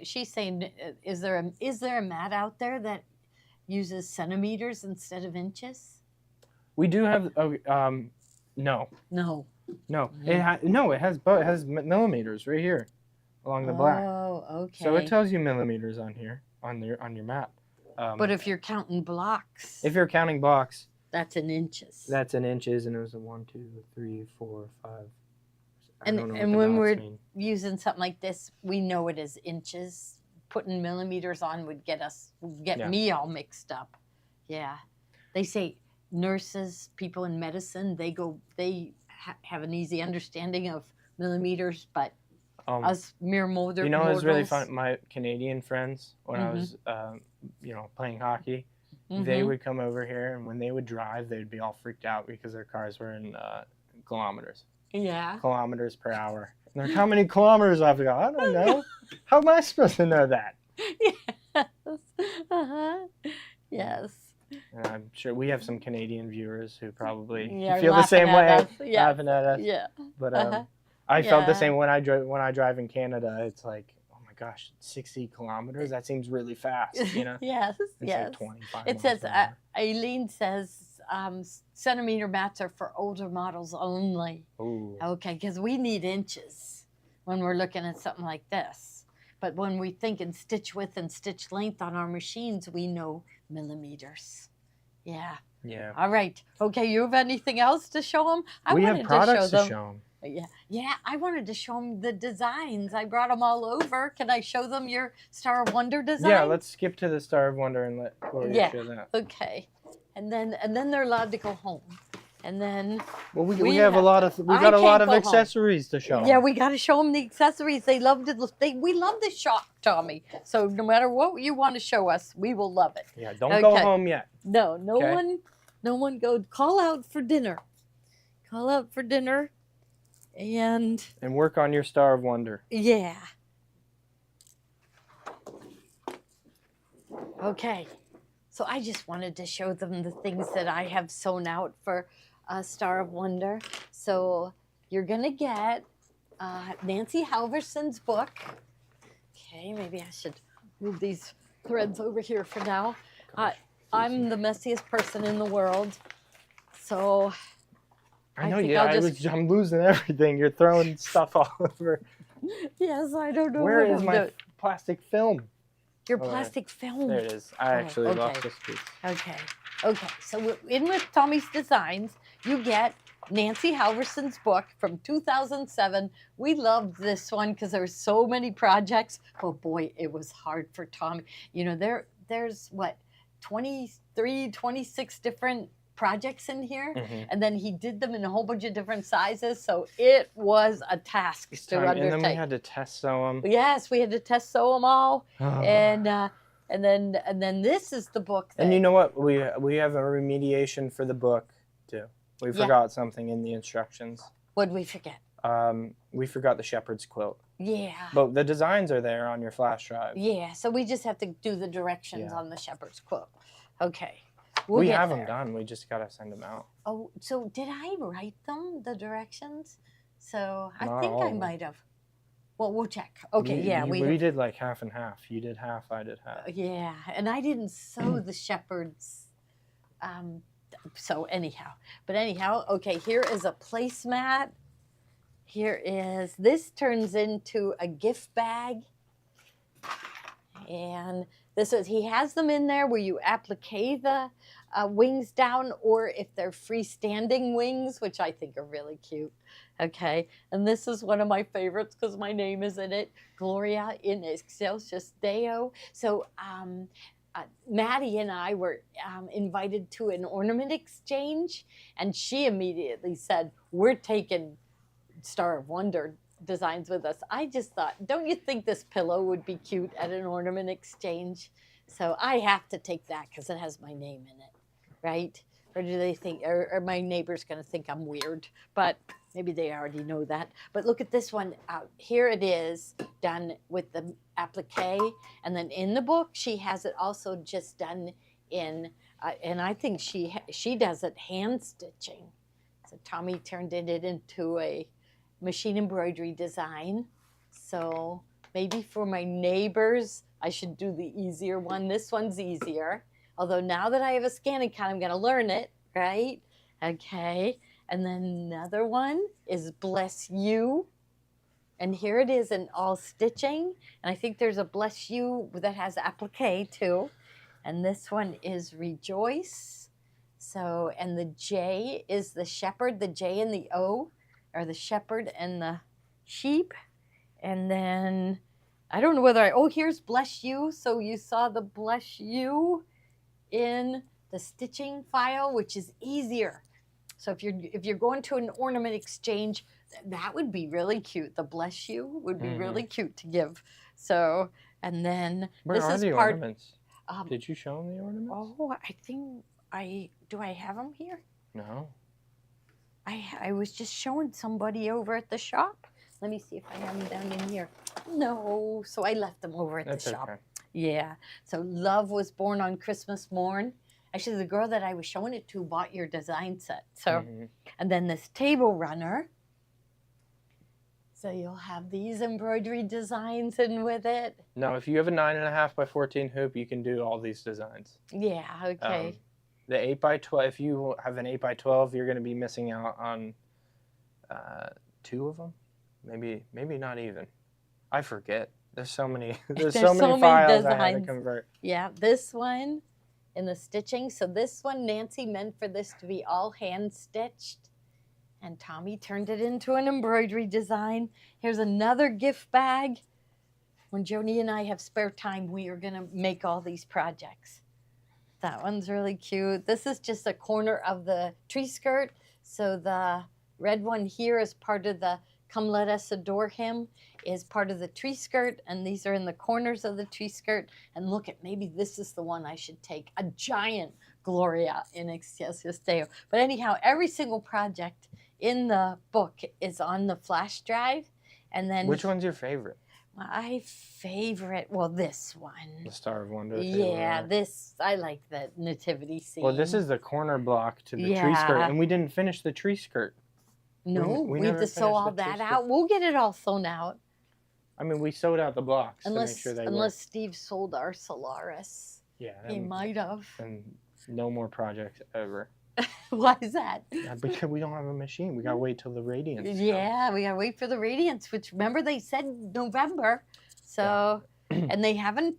she's saying, is there a mat out there that uses centimeters instead of inches? We do have. No. No. No. It has millimeters right here, along the black. Oh, okay. So it tells you millimeters on here on your mat. But if you're counting blocks. If you're counting blocks. That's in inches. That's in inches, and it was a 1, 2, 3, 4, 5. I don't know what And the when dots we're mean. using something like this, we know it is inches. Putting millimeters on would get me all mixed up. Yeah. They say nurses, people in medicine, they have an easy understanding of millimeters, but us mere mortals. You know, it was really fun. My Canadian friends, when I was, playing hockey, they would come over here, and when they would drive, they'd be all freaked out because their cars were in kilometers. Yeah. Kilometers per hour. And they're like, how many kilometers I've got? I don't know. How am I supposed to know that? Yes. Yes. And I'm sure we have some Canadian viewers who probably Yeah, feel the same way, Yeah. laughing at us. Yeah. But I felt the same when I drive in Canada. It's like, oh my gosh, 60 kilometers? That seems really fast, you know? Yes, It's yes. like 25 It miles says, an hour. Aileen says, centimeter mats are for older models only. Ooh. Okay, because we need inches when we're looking at something like this. But when we think in stitch width and stitch length on our machines, we know millimeters. Yeah. Yeah. All right. Okay, you have anything else to show them? We have products to show them. Yeah, I wanted to show them the designs. I brought them all over. Can I show them your Star of Wonder design? Yeah, let's skip to the Star of Wonder and let Gloria show that. Okay. And then they're allowed to go home. And then we have a lot of accessories to show them. Yeah, we got to show them the accessories. They love we love the shop, Tommy. So no matter what you want to show us, we will love it. Yeah, don't go home yet. No one go call out for dinner. Call out for dinner. And work on your Star of Wonder. Yeah. Okay. So I just wanted to show them the things that I have sewn out for Star of Wonder. So you're going to get Nancy Halverson's book. Okay, maybe I should move these threads over here for now. I'm the messiest person in the world. So I know, I'm losing everything. You're throwing stuff all over. Yes, I don't know. Where is my plastic film? Your plastic film. There it is. I actually lost this piece. Okay. So in with Tommy's Designs, you get Nancy Halverson's book from 2007. We loved this one because there were so many projects. Oh boy, it was hard for Tommy. You know, there's what, 23, 26 different projects in here, and then he did them in a whole bunch of different sizes, so it was a task to undertake. And then we had to test sew them. Yes, we had to test sew them all, and then this is the book. And you know what? We have a remediation for the book too. We forgot something in the instructions. What did we forget? We forgot the shepherd's quilt. Yeah. But the designs are there on your flash drive. Yeah, so we just have to do the directions on the shepherd's quilt. Okay. We have them done. We just got to send them out. Oh, so did I write them, the directions? So I Not think all I of them. might have. Well, we'll check. Okay, we did like half and half. You did half, I did half. Yeah, and I didn't sew the shepherds. So anyhow. Okay, here is a placemat. This turns into a gift bag. And he has them in there where you applique the wings down, or if they're freestanding wings, which I think are really cute. Okay, and this is one of my favorites because my name is in it, Gloria in Excelsis Deo. So Maddie and I were invited to an ornament exchange, and she immediately said, we're taking Star of Wonder designs with us. I just thought, don't you think this pillow would be cute at an ornament exchange? So I have to take that because it has my name in it, right? Or do they think, or my neighbor's going to think I'm weird? But maybe they already know that. But look at this one. Here it is done with the applique. And then in the book, she has it also just done in, and I think she does it hand stitching. So Tommy turned it into a machine embroidery design. So maybe for my neighbors, I should do the easier one. This one's easier. Although now that I have a scanning count, I'm going to learn it, right? Okay. And then another one is Bless You. And here it is in all stitching. And I think there's a Bless You that has applique too. And this one is Rejoice. So, and the J is the shepherd, the J and the O are the shepherd and the sheep. And then I don't know whether oh, here's bless you. So you saw the bless you in the stitching file, which is easier. So if you're going to an ornament exchange, that would be really cute. The bless you would be really cute to give. So, and then where this are is the part. Ornaments? Did you show them the ornaments? Oh, I think do. I have them here? No. I was just showing somebody over at the shop. Let me see if I have them down in here. No, so I left them over at the shop. Okay. Yeah. So Love was born on Christmas morn. Actually, the girl that I was showing it to bought your design set. So, and then this table runner. So you'll have these embroidery designs in with it. No, if you have a 9.5 by 14 hoop, you can do all these designs. Yeah. Okay. The 8 by 12. If you have an 8 by 12, you're going to be missing out on 2 of them. Maybe not even. I forget. There's so many. There's so many files designs. I had to convert. Yeah, this one in the stitching. So this one, Nancy meant for this to be all hand stitched, and Tommy turned it into an embroidery design. Here's another gift bag. When Joni and I have spare time, we are gonna make all these projects. That one's really cute. This is just a corner of the tree skirt. So the red one here is part of the Come Let Us Adore Him, is part of the tree skirt, and these are in the corners of the tree skirt. And look at, maybe this is the one I should take, a giant Gloria in Excelsis Deo. But anyhow, every single project in the book is on the flash drive. And then which one's your favorite? My favorite, well, this one. The Star of Wonder. Yeah, this, I like the nativity scene. Well, this is the corner block to the tree skirt, and we didn't finish the tree skirt. No, we have to sew all that out. We'll get it all sewn out. I mean, we sewed out the blocks to make sure they work. Unless Steve sold our Solaris. Yeah. He might have. And no more projects ever. Why is that? Because we don't have a machine. We got to wait till the Radiance comes. Yeah, we got to wait for the Radiance, which remember they said November. So, and they haven't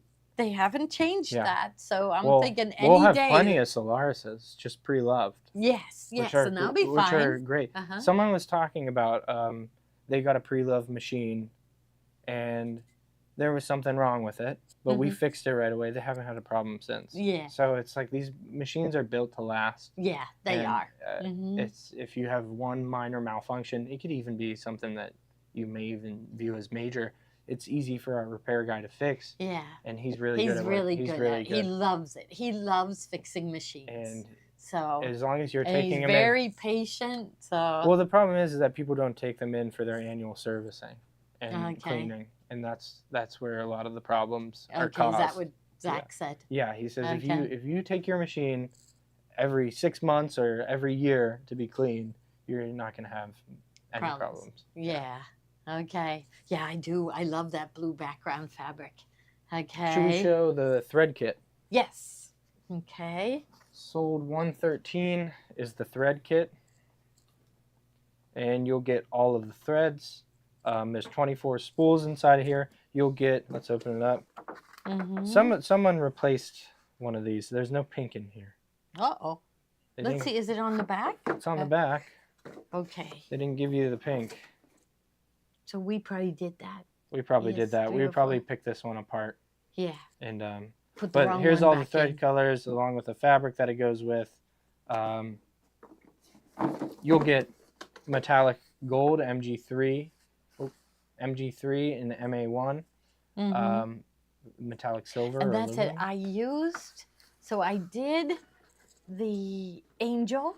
changed that. So I'm thinking any day. We'll have plenty of Solarises, just pre-loved. Yes, and that'll be fine. Which are great. Someone was talking about they got a pre-loved machine, and there was something wrong with it, but we fixed it right away. They haven't had a problem since. Yeah. So it's like these machines are built to last. Yeah, they are. It's if you have one minor malfunction, it could even be something that you may even view as major. It's easy for our repair guy to fix. Yeah. And he's really good at it. He's really good. He loves it. He loves fixing machines. And so as long as you're taking him in. He's very patient. So. Well, the problem is that people don't take them in for their annual servicing and cleaning. And that's where a lot of the problems are caused. Is that what Zach said? Yeah, he says if you take your machine every 6 months or every year to be cleaned, you're not going to have any problems. Yeah. Okay. Yeah, I do. I love that blue background fabric. Okay. Should we show the thread kit? Yes. Okay. Sold 113 is the thread kit. And you'll get all of the threads. There's 24 spools inside of here. You'll get, let's open it up. Someone replaced one of these. There's no pink in here. Uh-oh. Let's see, is it on the back? It's on the back. Okay. They didn't give you the pink. So we probably did that. We probably did that. We probably picked this one apart. Yeah. And but here's all the thread colors along with the fabric that it goes with. You'll get metallic gold MG3 in the MA1, metallic silver. And that's it. I used. So I did the angel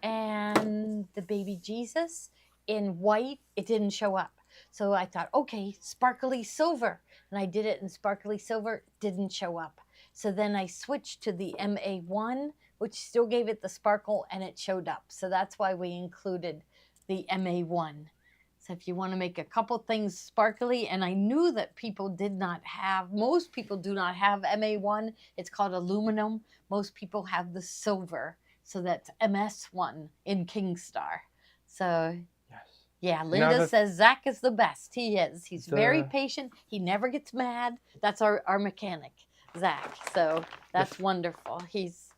and the baby Jesus in white. It didn't show up. So I thought, okay, sparkly silver. And I did it in sparkly silver, didn't show up. So then I switched to the MA1, which still gave it the sparkle, and it showed up. So that's why we included the MA1. So if you want to make a couple things sparkly, and I knew that people did not have, most people do not have MA1. It's called aluminum. Most people have the silver. So that's MS1 in Kingstar. So yeah, Linda says Zach is the best. He is. He's very patient. He never gets mad. That's our mechanic, Zach. So that's wonderful. He's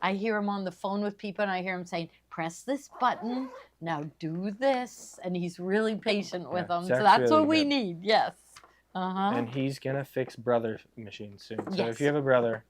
I hear him on the phone with people, and I hear him saying, "Press this button. Now do this," and he's really patient with them. So that's really what we good. need. Yes. And he's gonna fix brother machines soon. So Yes. if you have a brother,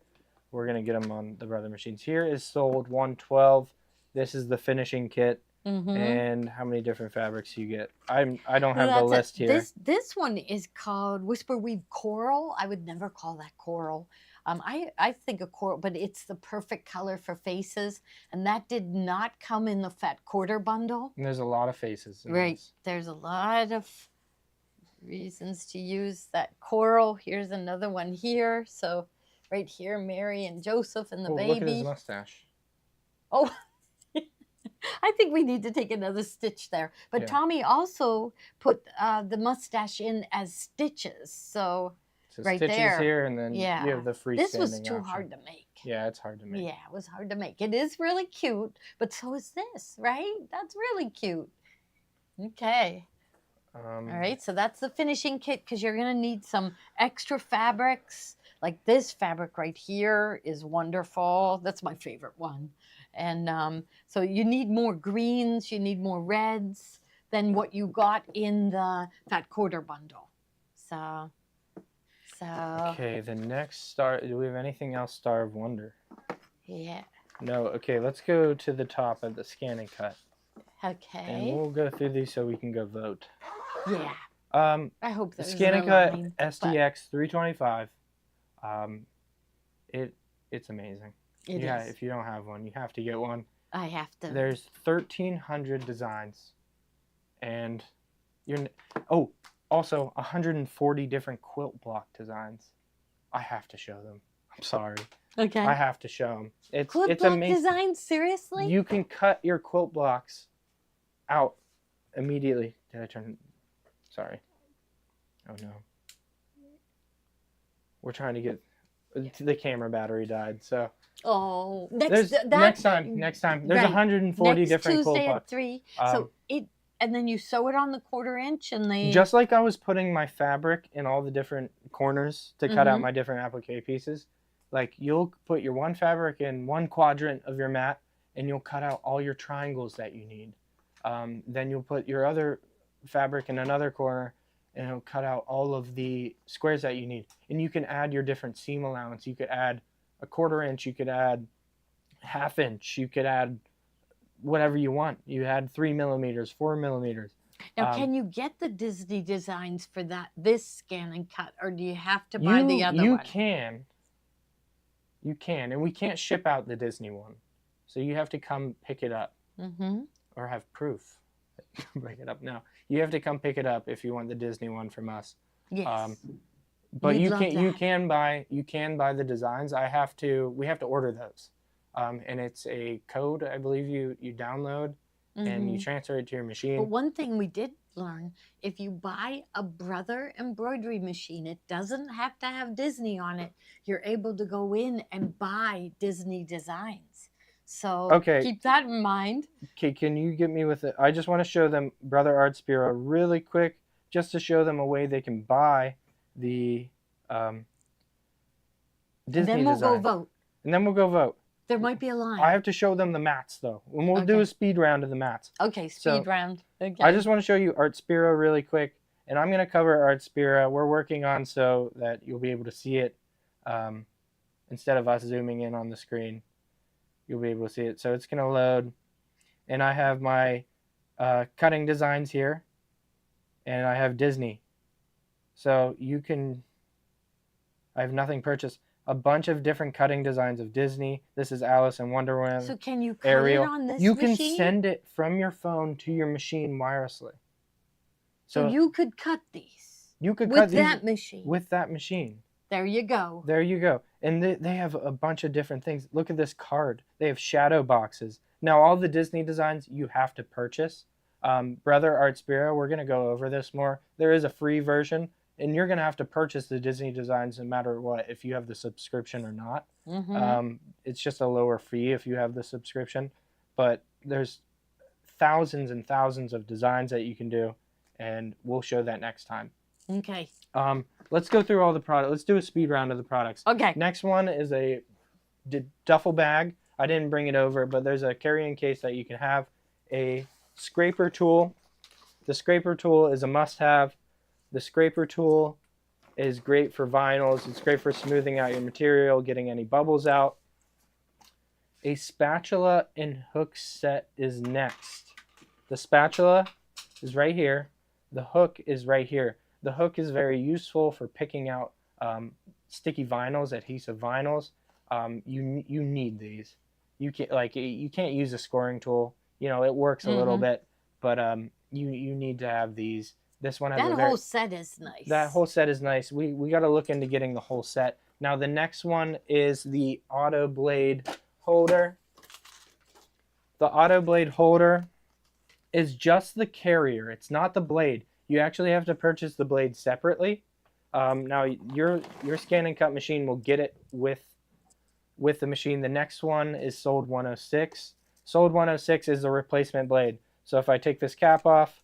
we're gonna get him on the brother machines. Here is sold 112. This is the finishing kit. And how many different fabrics you get? I don't have the list here. This one is called Whisper Weave Coral. I would never call that coral. I think of coral, but it's the perfect color for faces, and that did not come in the fat quarter bundle. And there's a lot of faces. Right. There's a lot of reasons to use that coral. Here's another one here. So right here, Mary and Joseph and the baby. Look at his mustache. Oh. I think we need to take another stitch there. But Tommy also put the mustache in as stitches. So right stitches there. Here, and then you have the freestanding This was too hard to make. Yeah, it's hard to make. Yeah, it was hard to make. It is really cute, but so is this, right? That's really cute. Okay. All right, so that's the finishing kit, because you're going to need some extra fabrics. Like this fabric right here is wonderful. That's my favorite one. And so you need more greens, you need more reds than what you got in the fat quarter bundle. So. Okay, the next star. Do we have anything else? Star of Wonder. Yeah. No. Okay, let's go to the top of the scan and cut. Okay. And we'll go through these so we can go vote. Yeah. I hope there's Scan and Cut SDX 325. It's amazing. It is. If you don't have one, you have to get one. I have to. There's 1,300 designs, and also 140 different quilt block designs. I have to show them. I'm sorry. Okay. I have to show them. It's block amazing. Designs, seriously? You can cut your quilt blocks out immediately. Did I turn? Sorry. Oh no. We're trying to get. The camera battery died, so. Oh, next time. There's right. 140 next different Tuesday quilt blocks. At 3. And then you sew it on the 1/4 inch, and they. Just like I was putting my fabric in all the different corners to cut out my different applique pieces, like you'll put your one fabric in one quadrant of your mat, and you'll cut out all your triangles that you need. Then you'll put your other fabric in another corner, and it'll cut out all of the squares that you need. And you can add your different seam allowance. You could add a 1/4 inch, you could add 1/2 inch, you could add whatever you want. You had 3 millimeters, 4 millimeters. Now, can you get the Disney designs for this scan and cut, or do you have to buy the other one? You can, and we can't ship out the Disney one, so you have to come pick it up, or have proof. Break it up now. You have to come pick it up if you want the Disney one from us. Yes. But you can buy the designs. We have to order those. And it's a code, I believe you download and you transfer it to your machine. But one thing we did learn, if you buy a Brother embroidery machine, it doesn't have to have Disney on it. You're able to go in and buy Disney designs. So keep that in mind. Okay, can you get me with it? I just want to show them Brother Arts Bureau really quick, just to show them a way they can buy the Disney And then we'll design. go vote. And then we'll go vote. There might be a line. I have to show them the mats, though. And we'll do a speed round of the mats. Okay, speed round. Okay. I just want to show you Arts Bureau really quick. And I'm going to cover Arts Bureau. We're working on so that you'll be able to see it instead of us zooming in on the screen. You'll be able to see it. So it's going to load. And I have my cutting designs here. And I have Disney. So you can... I have nothing purchased. A bunch of different cutting designs of Disney. This is Alice in Wonderland. So can you cut Ariel. it on this You machine? can send it from your phone to your machine wirelessly. So you could cut these. You could cut these that machine. with that machine. There you go. There you go. And they have a bunch of different things. Look at this card. They have shadow boxes. Now, all the Disney designs you have to purchase. Brother Arts Bureau, we're going to go over this more. There is a free version. And you're going to have to purchase the Disney designs no matter what, if you have the subscription or not. It's just a lower fee if you have the subscription. But there's thousands and thousands of designs that you can do, and we'll show that next time. Okay. Let's go through all the products. Let's do a speed round of the products. Okay. Next one is a duffel bag. I didn't bring it over, but there's a carrying case that you can have. A scraper tool. The scraper tool is a must-have. The scraper tool is great for vinyls. It's great for smoothing out your material, getting any bubbles out. A spatula and hook set is next. The spatula is right here. The hook is right here. The hook is very useful for picking out sticky vinyls, adhesive vinyls. You need these. You can't use a scoring tool. You know, it works a little bit, but you need to have these. This one has that whole set is nice. That whole set is nice. We got to look into getting the whole set. Now the next one is the auto blade holder. The auto blade holder is just the carrier. It's not the blade. You actually have to purchase the blade separately. Now your scan and cut machine will get it with the machine. The next one is sold 106. Sold 106 is the replacement blade. So if I take this cap off,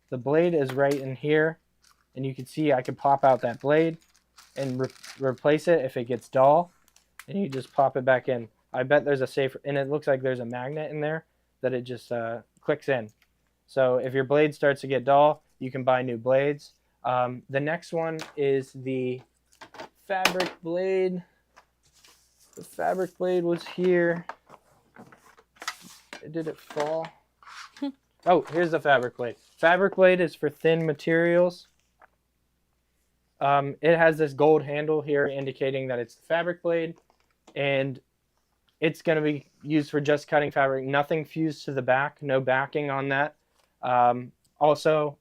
the blade is right in here, and you can see I can pop out that blade and replace it if it gets dull, and you just pop it back in. I bet there's a safe, and it looks like there's a magnet in there that it just clicks in. So if your blade starts to get dull, you can buy new blades. The next one is the fabric blade. The fabric blade was here. Did it fall? Oh, here's the fabric blade. Fabric blade is for thin materials. It has this gold handle here indicating that it's the fabric blade, and it's going to be used for just cutting fabric. Nothing fused to the back, no backing on that. Also,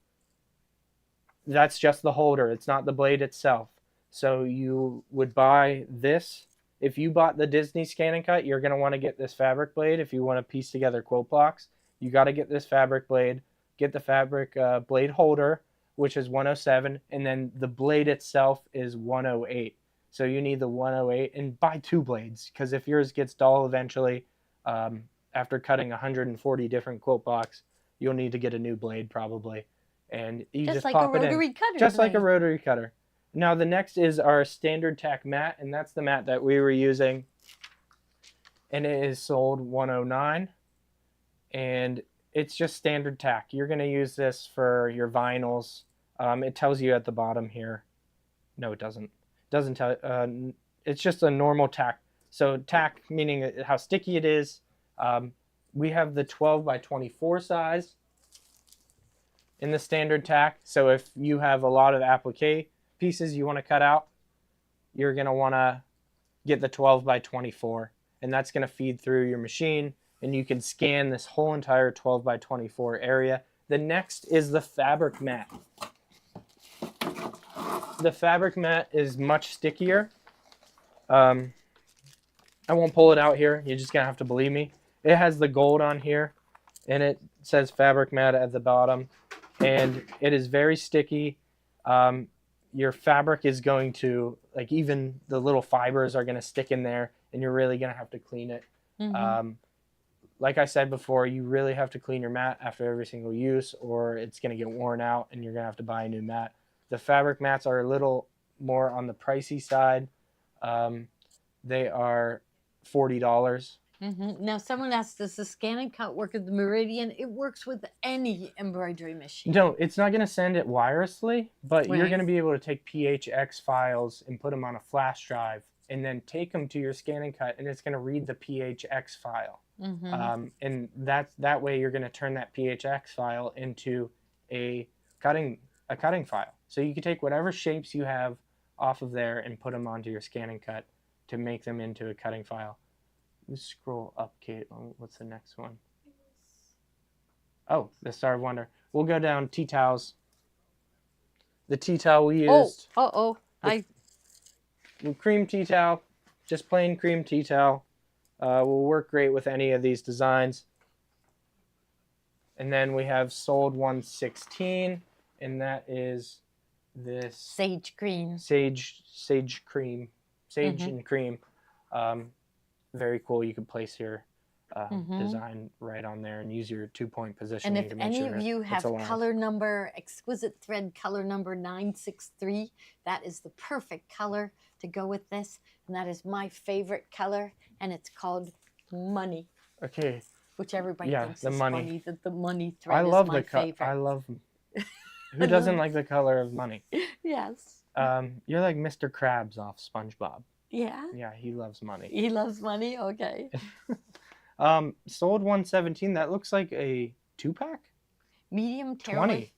that's just the holder. It's not the blade itself. So you would buy this. If you bought the Disney Scan and Cut, you're going to want to get this fabric blade. If you want to piece together quilt blocks, you got to get this fabric blade. Get the fabric blade holder, which is 107, and then the blade itself is 108. So you need the 108, and buy two blades, because if yours gets dull eventually, after cutting 140 different quilt blocks, you'll need to get a new blade probably. And you just like pop a it in. rotary cutter. Just like a rotary cutter. Now the next is our standard tack mat, and that's the mat that we were using, and it is sold 109, and it's just standard tack. You're going to use this for your vinyls. It tells you at the bottom here. No, it doesn't. It doesn't tell. It's just a normal tack. So tack meaning how sticky it is. We have the 12 by 24 size in the standard tack. So if you have a lot of applique pieces you want to cut out, you're going to want to get the 12 by 24, and that's going to feed through your machine, and you can scan this whole entire 12 by 24 area. The next is the fabric mat. The fabric mat is much stickier. I won't pull it out here. You're just going to have to believe me. It has the gold on here, and it says fabric mat at the bottom, and it is very sticky. Your fabric is going to, like, even the little fibers are going to stick in there, and you're really going to have to clean it. Like I said before, you really have to clean your mat after every single use, or it's going to get worn out and you're going to have to buy a new mat. The fabric mats are a little more on the pricey side. They are $40. Now, someone asked, does the Scan and Cut work with the Meridian? It works with any embroidery machine. No, it's not going to send it wirelessly, but you're going to be able to take PHX files and put them on a flash drive, and then take them to your Scan and Cut, and it's going to read the PHX file. And that way you're going to turn that PHX file into a cutting file. So you can take whatever shapes you have off of there and put them onto your Scan and Cut to make them into a cutting file. Let's scroll up, Kate. What's the next one? Oh, the Star of Wonder. We'll go down tea towels. The tea towel we used. Cream tea towel. Just plain cream tea towel. Will work great with any of these designs. And then we have sold 116, and that is this sage cream. Sage cream. Sage and cream. Very cool. You can place your design right on there and use your 2-point positioning. And if any of you have color number, exquisite thread color number 963, that is the perfect color to go with this. And that is my favorite color, and it's called Money. Okay. Which everybody Yeah, thinks the is money. funny. That the money thread I love is my favorite. I love. Who doesn't like the color of money? Yes. You're like Mr. Krabs off SpongeBob. Yeah. Yeah, he loves money. He loves money. Okay. Sold 117. That looks like a 2-pack. Medium 20.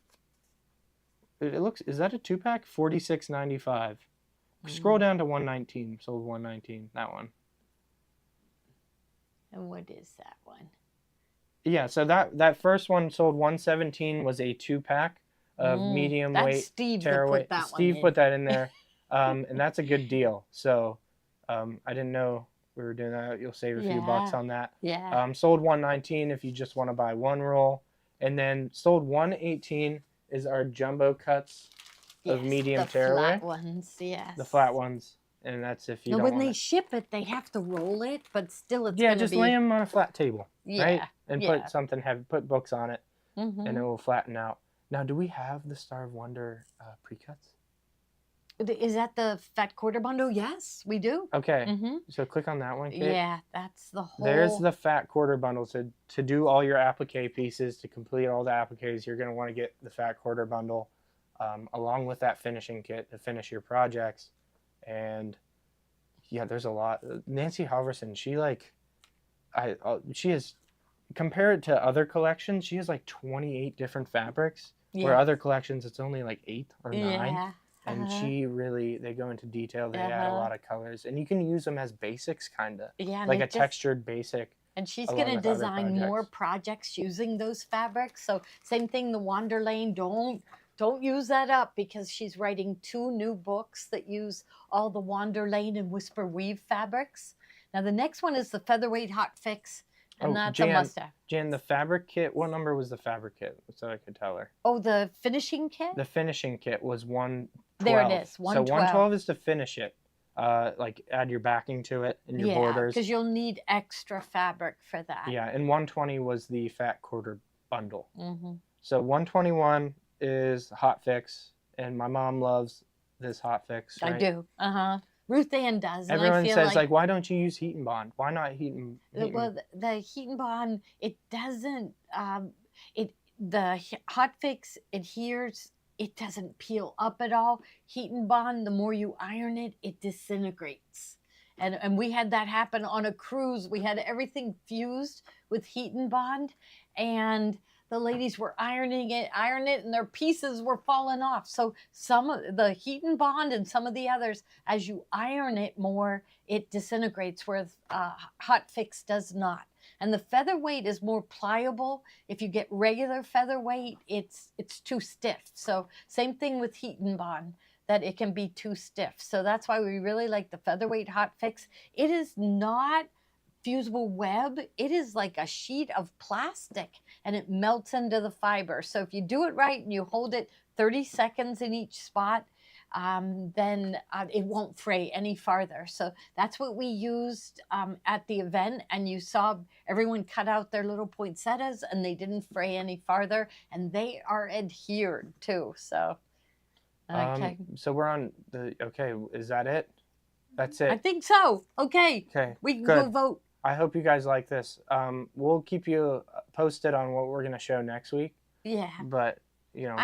It looks. Is that a 2-pack? 46.95. Scroll down to 119. Sold 119. That one. And what is that one? Yeah. So that first one sold 117 was a 2-pack of medium weight. Steve tearaway. That put that Steve one put that in there, and that's a good deal. So, I didn't know we were doing that. You'll save a few bucks on that. Yeah. Sold 119 if you just want to buy one roll, and then sold 118 is our jumbo cuts of medium tearaway. The flat ones, yes. The flat ones, and that's if you don't when want they ship it, they have to roll it, but still it's yeah, just lay them on a flat table, right? And put something heavy, put books on it, and it will flatten out. Now, do we have the Star of Wonder pre-cuts? Is that the fat quarter bundle? Yes, we do. Okay, so click on that one, Kate. Yeah, that's the whole... There's the fat quarter bundle. To do all your applique pieces, to complete all the appliques, you're going to want to get the fat quarter bundle along with that finishing kit to finish your projects. And yeah, there's a lot. Nancy Halverson, she has, compared to other collections, she has like 28 different fabrics. Where other collections, it's only like 8 or 9. Yeah. And they go into detail. They add a lot of colors. And you can use them as basics, kind of. Yeah. Like a textured basic. And she's going to design more projects using those fabrics. So same thing, the Wander Lane. Don't use that up, because she's writing 2 new books that use all the Wander Lane and Whisper Weave fabrics. Now the next one is the Featherweight Hot Fix. And that's a must-have. Jan, the fabric kit, what number was the fabric kit? So I could tell her. Oh, the finishing kit? The finishing kit was 112. There it is, 112. So 112 is to finish it. Like add your backing to it and your borders. Because you'll need extra fabric for that. Yeah, and 120 was the fat quarter bundle. So 121 is Hot Fix, and my mom loves this Hot Fix. Right? I do. Ruth Ann does. Everyone says, like, why don't you use Heat and Bond? Why not Heat and Well, the Heat and Bond, it doesn't, the Hot Fix adheres, it doesn't peel up at all. Heat and Bond, the more you iron it, it disintegrates. And we had that happen on a cruise. We had everything fused with Heat and Bond, and the ladies were ironing it, and their pieces were falling off. So some of the Heat and Bond and some of the others, as you iron it more, it disintegrates, whereas Hot Fix does not. And the featherweight is more pliable. If you get regular featherweight, it's too stiff. So same thing with Heat and Bond, that it can be too stiff. So that's why we really like the featherweight Hot Fix. It is not fusible web. It is like a sheet of plastic, and it melts into the fiber. So if you do it right and you hold it 30 seconds in each spot, then it won't fray any farther. So that's what we used at the event, and you saw everyone cut out their little poinsettias, and they didn't fray any farther, and they are adhered too. So okay. So we're on the, is that it? That's it. I think so. Okay. We can go vote. I hope you guys like this. We'll keep you posted on what we're going to show next week. Yeah. But, you know,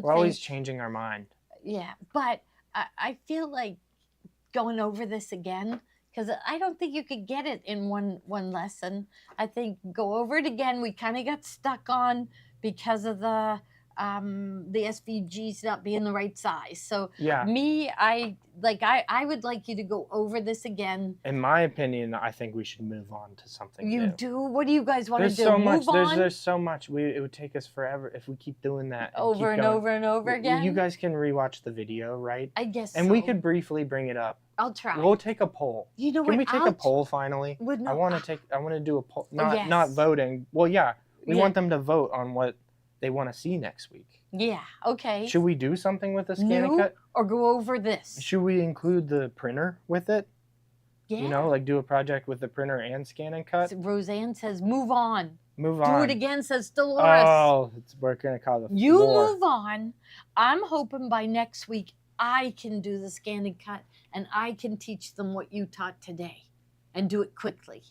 we're always changing our mind. Yeah. But I feel like going over this again, because I don't think you could get it in one lesson. I think go over it again. We kind of got stuck on because of the SVGs not being the right size. So yeah, I would like you to go over this again. In my opinion, I think we should move on to something new. You do? What do you guys want to do? So much. Move on? There's so much. It would take us forever if we keep doing that. Over and over and over again? You guys can rewatch the video, right? I guess and we could briefly bring it up. I'll try. We'll take a poll. You know what? Can we take a poll finally? I want to do a poll. Not voting. Well, yeah. We want them to vote on what they want to see next week. Yeah, okay. Should we do something with the scan and cut? Or go over this? Should we include the printer with it? Yeah. You know, like do a project with the printer and scan and cut? Roseanne says, move on. Move on. Do it again, says Dolores. Oh, we're going to call it You move on. I'm hoping by next week I can do the scan and cut, and I can teach them what you taught today and do it quickly.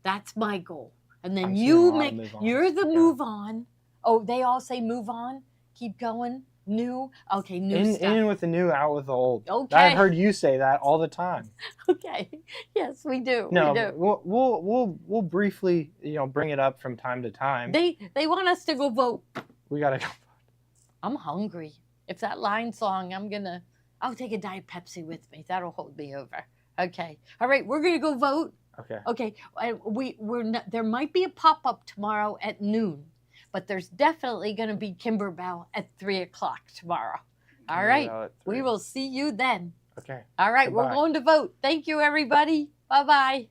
That's my goal. And then I'm seeing a you lot of make, move-ons. you're the Yeah. move on. Oh, they all say move on. Keep going. New. Okay, new stuff. In with the new, out with the old. Okay. I've heard you say that all the time. Okay. Yes, we do. No, we do. we'll briefly, bring it up from time to time. They want us to go vote. We gotta go. I'm hungry. If that line song, I'll take a Diet Pepsi with me. That'll hold me over. Okay. All right, we're gonna go vote. Okay. Okay. We're not, there might be a pop-up tomorrow at noon, but there's definitely gonna be Kimberbell at 3:00 tomorrow. All right. We will see you then. Okay. All right, Goodbye. we're going to vote. Thank you, everybody. Bye-bye.